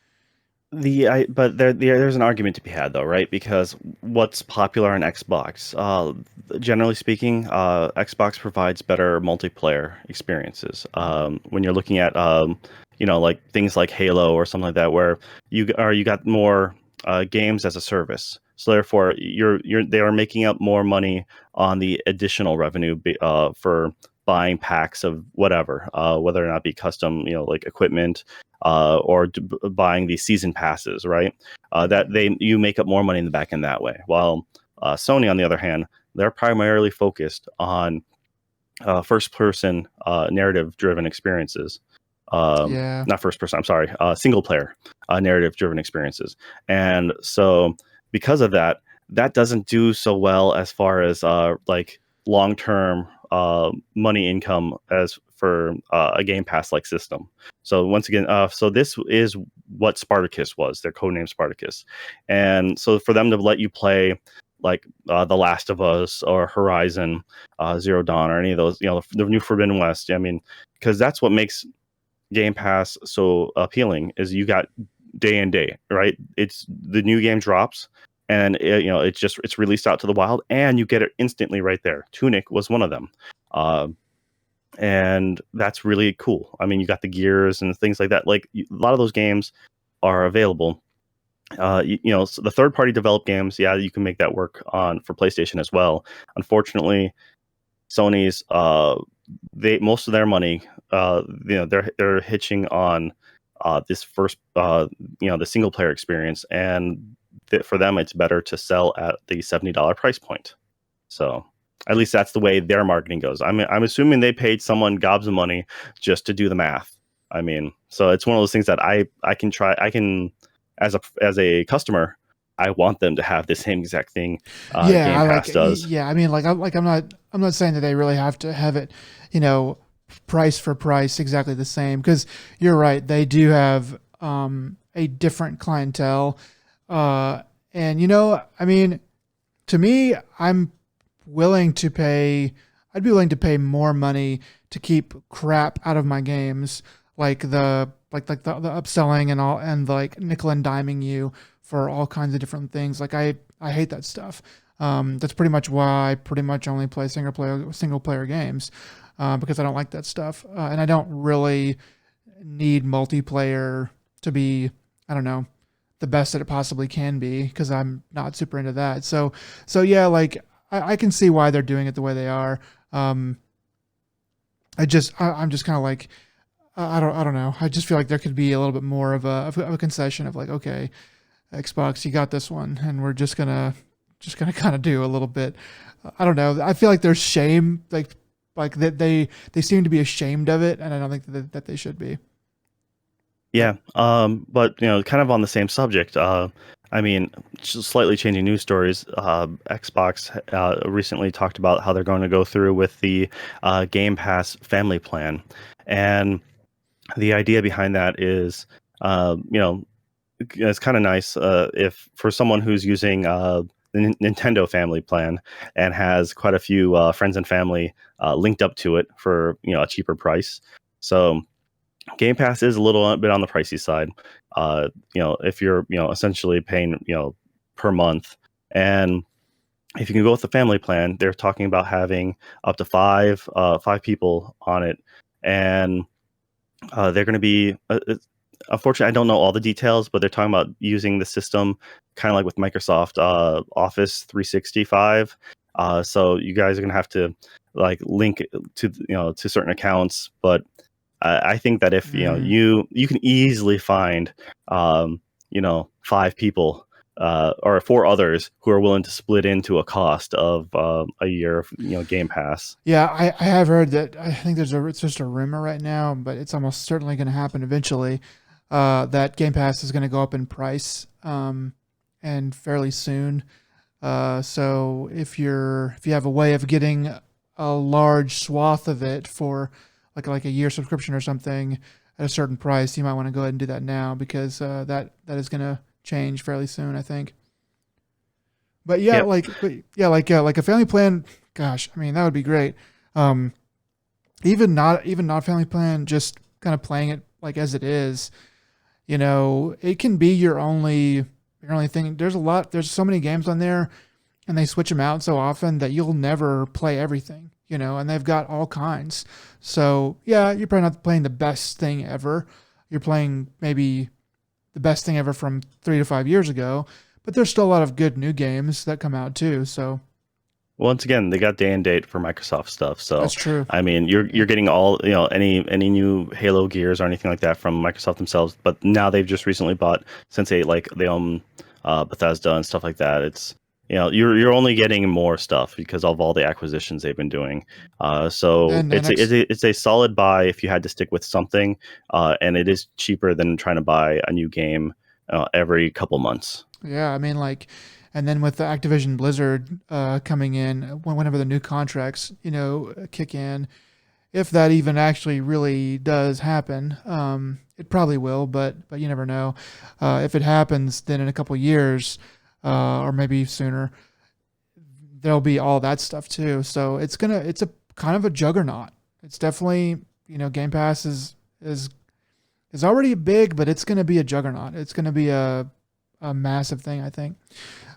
But there's an argument to be had though, right? Because what's popular on Xbox? Generally speaking, Xbox provides better multiplayer experiences. When you're looking at like things like Halo or something like that, where you got more games as a service. So therefore, they are making up more money on the additional revenue for buying packs of whatever, whether or not be custom, like equipment, or buying the season passes, right? That you make up more money in the back end that way. While Sony, on the other hand, they're primarily focused on first person narrative driven experiences. Yeah. Not first person, I'm sorry, single player narrative driven experiences. And so because of that, that doesn't do so well as far as like long term money income as for a Game Pass like system. So once again, so this is what Spartacus was, their codename Spartacus. And so for them to let you play like The Last of Us or Horizon Zero Dawn or any of those, the new Forbidden West, I mean, because that's what makes Game Pass so appealing is you got day and day, right? It's the new game drops and it's released out to the wild and you get it instantly right there. Tunic was one of them. And that's really cool. I mean, you got the gears and things like that. Like a lot of those games are available. So the third party developed games, yeah, you can make that work on for PlayStation as well. Unfortunately, Sony's most of their money, they're hitching on this first, the single player experience, and for them, it's better to sell at the $70 price point. So at least that's the way their marketing goes. I'm assuming they paid someone gobs of money just to do the math. I mean, so it's one of those things that I can as a customer, I want them to have the same exact thing Yeah, Game Pass does. yeah, I mean, I'm not saying that they really have to have it, you know, price for price exactly the same, because you're right, they do have a different clientele. Uh and I mean, to me, willing to pay I'd be willing to pay more money to keep crap out of my games, like the upselling and all, and like nickel and diming you for all kinds of different things. Like I hate that stuff. That's pretty much why I pretty much only play single player games, because I don't like that stuff, and I don't really need multiplayer to be, I don't know, the best that it possibly can be, because I'm not super into that. So yeah, like I can see why they're doing it the way they are. Um, I'm just kind of like, I don't know. I just feel like there could be a little bit more of a concession of like, okay, Xbox, you got this one, and we're just gonna kind of do a little bit. I don't know. I feel like there's shame, like that they seem to be ashamed of it, and I don't think that they should be. Yeah, but kind of on the same subject. I mean, just slightly changing news stories. Xbox recently talked about how they're going to go through with the Game Pass family plan, and the idea behind that is, it's kind of nice if for someone who's using the Nintendo family plan and has quite a few friends and family linked up to it for a cheaper price. So Game Pass is a little bit on the pricey side. If you're essentially paying per month, and if you can go with the family plan, they're talking about having up to five people on it, and they're going to be. Unfortunately, I don't know all the details, but they're talking about using the system kind of like with Microsoft Office 365. So you guys are going to have to like link to to certain accounts, but I think that if Mm. you can easily find five people or four others who are willing to split into a cost of a year of Game Pass. Yeah, I have heard that. I think it's just a rumor right now, but it's almost certainly going to happen eventually. That Game Pass is going to go up in price, and fairly soon. So if you have a way of getting a large swath of it for like a year subscription or something at a certain price, you might want to go ahead and do that now, because that is going to change fairly soon, I think. But yeah, Yep. like a family plan. Gosh, I mean that would be great. Um, even not family plan, just kind of playing it like as it is. It can be your only thing. There's so many games on there, and they switch them out so often that you'll never play everything. And they've got all kinds. So yeah, you're probably not playing the best thing ever. You're playing maybe the best thing ever from 3 to 5 years ago, but there's still a lot of good new games that come out too. So Once again, they got day and date for Microsoft stuff. So that's true. I mean, you're getting all any new Halo gears or anything like that from Microsoft themselves. But now they've just recently bought, since they own Bethesda and stuff like that. It's you're only getting more stuff because of all the acquisitions they've been doing. So And it's Enix, it's a solid buy if you had to stick with something, and it is cheaper than trying to buy a new game every couple months. yeah, I mean like, and then with the Activision Blizzard coming in, whenever the new contracts kick in, if that even actually really does happen, it probably will, but you never know. If it happens, then in a couple years, or maybe sooner, there'll be all that stuff too. So it's a kind of a juggernaut. It's definitely Game Pass is already big, but it's gonna be a juggernaut. It's gonna be a massive thing, I think.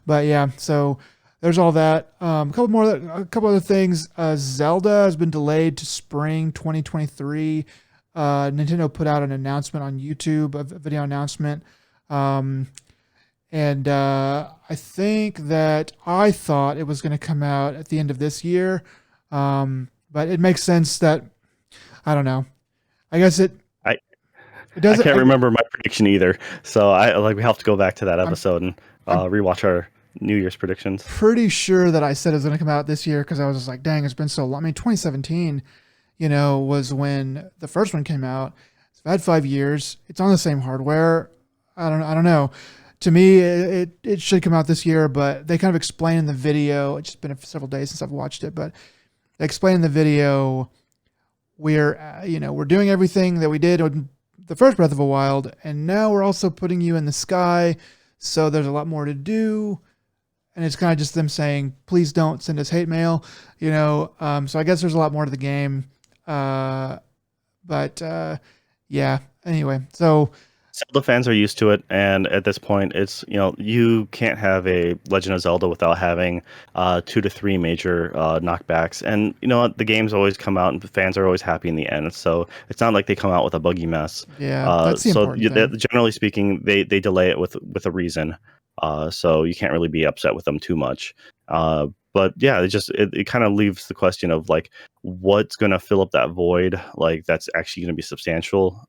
But yeah, so there's all that. A couple other things. Zelda has been delayed to spring 2023. Nintendo put out an announcement on YouTube, a video announcement. And I thought it was going to come out at the end of this year. But it makes sense that, I don't know. I guess it I doesn't. can't remember my prediction either. So we have to go back to that I'm, episode and I'm rewatch our New Year's predictions. pretty sure that I said it was going to come out this year because I was just like, dang, it's been so long. I mean, 2017, was when the first one came out. It's had 5 years. It's on the same hardware. I don't know. To me, it should come out this year, but they kind of explain in the video. It's just been several days since I've watched it, but they explain in the video we're doing everything that we did on the first Breath of the Wild, and now we're also putting you in the sky. So there's a lot more to do, and it's kind of just them saying, please don't send us hate mail, So I guess there's a lot more to the game, but yeah. Anyway, so. Zelda fans are used to it, and at this point, it's you can't have a Legend of Zelda without having 2 to 3 major knockbacks, and what, the games always come out, and the fans are always happy in the end. So it's not like they come out with a buggy mess. Yeah, that's the so important thing. generally speaking, they delay it with a reason. So you can't really be upset with them too much. But yeah, it kind of leaves the question of like what's going to fill up that void, like that's actually going to be substantial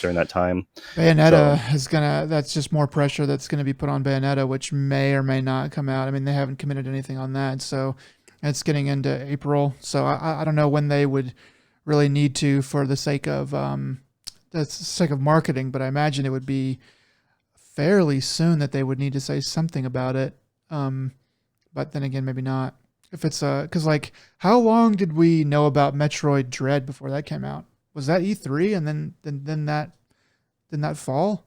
during that time. Bayonetta So is gonna. That's just more pressure that's gonna be put on Bayonetta, which may or may not come out. I mean, they haven't committed anything on that, so it's getting into April. So I don't know when they would really need to for the sake of marketing, but I imagine it would be fairly soon that they would need to say something about it. But then again, maybe not. If it's because like, how long did we know about Metroid Dread before that came out? Was that E3 and then that fall?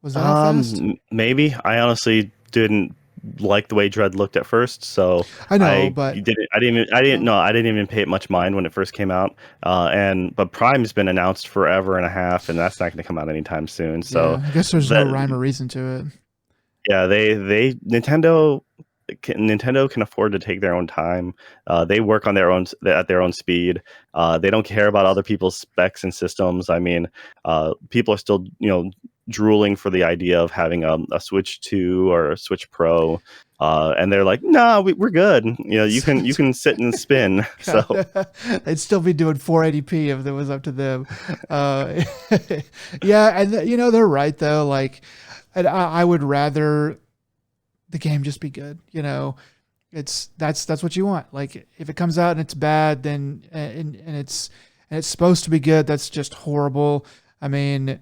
Was that how fast? maybe. I honestly didn't like the way Dread looked at first, so I know, I but didn't. I didn't even pay it much mind when it first came out. But Prime's been announced forever and a half, and that's not going to come out anytime soon. So yeah, I guess there's no that rhyme or reason to it. yeah, they Nintendo can afford to take their own time. They work on at their own speed. They don't care about other people's specs and systems. I mean, people are still drooling for the idea of having a Switch 2 or a Switch Pro, and they're like, "No, we're good. You can sit and spin." So They'd still be doing 480p if it was up to them. Uh, yeah, and they're right though. Like, and I would rather the game just be good. That's what you want. Like, if it comes out and it's bad, then and it's supposed to be good, that's just horrible. I mean,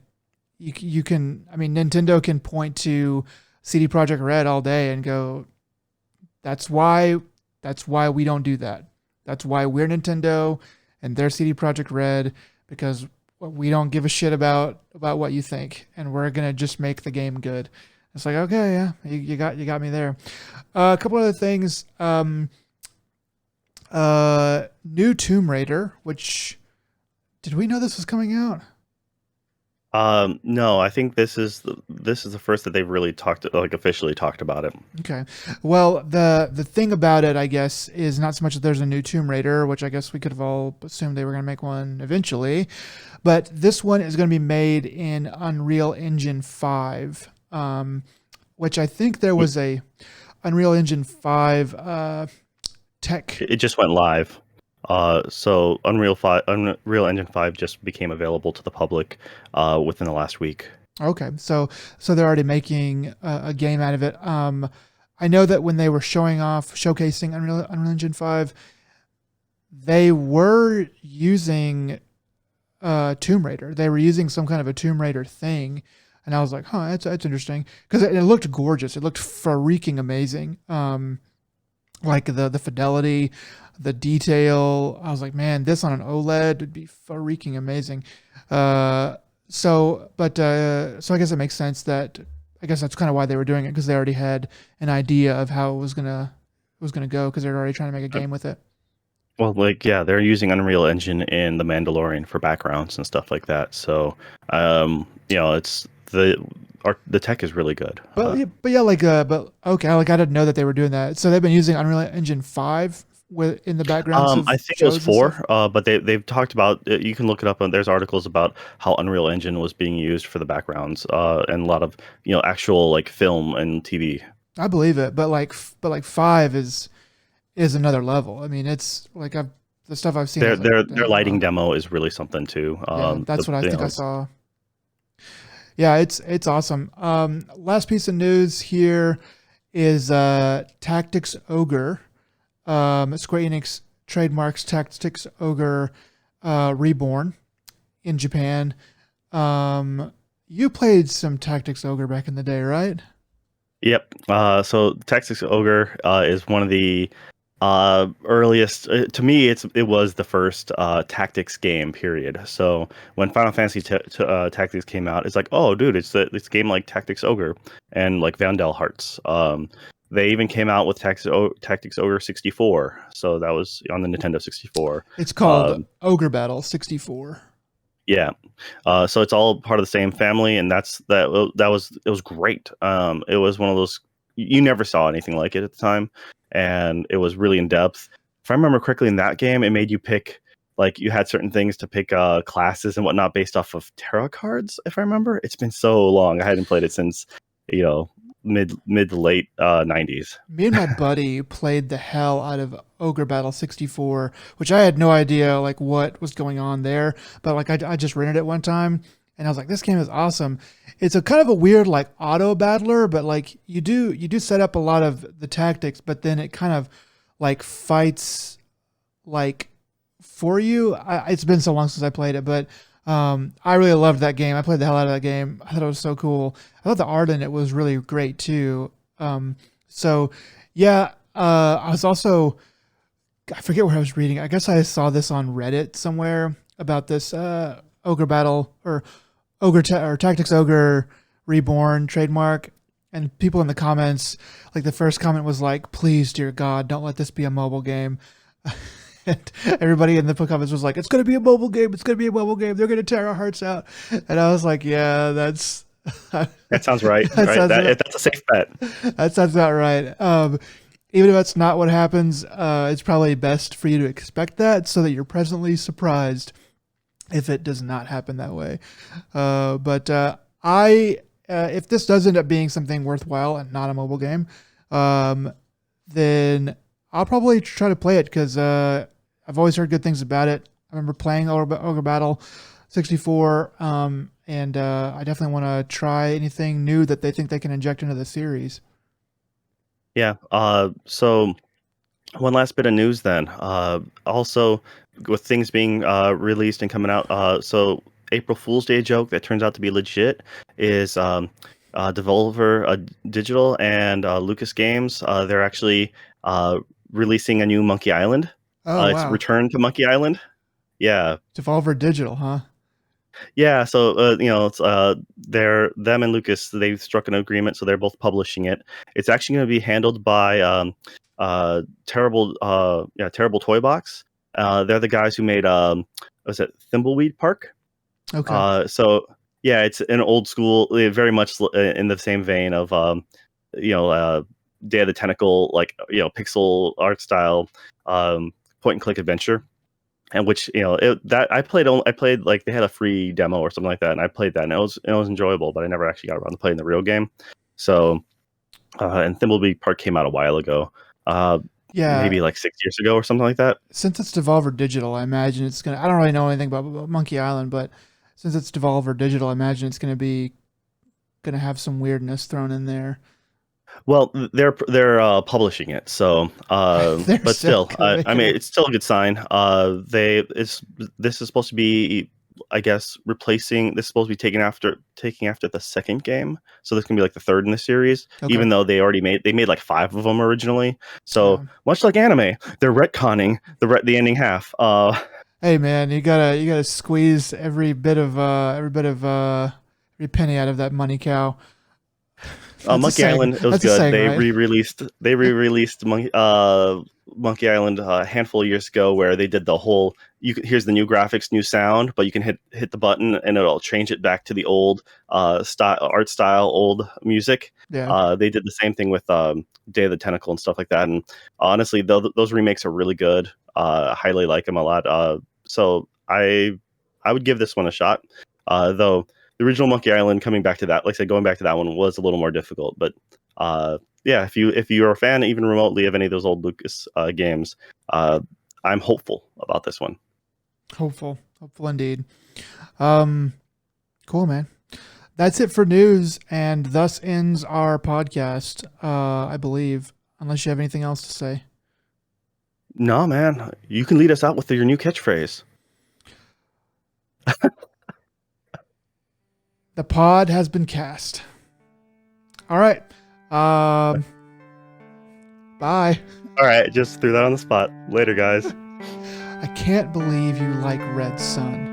you can. I mean, Nintendo can point to CD Projekt Red all day and go, that's why we don't do that. That's why we're Nintendo and they're CD Projekt Red, because we don't give a shit about what you think, and we're gonna just make the game good. It's like, okay, yeah, you got me there. A couple other things. New Tomb Raider, which did we know this was coming out? No, I think this is the first that they've really talked like officially talked about it. Okay. Well, the thing about it, I guess, is not so much that there's a new Tomb Raider, which I guess we could have all assumed they were going to make one eventually, but this one is going to be made in Unreal Engine 5, which I think there was a Unreal Engine 5 tech. It just went live. So Unreal Engine 5 just became available to the public within the last week. Okay, so they're already making a game out of it. I know that when they were showcasing Unreal Engine 5, they were using Tomb Raider. They were using some kind of a Tomb Raider thing, and I was like, huh, that's interesting because it looked gorgeous. It looked freaking amazing. Like the fidelity, the detail. I was like, man, this on an OLED would be freaking amazing. So I guess it makes sense that I guess that's kind of why they were doing it because they already had an idea of how it was gonna go because they're already trying to make a game with it. Well, like yeah, they're using Unreal Engine in The Mandalorian for backgrounds and stuff like that. So, it's the tech is really good. But okay, like I didn't know that they were doing that. So they've been using Unreal Engine 5 in the backgrounds of I think it was shows and stuff. four, but they've talked about you can look it up and there's articles about how Unreal Engine was being used for the backgrounds and a lot of actual like film and TV. I believe it, but like 5 is another level. I mean, it's like the stuff I've seen. I Their was like, their their dang, lighting wow. demo is really something too. Yeah, that's what I think I saw. Yeah, it's awesome. Last piece of news here is Tactics Ogre. Square Enix trademarks Tactics Ogre Reborn in Japan. You played some Tactics Ogre back in the day, right? Yep. So Texas Ogre is one of the earliest. To me, it was the first tactics game. Period. So when Final Fantasy Tactics came out, it's like, oh, dude, it's a game like Tactics Ogre and like Vandal Hearts. They even came out with Tactics Ogre 64. So that was on the Nintendo 64. It's called Ogre Battle 64. Yeah. So it's all part of the same family, and it was great. It was one of those you never saw anything like it at the time, and it was really in depth. If I remember correctly, in that game, it made you pick like you had certain things to pick classes and whatnot based off of tarot cards. If I remember, it's been so long. I hadn't played it since you know mid to late 90s. Me and my buddy played the hell out of Ogre Battle 64, which I had no idea like what was going on there, but like I just rented it one time and I was like, this game is awesome. It's a kind of a weird like auto battler, but like you do set up a lot of the tactics, but then it kind of like fights like for you. It's been so long since I played it, but I really loved that game. I played the hell out of that game. I thought it was so cool. I thought the art in it was really great too. So yeah, I was also I forget where I was reading. I guess I saw this on Reddit somewhere about this Ogre Battle or or Tactics Ogre Reborn trademark. And people in the comments, like the first comment was like, "Please, dear God, don't let this be a mobile game." And everybody in the comments was like, "It's going to be a mobile game. It's going to be a mobile game. They're going to tear our hearts out." And I was like, "Yeah, that's That sounds right. that Right. sounds That's a safe bet. that sounds about right." Even if that's not what happens, it's probably best for you to expect that so that you're pleasantly surprised if it does not happen that way. But if this does end up being something worthwhile and not a mobile game, then I'll probably try to play it because I've always heard good things about it. I remember playing Ogre Battle 64, and I definitely want to try anything new that they think they can inject into the series. Yeah. So one last bit of news then. Also, with things being released and coming out, so April Fool's Day joke that turns out to be legit is Devolver Digital and Lucas Games. They're actually releasing a new Monkey Island. Oh It's wow, Return to Monkey Island. Yeah. Devolver Digital, huh? Yeah, so it's they're them and Lucas. They struck an agreement, so they're both publishing it. It's actually going to be handled by Terrible Toy Box. They're the guys who made was it Thimbleweed Park? Okay. So yeah, it's an old school, very much in the same vein of you know uh, Day of the Tentacle, like pixel art style, point and click adventure. And which that I played like they had a free demo or something like that, and I played that, and it was enjoyable, but I never actually got around to playing the real game. So and Thimbleweed Park came out a while ago, uh, Yeah. maybe like 6 years ago or something like that. Since it's Devolver Digital, I imagine it's gonna. I don't really know anything about Monkey Island, but since it's Devolver Digital, I imagine it's gonna have some weirdness thrown in there. Well, they're publishing it, so They're but still still, gonna I make it. mean, it's still a good sign. This is supposed to be, I guess, replacing. This is supposed to be taking after the second game, so this can be like the third in the series. Okay. Even though they made like five of them originally, so Um, much like anime, they're retconning the ending half. hey man, you gotta squeeze every penny out of that money cow. That's a Monkey saying. Island, it was That's a good. saying, They right? re-released Monkey Island a handful of years ago, where they did the whole. Here's the new graphics, new sound, but you can hit the button and it'll change it back to the old art style, old music. Yeah. They did the same thing with Day of the Tentacle and stuff like that. And honestly, those remakes are really good. I highly like them a lot. So I would give this one a shot. Though the original Monkey Island, coming back to that, like I said, going back to that one was a little more difficult. But yeah, if you're a fan even remotely of any of those old Lucas games, I'm hopeful about this one. Hopeful indeed. Um, cool, man. That's it for news, and thus ends our podcast. I believe, unless you have anything else to say. No, man, you can lead us out with your new catchphrase. The pod has been cast. All right. Um, bye. All right, just threw that on the spot. Later, guys. I can't believe you like Red Sun.